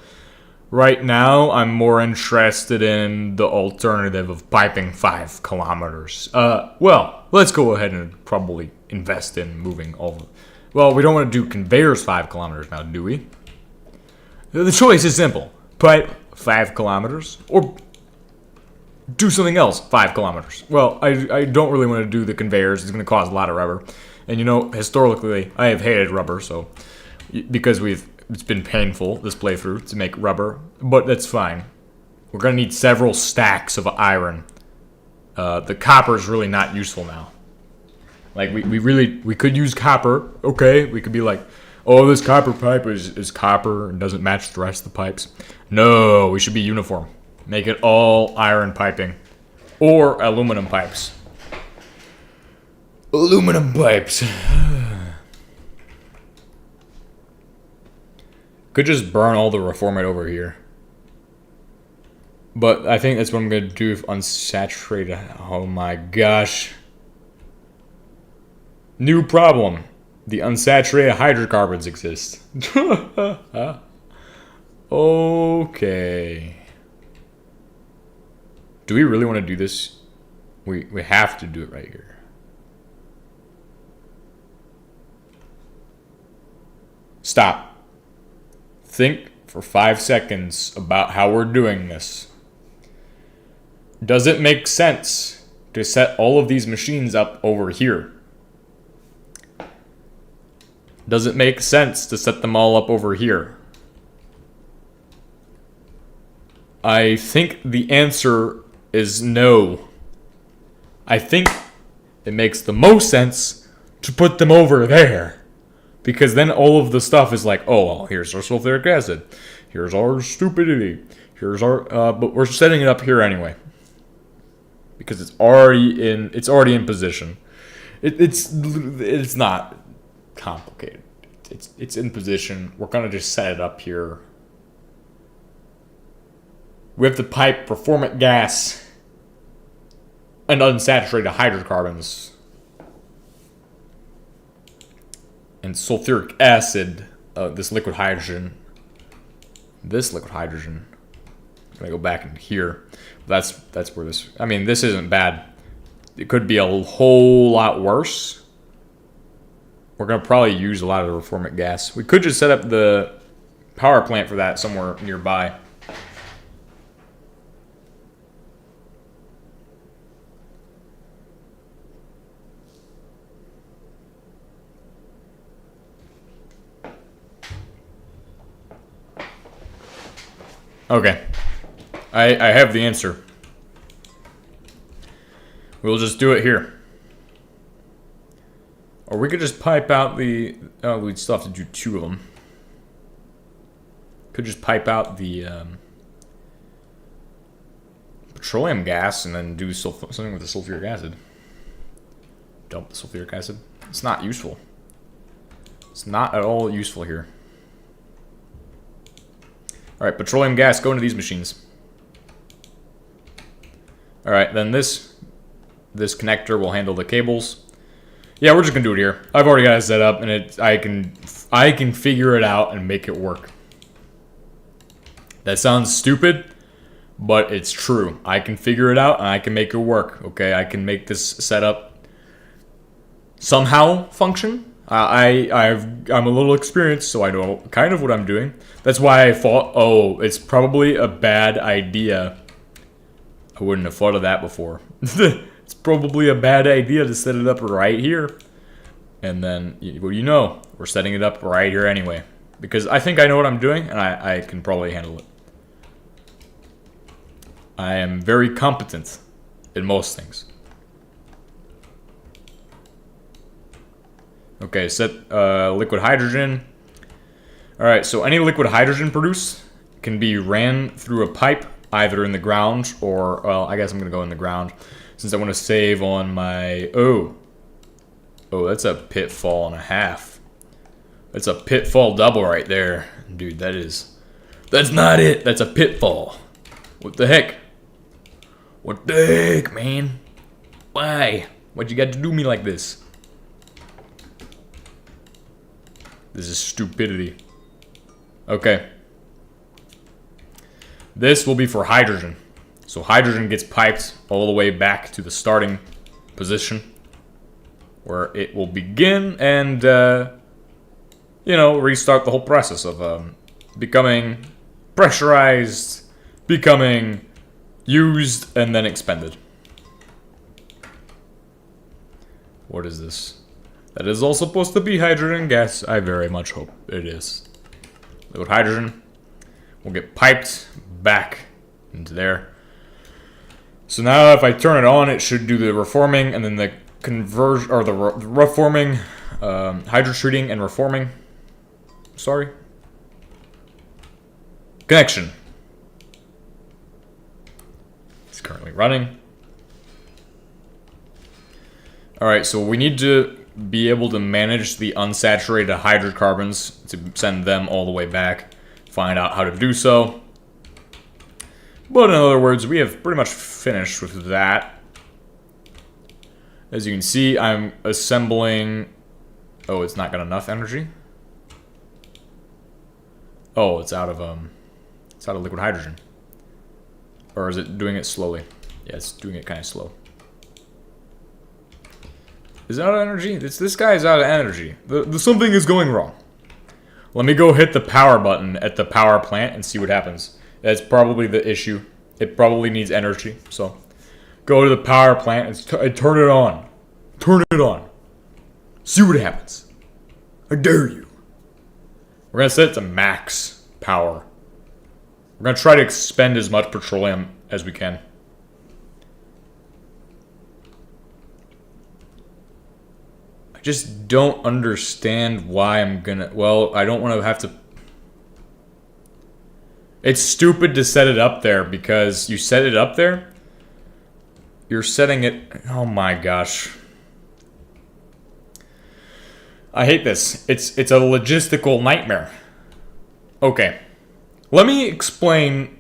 right now, I'm more interested in the alternative of piping 5 kilometers. Well, let's go ahead and probably invest in moving all of... Well, we don't want to do conveyors 5 kilometers now, do we? The choice is simple. Pipe 5 kilometers, or do something else 5 kilometers. Well, I don't really want to do the conveyors. It's going to cost a lot of rubber. And you know, historically, I have hated rubber, so... Because it's been painful, this playthrough, to make rubber, but that's fine. We're gonna need several stacks of iron. The copper is really not useful now. Like, we could use copper, okay? We could be like, oh, this copper pipe is copper and doesn't match the rest of the pipes. No, we should be uniform. Make it all iron piping. Or aluminum pipes. Aluminum pipes. could just burn all the reformate over here. But I think that's what I'm going to do with unsaturated. Oh my gosh. New problem. The unsaturated hydrocarbons exist. Okay. Do we really want to do this? We have to do it right here. Stop. Think for 5 seconds about how we're doing this. Does it make sense to set all of these machines up over here? Does it make sense to set them all up over here? I think the answer is no. I think it makes the most sense to put them over there. Because then all of the stuff is like, oh, well, here's our sulfuric acid. Here's our stupidity. Here's our, but we're setting it up here anyway. Because it's already in position. It's not complicated. It's in position. We're gonna just set it up here. We have to pipe performant gas and unsaturated hydrocarbons and sulfuric acid. This liquid hydrogen. I'm gonna go back in here. That's where this. I mean, this isn't bad. It could be a whole lot worse. We're gonna probably use a lot of the reformant gas. We could just set up the power plant for that somewhere nearby. Okay. I have the answer. We'll just do it here. Or we could just pipe out the... Oh, we'd still have to do 2 of them. Could just pipe out the petroleum gas and then do something with the sulfuric acid. Dump the sulfuric acid. It's not useful. It's not at all useful here. Alright, petroleum gas, go into these machines. Alright, then this connector will handle the cables. Yeah, we're just gonna do it here. I've already got it set up, and I can figure it out and make it work. That sounds stupid, but it's true. I can figure it out, and I can make it work. Okay, I can make this setup somehow function. I'm a little experienced, so I know kind of what I'm doing. That's why I thought, oh, it's probably a bad idea. I wouldn't have thought of that before. It's probably a bad idea to set it up right here. And then, well, you know, we're setting it up right here anyway. Because I think I know what I'm doing, and I can probably handle it. I am very competent in most things. Okay, set liquid hydrogen. Alright, so any liquid hydrogen produced can be ran through a pipe, either in the ground or, well, I guess I'm going to go in the ground, since I want to save on my, oh, that's a pitfall and a half. That's a pitfall double right there. Dude, that's not it. That's a pitfall. What the heck? What the heck, man? Why? Why'd you got to do me like this? This is stupidity. Okay. This will be for hydrogen. So hydrogen gets piped all the way back to the starting position, where it will begin and, you know, restart the whole process of becoming pressurized, becoming used, and then expended. What is this? That is all supposed to be hydrogen gas. I very much hope it is. Liquid hydrogen will get piped back into there. So now if I turn it on, it should do the reforming and then the conversion, or the reforming, hydrotreating and reforming. Sorry. Connection. It's currently running. Alright, so we need to be able to manage the unsaturated hydrocarbons to send them all the way back. find out how to do so. But in other words, we have pretty much finished with that. As you can see, I'm assembling... Oh, it's not got enough energy? Oh, it's out of liquid hydrogen. Or is it doing it slowly? Yeah, it's doing it kind of slow. Is it out of energy? This guy is out of energy. Something is going wrong. Let me go hit the power button at the power plant and see what happens. That's probably the issue. It probably needs energy. So, go to the power plant and turn it on. Turn it on. See what happens. I dare you. We're going to set it to max power. We're going to try to expend as much petroleum as we can. I just don't understand why I'm going to... Well, I don't want to have to... It's stupid to set it up there because you set it up there. You're setting it... Oh my gosh. I hate this. It's a logistical nightmare. Okay. Let me explain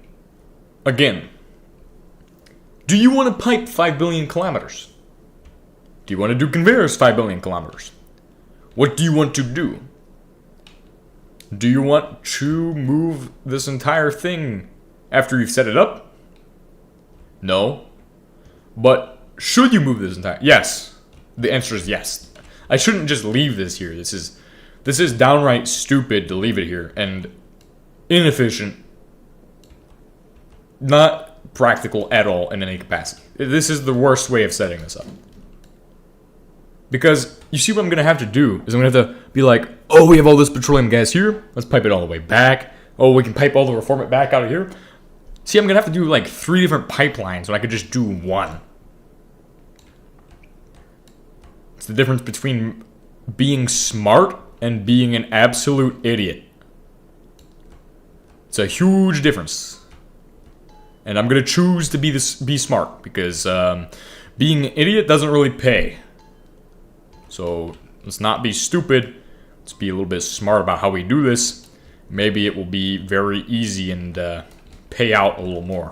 again. Do you want to pipe 5 billion kilometers? Do you want to do conveyors 5 billion kilometers? What do you want to do? Do you want to move this entire thing after you've set it up? No. But should you move this entire... Yes. The answer is yes. I shouldn't just leave this here. This is downright stupid to leave it here and inefficient. Not practical at all in any capacity. This is the worst way of setting this up. Because you see what I'm going to have to do is I'm going to have to be like, oh, we have all this petroleum gas here. Let's pipe it all the way back. Oh, we can pipe all the reformant back out of here. See, I'm going to have to do like 3 different pipelines when I could just do one. It's the difference between being smart and being an absolute idiot. It's a huge difference. And I'm going to choose to be smart because being an idiot doesn't really pay. So let's not be stupid. Let's be a little bit smart about how we do this. Maybe it will be very easy and pay out a little more.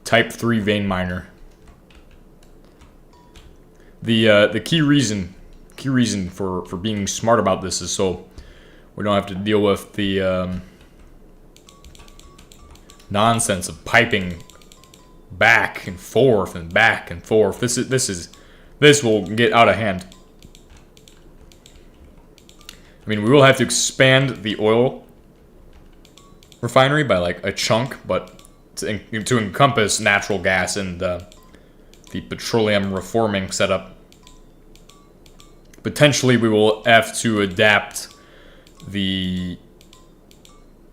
Type 3 vein miner. The key reason for being smart about this is so we don't have to deal with the nonsense of piping back and forth and back and forth. This will get out of hand. I mean, we will have to expand the oil refinery by like a chunk, but to encompass natural gas and the petroleum reforming setup. Potentially, we will have to adapt the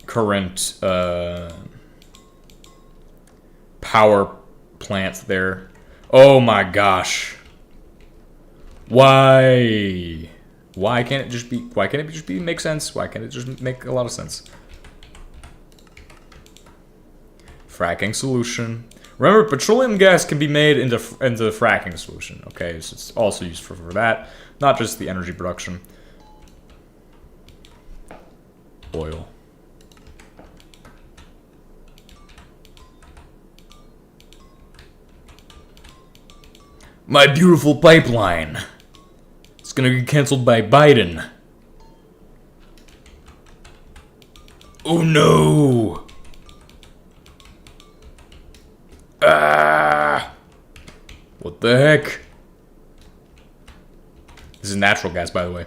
current power plant there. Oh my gosh! Why? Why can't it just be? Why can't it just be make sense? Why can't it just make a lot of sense? Fracking solution. Remember, petroleum gas can be made into the fracking solution. Okay, so it's also used for that, not just the energy production. Oil. My beautiful pipeline. It's gonna get canceled by Biden. Oh no! Ah! What the heck? This is natural gas, by the way.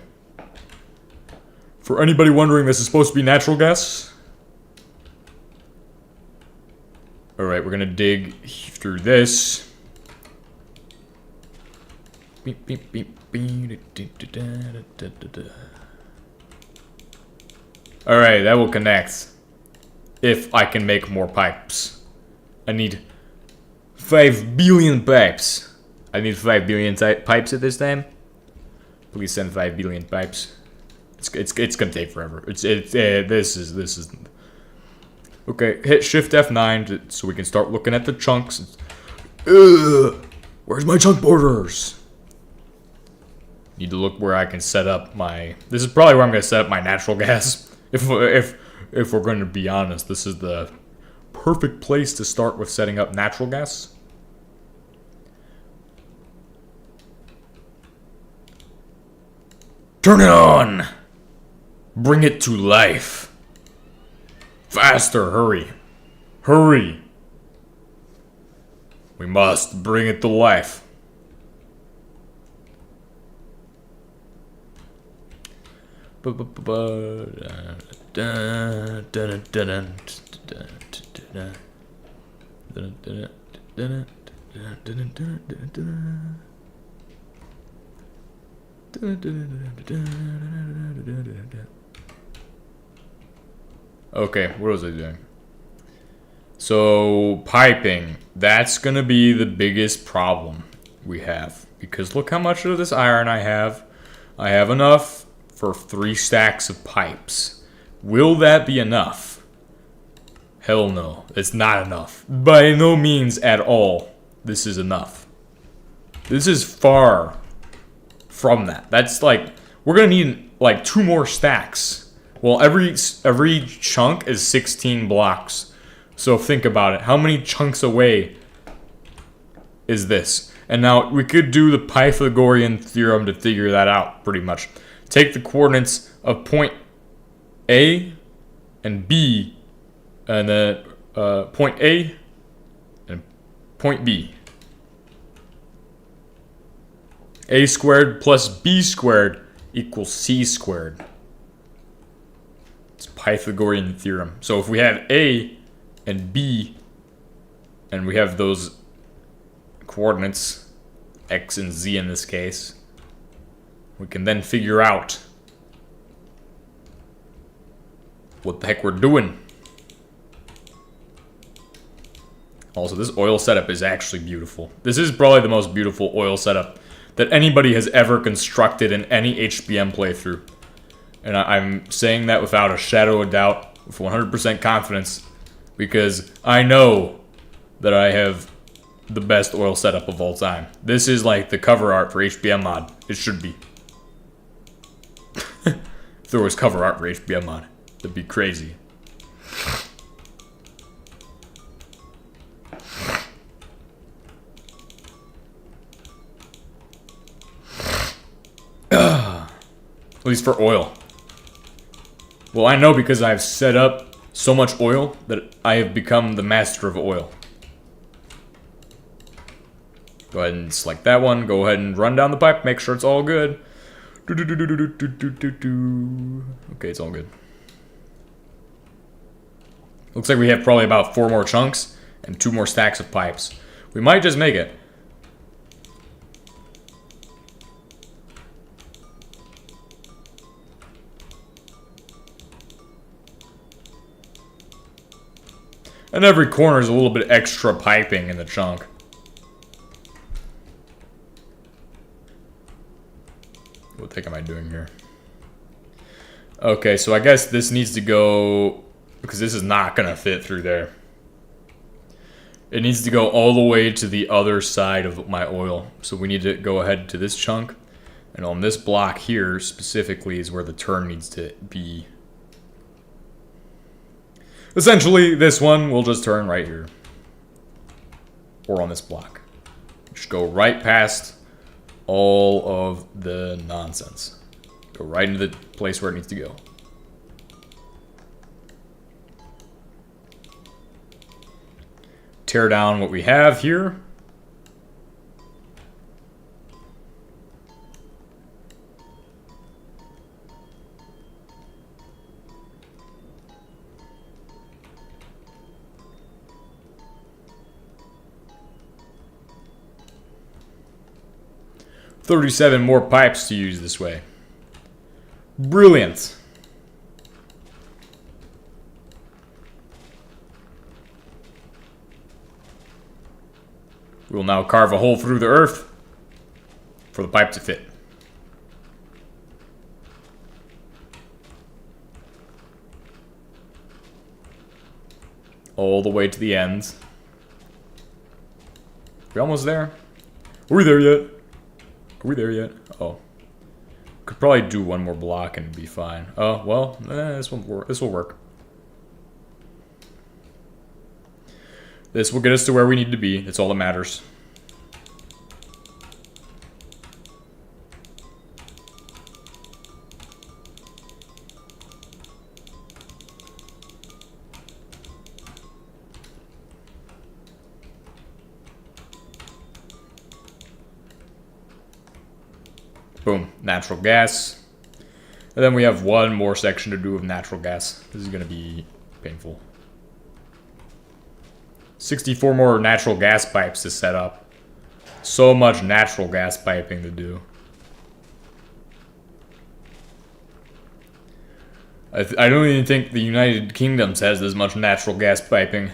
For anybody wondering, this is supposed to be natural gas. Alright, we're gonna dig through this. Beep, beep, beep, alright, that will connect. If I can make more pipes. I need 5 billion pipes. I need 5 billion pipes at this time. Please send 5 billion pipes. It's gonna take forever. This is. Okay, hit Shift F9 so we can start looking at the chunks. Ugh. Where's my chunk borders? Need to look where I can set up my... This is probably where I'm going to set up my natural gas. If we're going to be honest, this is the perfect place to start with setting up natural gas. Turn it on! Bring it to life. Faster, hurry. Hurry. We must bring it to life. Okay, what was I doing? So, piping. That's gonna be the biggest problem we have. Because look how much of this iron I have. I have enough for 3 stacks of pipes. Will that be enough? Hell no. It's not enough. By no means at all. This is enough. This is far from that. That's like, we're gonna need like 2 more stacks. Well, every chunk is 16 blocks. So think about it. How many chunks away is this? And now we could do the Pythagorean theorem to figure that out pretty much. Take the coordinates of point A and B, and then point A and point B. A squared plus B squared equals C squared. It's Pythagorean theorem. So if we have A and B, and we have those coordinates, X and Z in this case, we can then figure out what the heck we're doing. Also, this oil setup is actually beautiful. This is probably the most beautiful oil setup that anybody has ever constructed in any HBM playthrough. And I'm saying that without a shadow of doubt, with 100% confidence, because I know that I have the best oil setup of all time. This is like the cover art for HBM mod. It should be. If there was cover art for HBM mod, that'd be crazy. At least for oil. Well, I know because I've set up so much oil that I have become the master of oil. Go ahead and select that one. Go ahead and run down the pipe. Make sure it's all good. Okay, it's all good. Looks like we have probably about 4 more chunks and 2 more stacks of pipes. We might just make it. And every corner is a little bit extra piping in the chunk. What the heck am I doing here? Okay, so I guess this needs to go, because this is not gonna fit through there. It needs to go all the way to the other side of my oil. So we need to go ahead to this chunk. And on this block here specifically is where the turn needs to be. Essentially, this one will just turn right here. Or on this block. Just go right past all of the nonsense. Go right into the place where it needs to go. Tear down what we have here. $37 more pipes to use this way. Brilliant. We will now carve a hole through the earth for the pipe to fit. All the way to the ends. We're almost there. Are we there yet? Are we there yet? Oh. Could probably do one more block and be fine. Oh, well, this won't work. This will work. This will get us to where we need to be. That's all that matters. Boom, natural gas. And then we have one more section to do of natural gas. This is gonna be painful. 64 more natural gas pipes to set up. So much natural gas piping to do. I don't even think the United Kingdom has as much natural gas piping.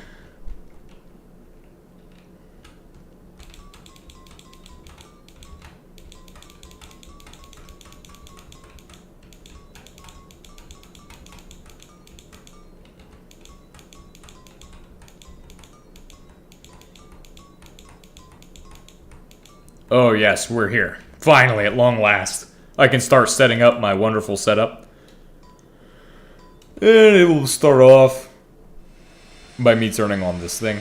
Oh yes, we're here. Finally, at long last. I can start setting up my wonderful setup. And it will start off by me turning on this thing.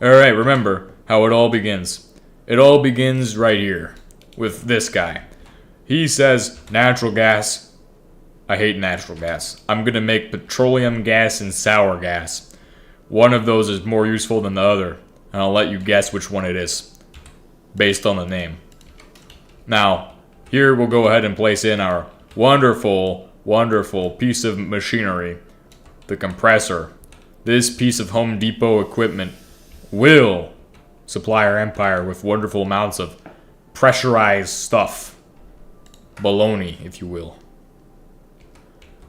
Alright, remember how it all begins. It all begins right here, with this guy. He says, natural gas. I hate natural gas. I'm gonna make petroleum gas and sour gas. One of those is more useful than the other, and I'll let you guess which one it is, based on the name. Now, here we'll go ahead and place in our wonderful, wonderful piece of machinery, the compressor. This piece of Home Depot equipment will supply our empire with wonderful amounts of pressurized stuff. Baloney, if you will.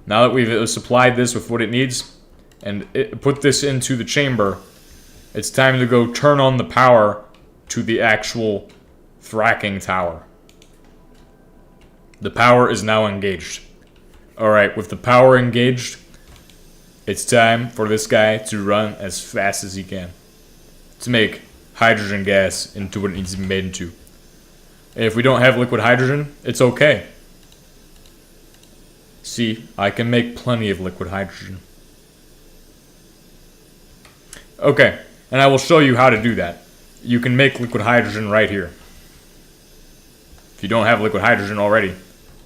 Now that we've supplied this with what it needs, and put this into the chamber, it's time to go turn on the power to the actual fracking tower. The power is now engaged. Alright, with the power engaged, it's time for this guy to run as fast as he can to make hydrogen gas into what it needs to be made into. And if we don't have liquid hydrogen, it's okay. See, I can make plenty of liquid hydrogen. Okay, and I will show you how to do that. You can make liquid hydrogen right here. If you don't have liquid hydrogen already,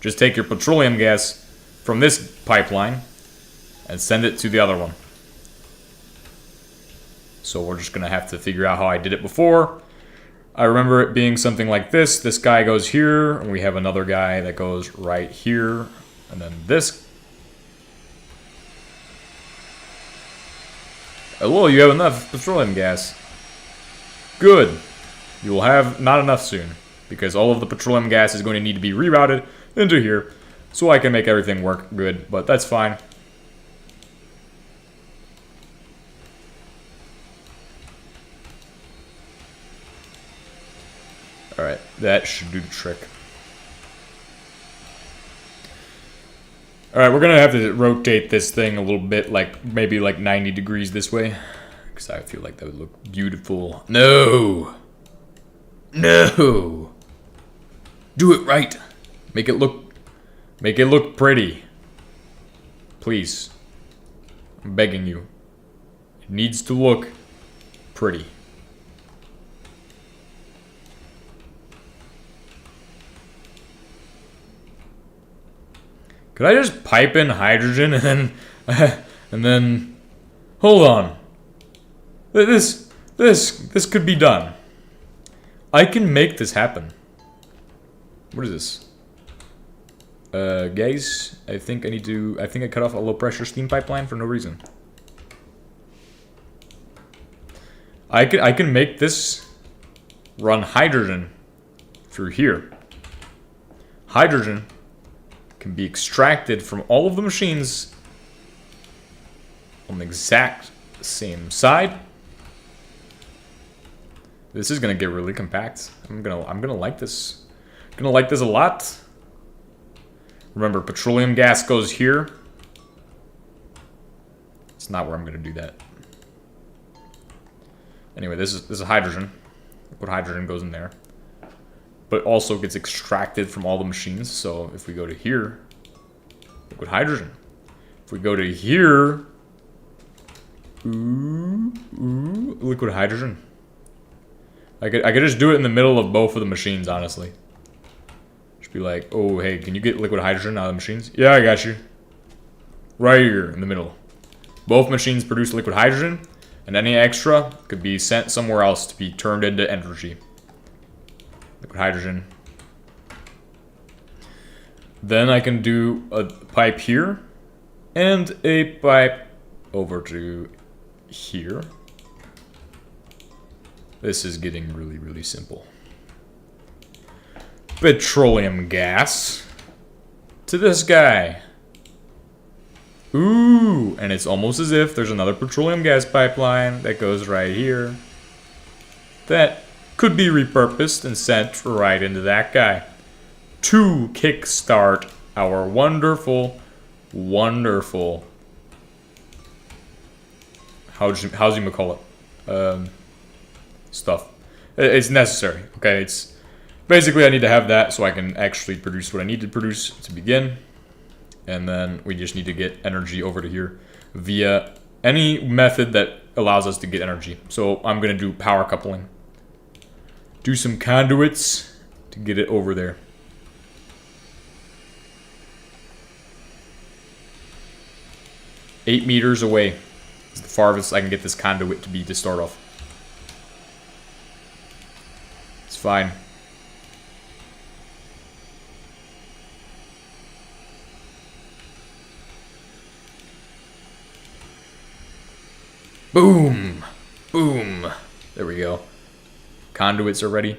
just take your petroleum gas from this pipeline and send it to the other one. So we're just gonna have to figure out how I did it before. I remember it being something like this. This guy goes here, and we have another guy that goes right here, and then this. Oh, well, you have enough petroleum gas. Good. You will have not enough soon, because all of the petroleum gas is going to need to be rerouted into here, so I can make everything work good, but that's fine. Alright, that should do the trick. Alright, we're gonna have to rotate this thing a little bit, like maybe like 90 degrees this way, because I feel like that would look beautiful. No! No! Do it right! Make it look pretty. Please. I'm begging you. It needs to look pretty. Could I just pipe in hydrogen and then hold on. This could be done. I can make this happen. What is this? Guys, I think I cut off a low pressure steam pipeline for no reason. I can make this run hydrogen through here. Hydrogen can be extracted from all of the machines on the exact same side This is gonna get really compact. I'm gonna like this. I'm gonna like this a lot. Remember, petroleum gas goes here. It's not where I'm gonna do that. Anyway, this is hydrogen. Liquid hydrogen goes in there, but also gets extracted from all the machines. So if we go to here, liquid hydrogen. If we go to here, liquid hydrogen. I could just do it in the middle of both of the machines, honestly. Just be like, oh, hey, can you get liquid hydrogen out of the machines? Yeah, I got you. Right here in the middle. Both machines produce liquid hydrogen, and any extra could be sent somewhere else to be turned into energy. Liquid hydrogen. Then I can do a pipe here, and a pipe over to here. This is getting really, really simple. Petroleum gas to this guy. Ooh, and it's almost as if there's another petroleum gas pipeline that goes right here that could be repurposed and sent right into that guy to kickstart our wonderful, wonderful, how's you call it, stuff. It's necessary, okay? It's basically I need to have that so I can actually produce what I need to produce to begin. And then we just need to get energy over to here via any method that allows us to get energy. So I'm going to do power coupling. Do some conduits to get it over there. Eight meters away is the farthest I can get this conduit to be to start off. It's fine. Boom! Boom! There we go. Conduits are ready.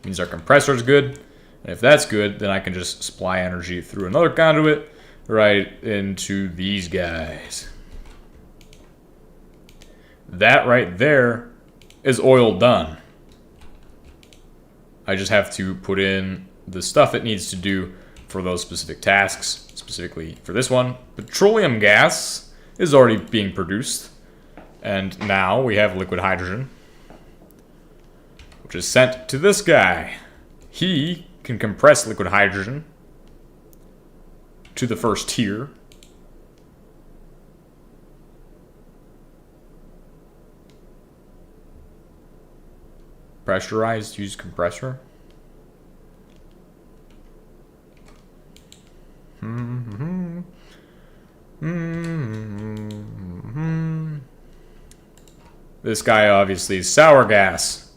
Means our compressor is good. And if that's good, then I can just supply energy through another conduit right into these guys. That right there is oil done. I just have to put in the stuff it needs to do for those specific tasks. Specifically for this one, petroleum gas is already being produced, and now we have liquid hydrogen, which is sent to this guy. He can compress liquid hydrogen to the first tier. Pressurized, use compressor. This guy obviously is sour gas.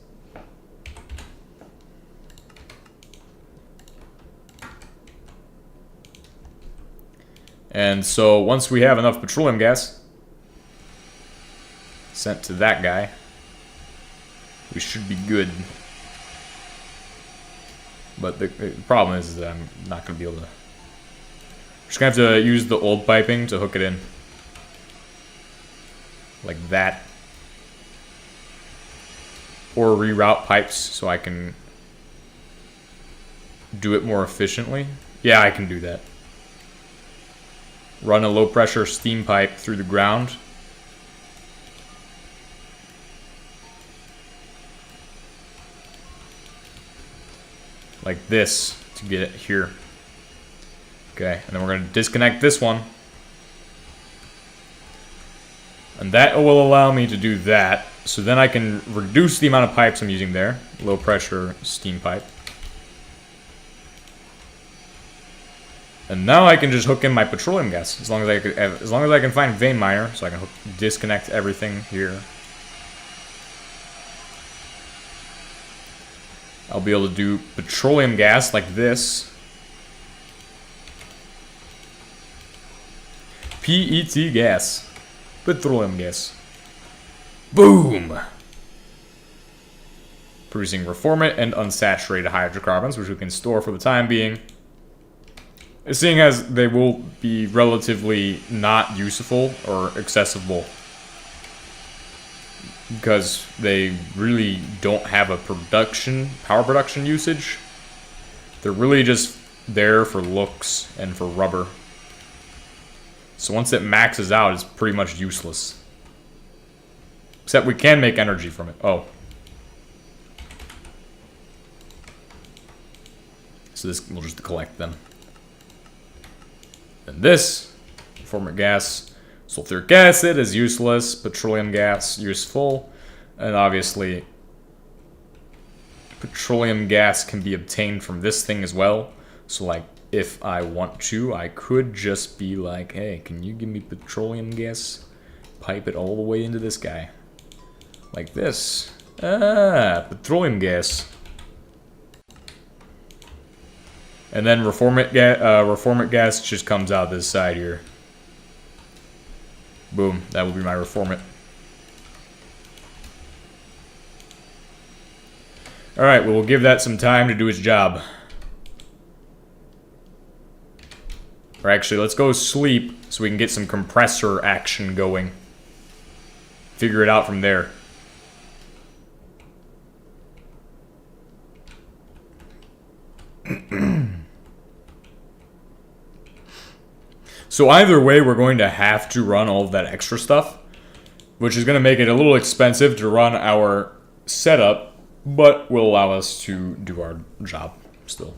And so once we have enough petroleum gas sent to that guy, we should be good. But the problem is that I'm not going to be able to. Just going to have to use the old piping to hook it in. Like that. Or reroute pipes so I can do it more efficiently. Yeah, I can do that. Run a low pressure steam pipe through the ground. Like this to get it here. Okay, and then we're going to disconnect this one. And that will allow me to do that. So then I can reduce the amount of pipes I'm using there. Low pressure steam pipe. And now I can just hook in my petroleum gas as long as I can find vein miner, so I can disconnect everything here. I'll be able to do petroleum gas like this. PET gas. Petroleum gas. Boom! Producing reformant and unsaturated hydrocarbons, which we can store for the time being. Seeing as they will be relatively not useful or accessible because they really don't have a power production usage. They're really just there for looks and for rubber. So once it maxes out, it's pretty much useless. Except we can make energy from it. Oh. So this will just collect them. And this, reformant gas, sulfuric acid is useless, petroleum gas useful, and obviously petroleum gas can be obtained from this thing as well. So like, if I want to, I could just be like, hey, can you give me petroleum gas? Pipe it all the way into this guy. Like this. Ah, petroleum gas. And then reformant gas just comes out this side here. Boom, that will be my reformant. Alright, well, we'll give that some time to do its job. Or actually, let's go sleep so we can get some compressor action going. Figure it out from there. So either way, we're going to have to run all of that extra stuff, which is going to make it a little expensive to run our setup, but will allow us to do our job still.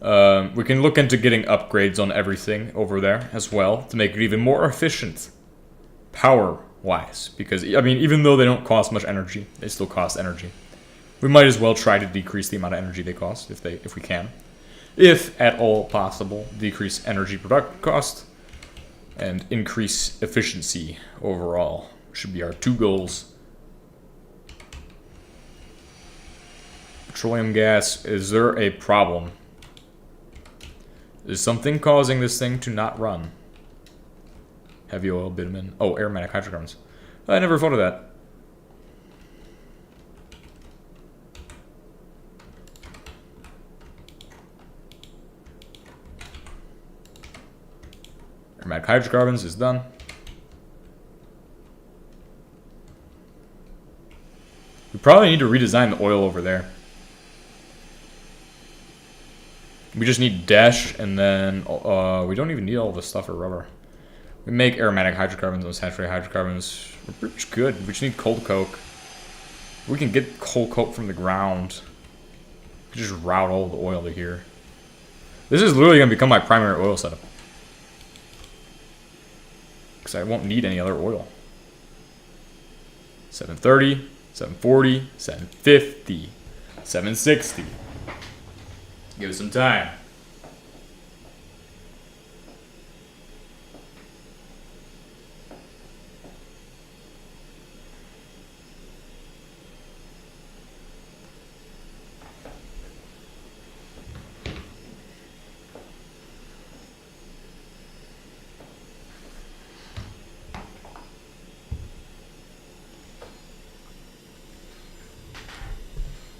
We can look into getting upgrades on everything over there as well to make it even more efficient, power-wise. Because, I mean, even though they don't cost much energy, they still cost energy. We might as well try to decrease the amount of energy they cost if we can. If at all possible, decrease energy production cost and increase efficiency overall. Should be our two goals. Petroleum gas, is there a problem? Is something causing this thing to not run? Heavy oil, bitumen. Oh, aromatic hydrocarbons. I never thought of that. Aromatic hydrocarbons is done. We probably need to redesign the oil over there. We just need dash, and then we don't even need all the stuff for rubber. We make aromatic hydrocarbons and saturated hydrocarbons. We're pretty good. We just need cold coke. We can get cold coke from the ground. We can just route all the oil to here. This is literally going to become my primary oil setup. Because I won't need any other oil. 730, 740, 750, 760. Give it some time.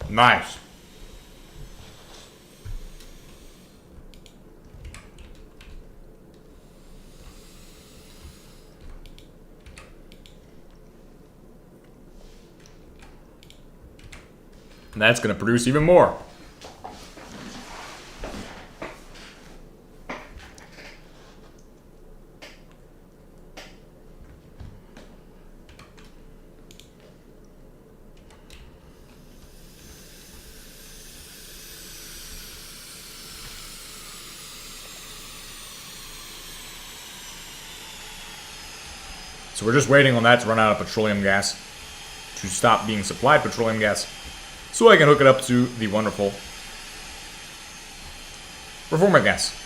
Nice. And that's going to produce even more. So we're just waiting on that to run out of petroleum gas, to stop being supplied petroleum gas, so I can hook it up to the wonderful reformer gas.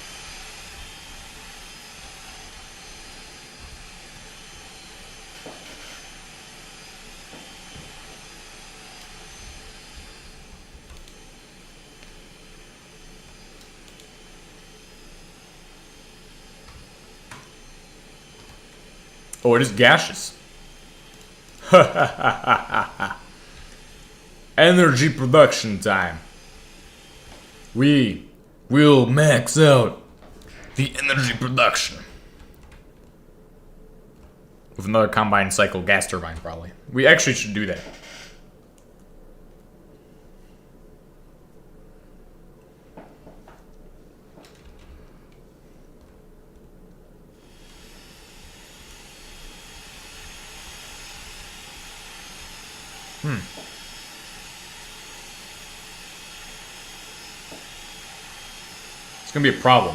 Oh, it is gaseous. Energy production time. We will max out the energy production with with another combined cycle gas turbine, probably. We actually should do that. It's gonna be a problem.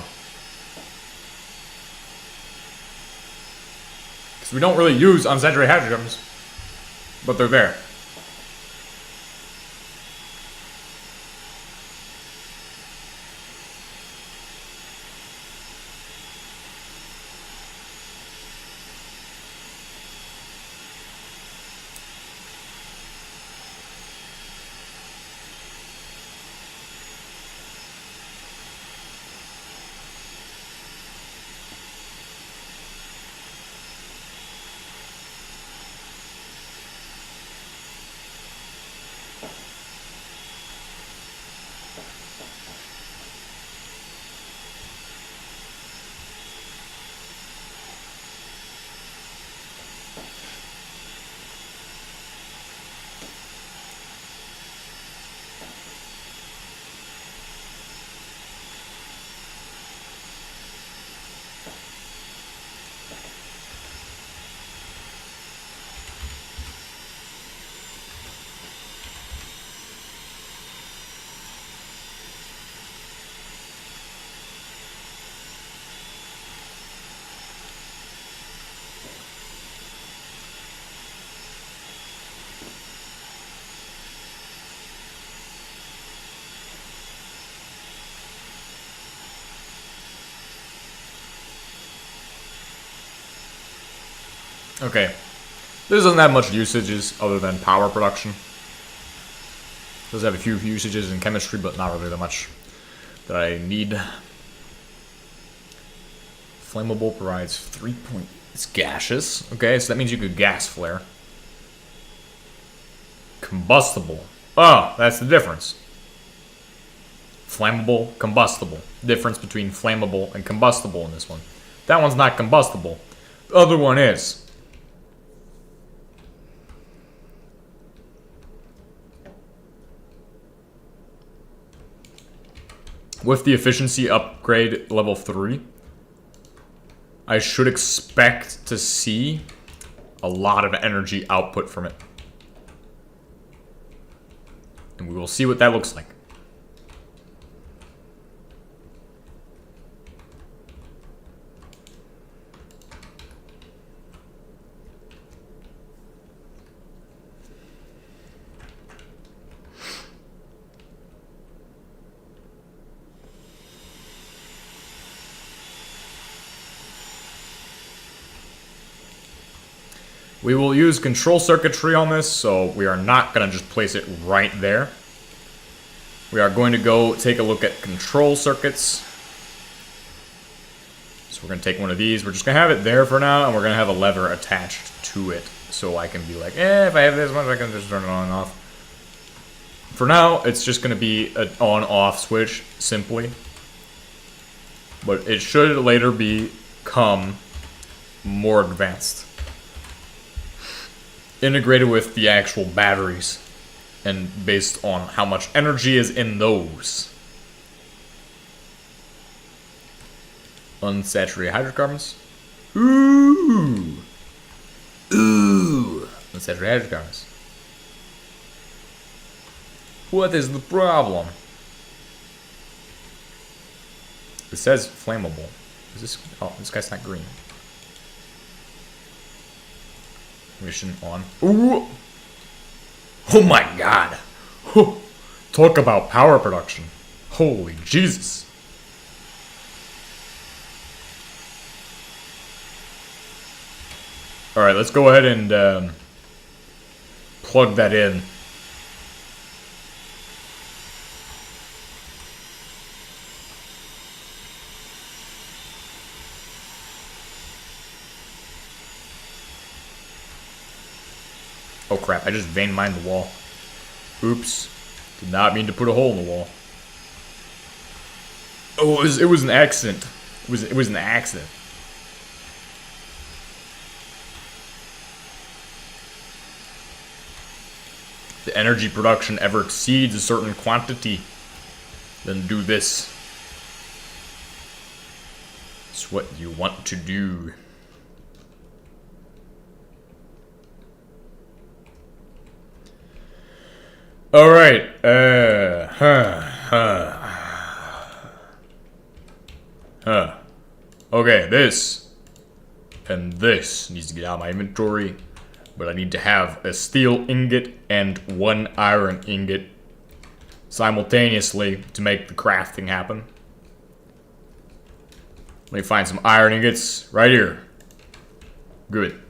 Because we don't really use unsaturated hydrocarbons, but they're there. Okay. This doesn't have much usages other than power production. It does have a few usages in chemistry, but not really that much that I need. Flammable provides 3 point... It's gaseous. Okay, so that means you could gas flare. Combustible. Oh, that's the difference. Flammable, combustible. Difference between flammable and combustible in this one. That one's not combustible. The other one is. With the efficiency upgrade level 3, I should expect to see a lot of energy output from it. And we will see what that looks like. We will use control circuitry on this, so we are not going to just place it right there. We are going to go take a look at control circuits. So we're going to take one of these. We're just going to have it there for now, and we're going to have a lever attached to it. So I can be like, if I have this much, I can just turn it on and off. For now, it's just going to be an on-off switch, simply. But it should later become more advanced. Integrated with the actual batteries and based on how much energy is in those. Unsaturated hydrocarbons. Ooh. Unsaturated hydrocarbons. What is the problem? It says flammable. Is this? Oh, this guy's not green. Mission on. Ooh! Oh my god! Whew. Talk about power production. Holy Jesus. Alright, let's go ahead and plug that in. Oh crap, I just vein mined the wall. Oops. Did not mean to put a hole in the wall. Oh, it was an accident. It was an accident. the energy production ever exceeds a certain quantity, then do this. It's what you want to do. Alright, okay, this and this needs to get out of my inventory, but I need to have a steel ingot and 1 iron ingot simultaneously to make the crafting happen. Let me find some iron ingots right here. Good.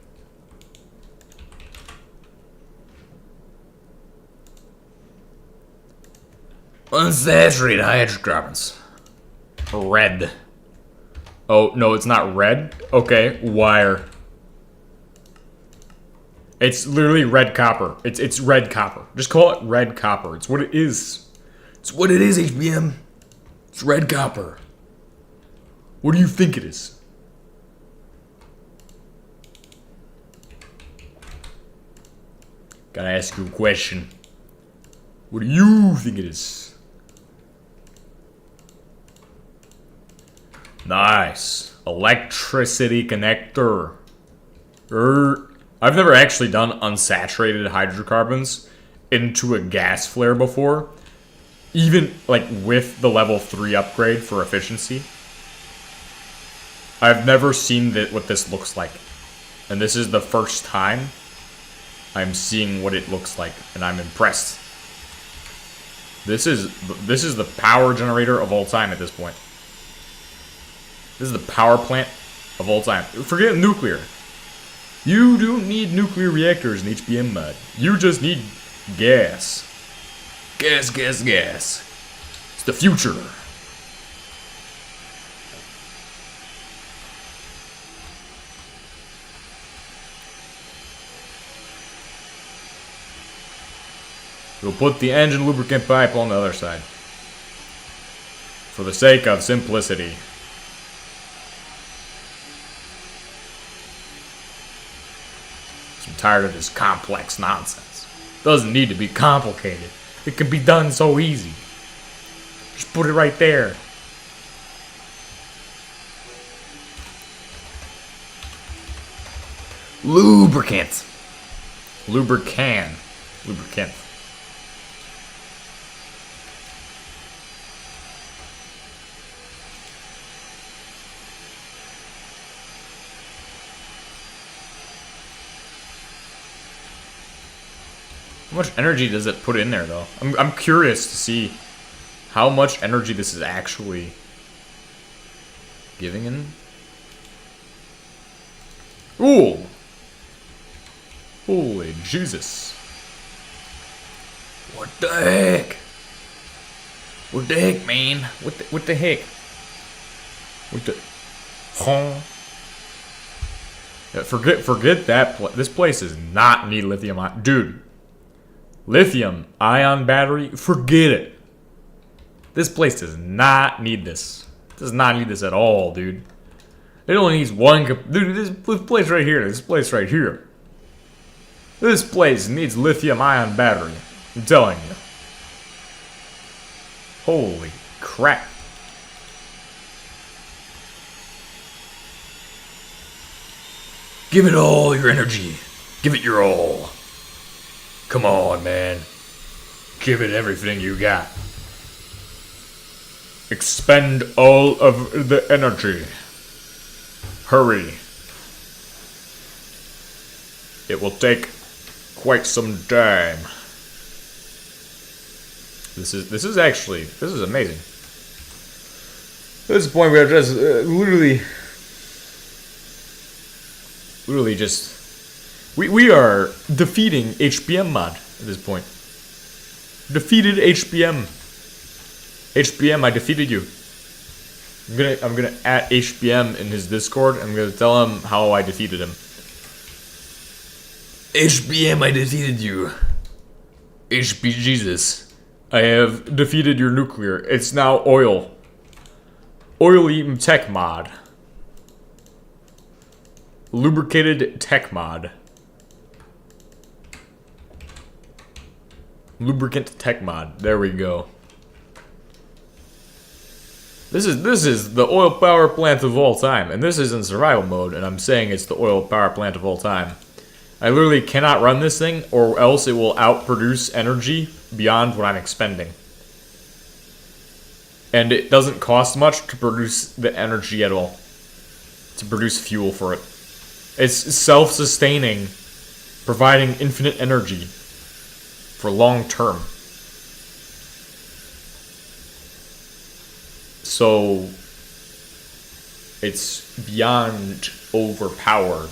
Unsaturated hydrocarbons. Red. Oh, no, it's not red? Okay, wire. It's literally red copper. It's red copper. Just call it red copper. It's what it is. It's what it is, HBM. It's red copper. What do you think it is? Gotta ask you a question. What do you think it is? Nice. Electricity connector. I've never actually done unsaturated hydrocarbons into a gas flare before. Even, like, with the level 3 upgrade for efficiency. I've never seen what this looks like. And this is the first time I'm seeing what it looks like, and I'm impressed. This is the power generator of all time at this point. This is the power plant of all time. Forget nuclear. You don't need nuclear reactors in HBM mod. You just need gas. Gas, gas, gas. It's the future. We'll put the engine lubricant pipe on the other side. For the sake of simplicity. I'm tired of this complex nonsense. Doesn't need to be complicated. It can be done so easy. Just put it right there. Lubricant. Lubricant. Lubricant. How much energy does it put in there, though? I'm curious to see how much energy this is actually giving in. Ooh! Holy Jesus. What the heck? What the heck, man? What the heck? What the... Huh? Yeah, forget that. This place does not need lithium ion. Dude. Lithium ion battery? Forget it. This place does not need this. It does not need this at all, dude. It only needs one... Dude, this place right here. This place right here. This place needs lithium ion battery. I'm telling you. Holy crap. Give it all your energy. Give it your all. Come on, man. Give it everything you got. Expend all of the energy. Hurry. It will take quite some time. This is amazing. At this point, we are just literally just we are defeating HBM mod at this point. Defeated HBM. HBM, I defeated you. I'm gonna at HBM in his Discord. I'm gonna tell him how I defeated him. HBM, I defeated you. HB Jesus, I have defeated your nuclear. It's now oil. Oily tech mod. Lubricated tech mod. Lubricant tech mod. There we go. This is the oil power plant of all time, and this is in survival mode, and I'm saying it's the oil power plant of all time. I literally cannot run this thing, or else it will outproduce energy beyond what I'm expending. And it doesn't cost much to produce the energy at all. To produce fuel for it. It's self-sustaining, providing infinite energy for long term. So it's beyond overpowered.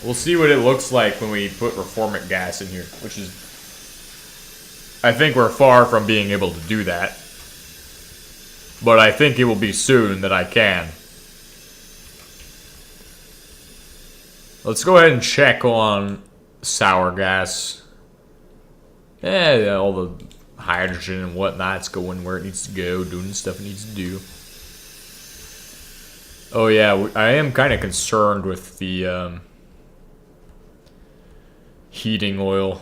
We'll see what it looks like when we put reformant gas in here, which is... I think we're far from being able to do that. But I think it will be soon that I can. Let's go ahead and check on sour gas. Yeah, all the hydrogen and whatnot's going where it needs to go, doing the stuff it needs to do. Oh yeah, I am kind of concerned with the heating oil,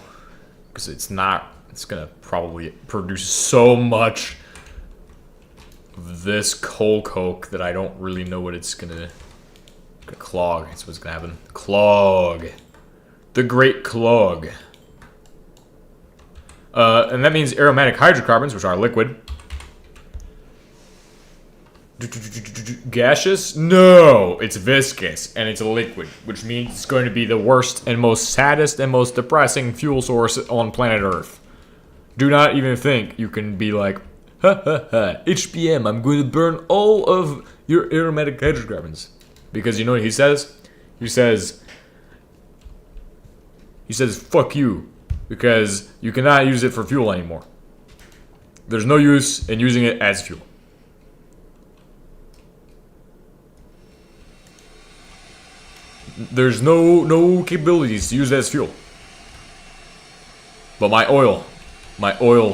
because it's gonna probably produce so much of this coal coke that I don't really know what it's gonna clog. That's what's gonna happen. Clog. The great clog. And that means aromatic hydrocarbons, which are liquid. Gaseous? No, it's viscous, and it's a liquid, which means it's going to be the worst and most saddest and most depressing fuel source on planet Earth. Do not even think you can be like, ha ha ha, HBM, I'm going to burn all of your aromatic hydrocarbons. Because you know what he says? He says, fuck you, because you cannot use it for fuel anymore. There's no use in using it as fuel. There's no capabilities to use it as fuel. But my oil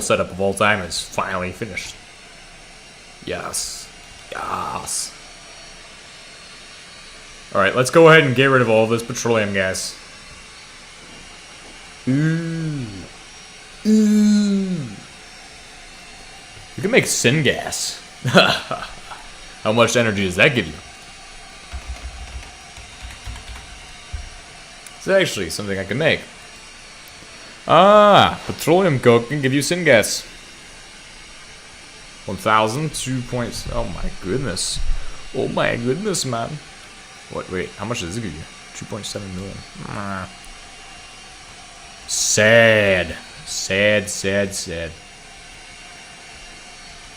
setup of all time is finally finished. Yes. Yes. Alright, let's go ahead and get rid of all this petroleum gas. Ooh. Ooh. You can make syngas. How much energy does that give you? It's actually something I can make. Ah, petroleum coke can give you syngas. 1,000, 2 points. Oh my goodness. Oh my goodness, man. What? Wait, how much does it give you? 2.7 million. Ah. Sad. Sad, sad, sad.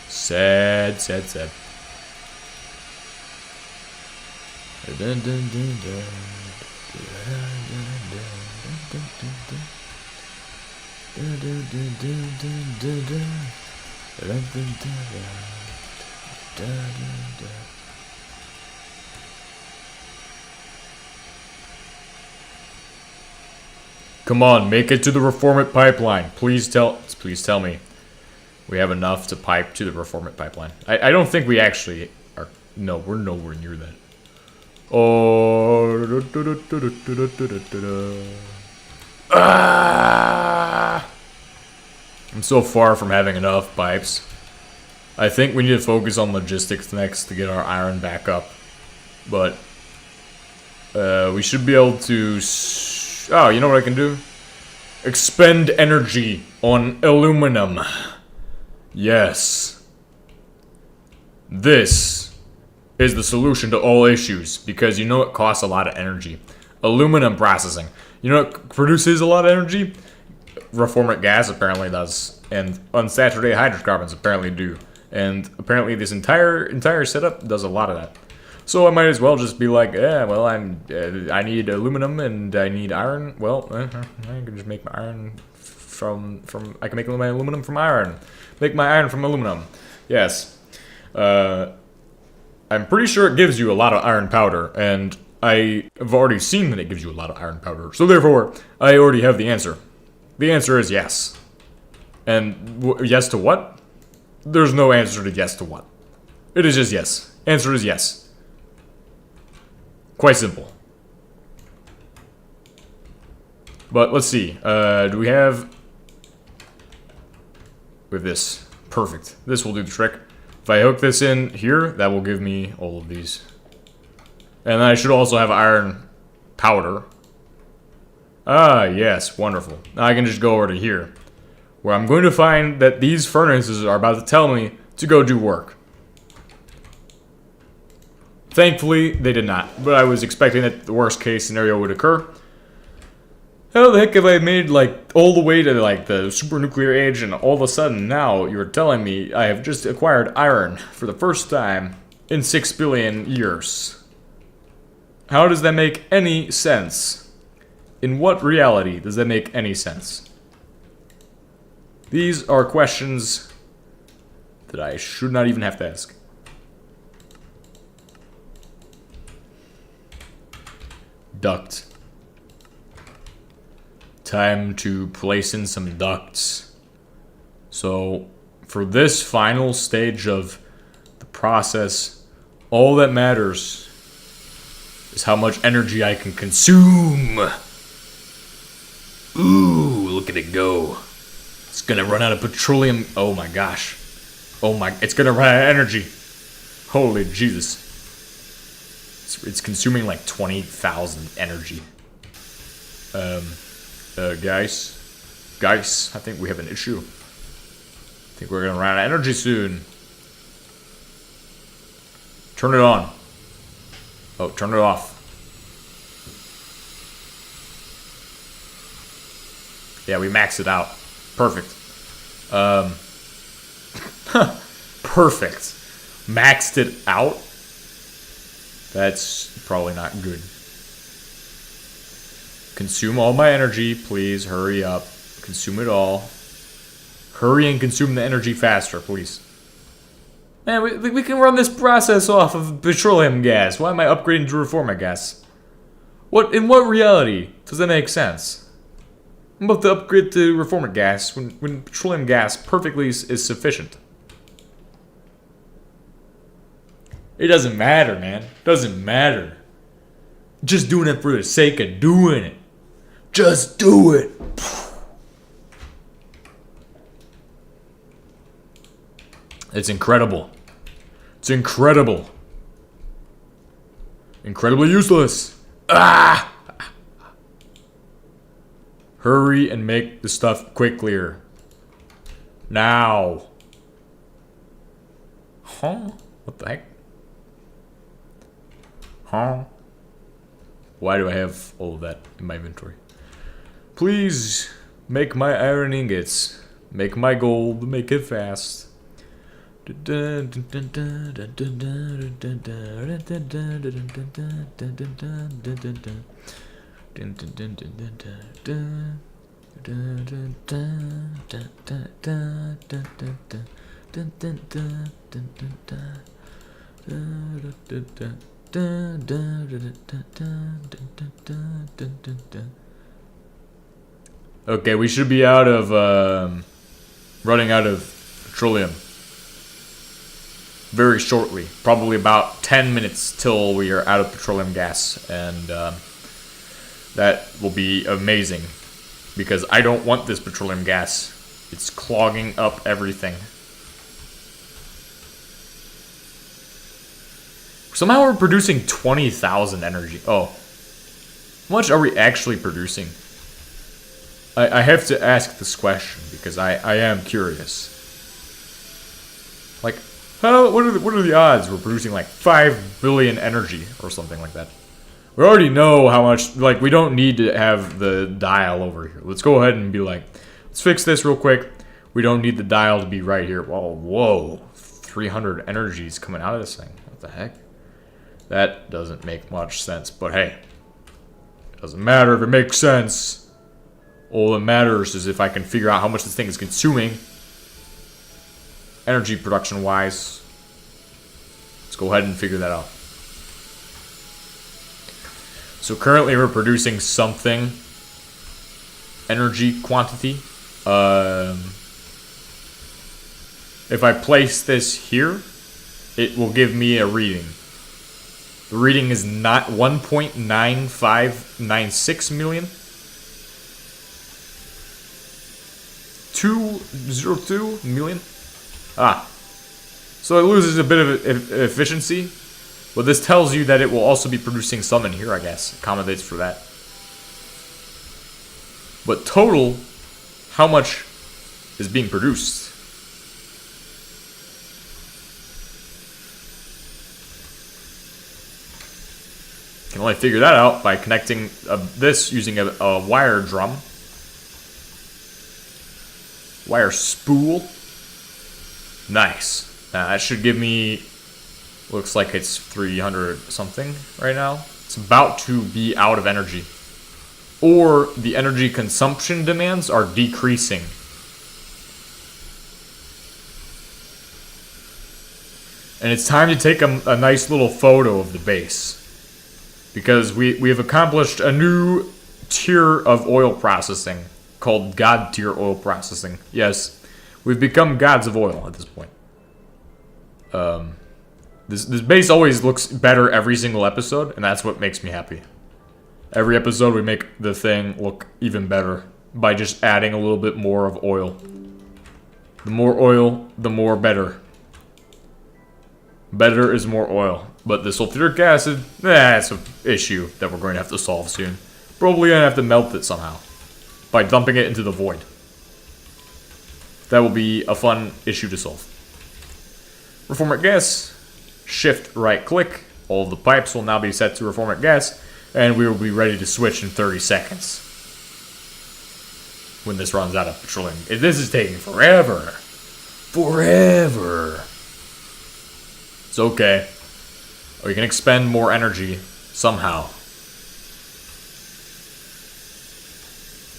Sad, sad, sad. Dun, dun, dun, dun. Come on, make it to the reformant pipeline. Please tell me we have enough to pipe to the reformant pipeline. I don't think we actually are. No, we're nowhere near that. Oh. Ah! I'm so far from having enough pipes. I think we need to focus on logistics next to get our iron back up. But we should be able to... Oh, you know what I can do? Expend energy on aluminum. Yes. This is the solution to all issues, because you know it costs a lot of energy. Aluminum processing. You know what produces a lot of energy? Reformant gas apparently does, and unsaturated hydrocarbons apparently do, and apparently this entire setup does a lot of that. So I might as well just be like, yeah, well, I need aluminum and I need iron. Well, I can just make my iron I can make my aluminum from iron. Make my iron from aluminum. Yes. I'm pretty sure it gives you a lot of iron powder, and I have already seen that it gives you a lot of iron powder. So therefore, I already have the answer. The answer is yes. And yes to what? There's no answer to yes to what. It is just yes. Answer is yes. Quite simple. But let's see. Do we have... We have this. Perfect. This will do the trick. If I hook this in here, that will give me all of these. And I should also have iron powder. Ah, yes. Wonderful. Now I can just go over to here, where I'm going to find that these furnaces are about to tell me to go do work. Thankfully, they did not, but I was expecting that the worst case scenario would occur. How the heck have I made, like, all the way to, like, the super nuclear age, and all of a sudden now you're telling me I have just acquired iron for the first time in 6 billion years? How does that make any sense? In what reality does that make any sense? These are questions that I should not even have to ask. Duct. Time to place in some ducts. So, for this final stage of the process, all that matters is how much energy I can consume. Ooh, look at it go. It's gonna run out of petroleum. Oh my gosh. It's gonna run out of energy. Holy Jesus. It's consuming like 20,000 energy. Guys, I think we have an issue. I think we're gonna run out of energy soon. Turn it on. Oh, turn it off. Yeah, we maxed it out. Perfect. Perfect. Maxed it out? That's probably not good. Consume all my energy, please. Hurry up. Consume it all. Hurry and consume the energy faster, please. Man, we can run this process off of petroleum gas. Why am I upgrading to reformer gas? In what reality does that make sense? I'm about to upgrade to reformer gas when petroleum gas perfectly is sufficient. It doesn't matter, man. It doesn't matter. Just doing it for the sake of doing it. Just do it. It's incredible. It's incredible. Incredibly useless. Ah! Hurry and make the stuff quicker. Now. Huh? What the heck? Huh? Why do I have all of that in my inventory? Please make my iron ingots. Make my gold. Make it fast. Okay, we should be out of running out of petroleum very shortly. Probably about 10 minutes till we are out of petroleum gas, and that will be amazing because I don't want this petroleum gas. It's clogging up everything. Somehow we're producing 20,000 energy. Oh. How much are we actually producing? I have to ask this question because I am curious. Like, what are the odds we're producing like 5 billion energy or something like that? We already know how much, like, we don't need to have the dial over here. Let's go ahead and be like, let's fix this real quick. We don't need the dial to be right here. Whoa, 300 energies coming out of this thing. What the heck? That doesn't make much sense, but hey. It doesn't matter if it makes sense. All that matters is if I can figure out how much this thing is consuming, energy production wise. Let's go ahead and figure that out. So currently we're producing something, energy quantity. If I place this here, it will give me a reading. The reading is not 1.9596 million. 202 million. So it loses a bit of efficiency. But this tells you that it will also be producing some in here, I guess. Accommodates for that. But total, how much is being produced? Can only figure that out by connecting this using a wire drum. Wire spool. Nice. Now that should give me, looks like it's 300 something right now. It's about to be out of energy. Or the energy consumption demands are decreasing. And it's time to take a nice little photo of the base. Because we have accomplished a new tier of oil processing called God tier oil processing. Yes, we've become gods of oil at this point. This base always looks better every single episode, and that's what makes me happy. Every episode we make the thing look even better by just adding a little bit more of oil. The more oil, the more better. Better is more oil. But the sulfuric acid, that's an issue that we're going to have to solve soon. Probably going to have to melt it somehow. By dumping it into the void. That will be a fun issue to solve. Reformate gas. Shift right click. All of the pipes will now be set to reformate gas. And we will be ready to switch in 30 seconds. When this runs out of petroleum. This is taking forever. Forever. It's okay. We can expend more energy somehow.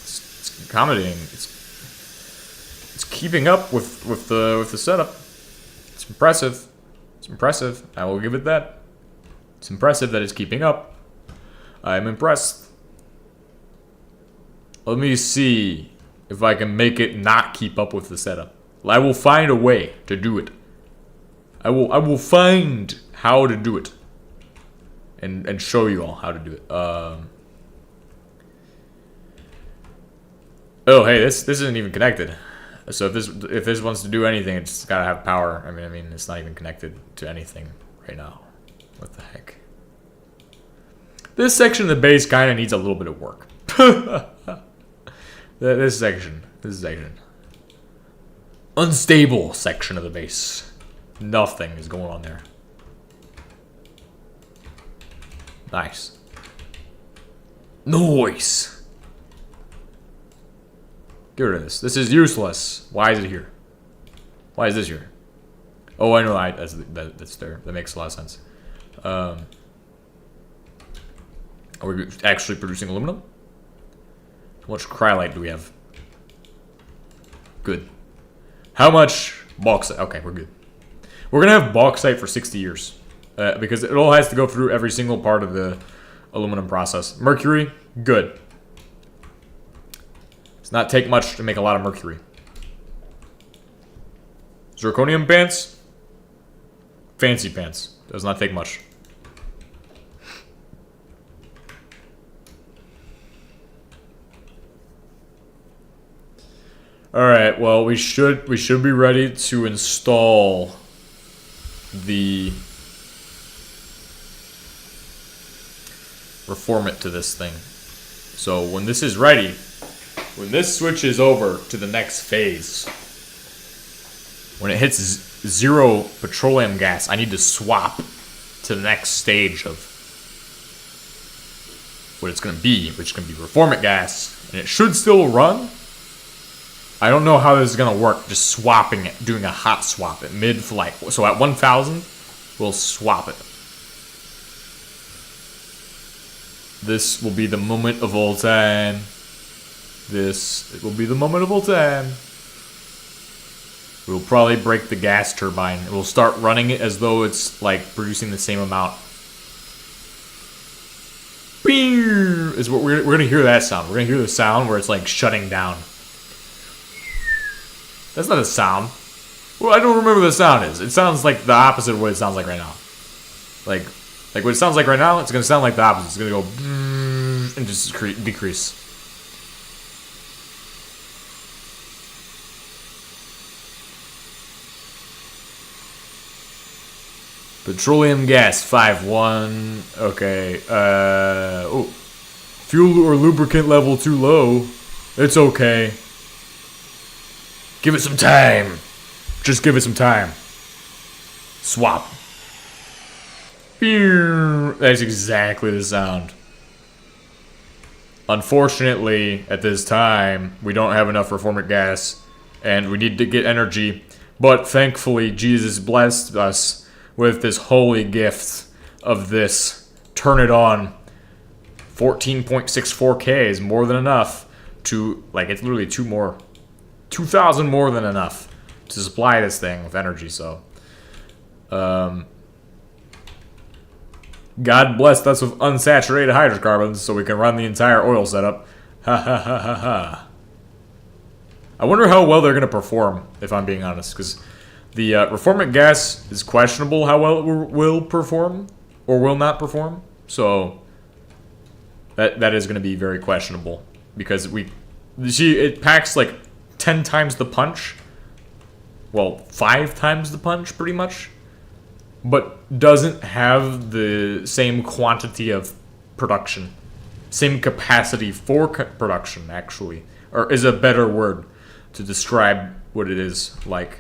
It's accommodating. It's keeping up with the setup. It's impressive. It's impressive. I will give it that. It's impressive that it's keeping up. I'm impressed. Let me see if I can make it not keep up with the setup. I will find a way to do it. I will find how to do it. And show you all how to do it. Oh, hey, this isn't even connected. So if this wants to do anything, it's gotta have power. I mean, it's not even connected to anything right now. What the heck? This section of the base kind of needs a little bit of work. This section. Unstable section of the base. Nothing is going on there. Nice. Nice. Get rid of this. This is useless. Why is it here? Why is this here? Oh, I know. That's there. That makes a lot of sense. Are we actually producing aluminum? How much cryolite do we have? Good. How much bauxite? Okay, we're good. We're gonna have bauxite for 60 years. Because it all has to go through every single part of the aluminum process. Mercury, good. Does not take much to make a lot of mercury. Zirconium pants, fancy pants. Does not take much. All right. Well, we should be ready to install the reformate to this thing. So when this is ready, when this switches over to the next phase, when it hits zero petroleum gas, I need to swap to the next stage of what it's going to be, which is going to be reformate gas, and it should still run. I don't know how this is going to work, just swapping it, doing a hot swap at mid-flight. So at 1,000, we'll swap it. This will be the moment of all time. It will be the moment of all time. We'll probably break the gas turbine. We'll start running it as though it's like producing the same amount. Is what we're gonna hear that sound. We're gonna hear the sound where it's like shutting down. That's not a sound. Well, I don't remember what the sound is. It sounds like the opposite of what it sounds like right now. Like what it sounds like right now, it's gonna sound like the opposite. It's gonna go and just decrease. Petroleum gas 5-1. Okay. Oh, fuel or lubricant level too low. It's okay. Give it some time. Just give it some time. Swap. That's exactly the sound. Unfortunately, at this time, we don't have enough reformant gas, and we need to get energy. But thankfully, Jesus blessed us with this holy gift of this. Turn it on. 14.64K is more than enough to, like, it's literally 2,000 more than enough to supply this thing with energy, so. God blessed us with unsaturated hydrocarbons so we can run the entire oil setup. Ha ha ha ha ha. I wonder how well they're going to perform, if I'm being honest, because the reformant gas is questionable how well it will perform or will not perform. So that is going to be very questionable because it packs like 10 times the punch. Well, 5 times the punch pretty much, but doesn't have the same quantity of production. Same capacity for production, actually, or is a better word to describe what it is like.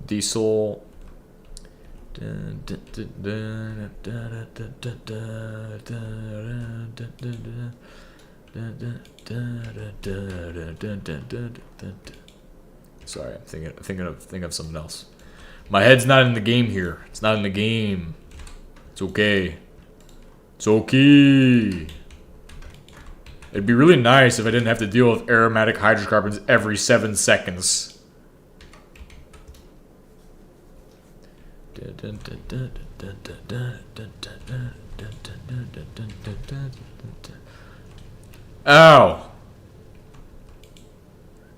Diesel. Sorry, I'm thinking of something else. My head's not in the game here. It's not in the game. It's okay. It's okay. It'd be really nice if I didn't have to deal with aromatic hydrocarbons every 7 seconds. Ow!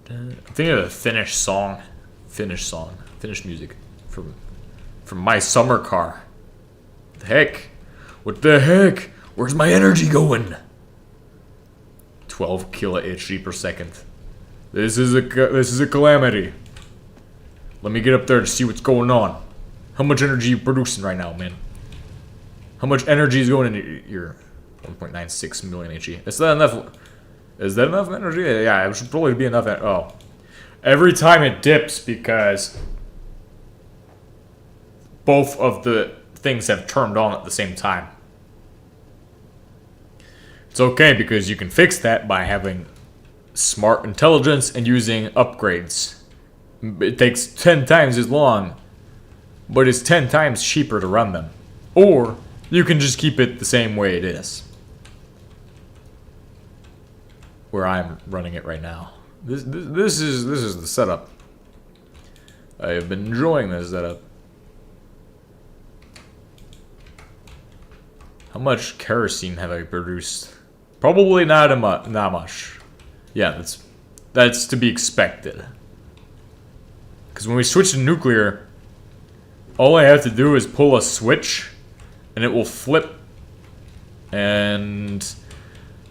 I'm thinking of a Finnish song. Finnish music. From my summer car. What the heck? What the heck? Where's my energy going? 12 kilo HG per second. This is a calamity. Let me get up there to see what's going on. How much energy are you producing right now, man? How much energy is going into your 1.96 million HG? Is that enough? Is that enough energy? Yeah, it should probably be enough. Oh. Every time it dips because both of the things have turned on at the same time. It's okay because you can fix that by having smart intelligence and using upgrades. It takes 10 times as long, but it's 10 times cheaper to run them. Or you can just keep it the same way it is. Where I'm running it right now. This is the setup. I have been enjoying this setup. How much kerosene have I produced? Probably not much. Yeah, that's to be expected. Because when we switch to nuclear, all I have to do is pull a switch, and it will flip, and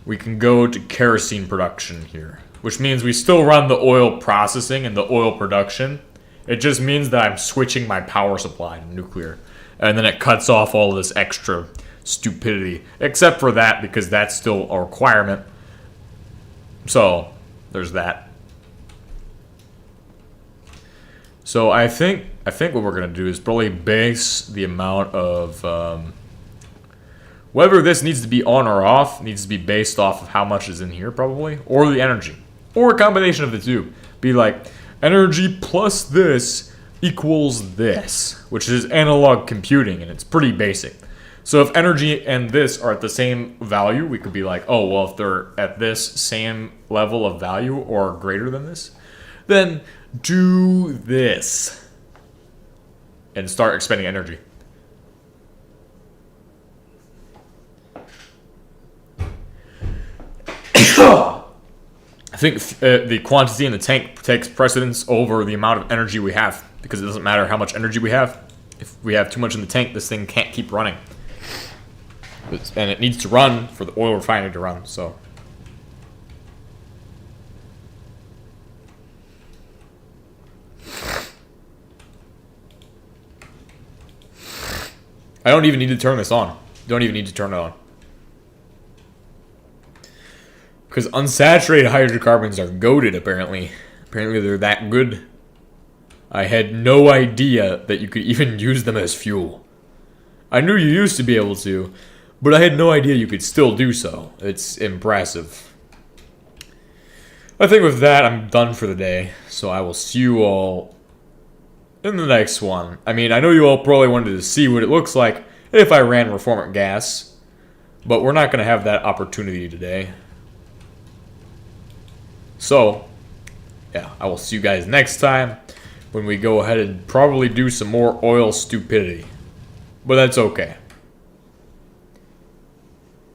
we can go to kerosene production here. Which means we still run the oil processing and the oil production. It just means that I'm switching my power supply to nuclear. And then it cuts off all this extra stupidity. Except for that, because that's still a requirement. So, there's that. So I think what we're going to do is probably base the amount of... whether this needs to be on or off needs to be based off of how much is in here, probably. Or the energy. Or a combination of the two. Be like, energy plus this equals this. Which is analog computing, and it's pretty basic. So if energy and this are at the same value, we could be like, oh, well, if they're at this same level of value or greater than this, then do this and start expending energy. I think the quantity in the tank takes precedence over the amount of energy we have, because it doesn't matter how much energy we have. If we have too much in the tank, this thing can't keep running. And it needs to run for the oil refinery to run, so. I don't even need to turn this on. Don't even need to turn it on. Because unsaturated hydrocarbons are goated, apparently. Apparently they're that good. I had no idea that you could even use them as fuel. I knew you used to be able to, but I had no idea you could still do so. It's impressive. I think with that, I'm done for the day. So I will see you all in the next one. I mean, I know you all probably wanted to see what it looks like if I ran reformant gas, but we're not going to have that opportunity today. So, yeah, I will see you guys next time when we go ahead and probably do some more oil stupidity. But that's okay.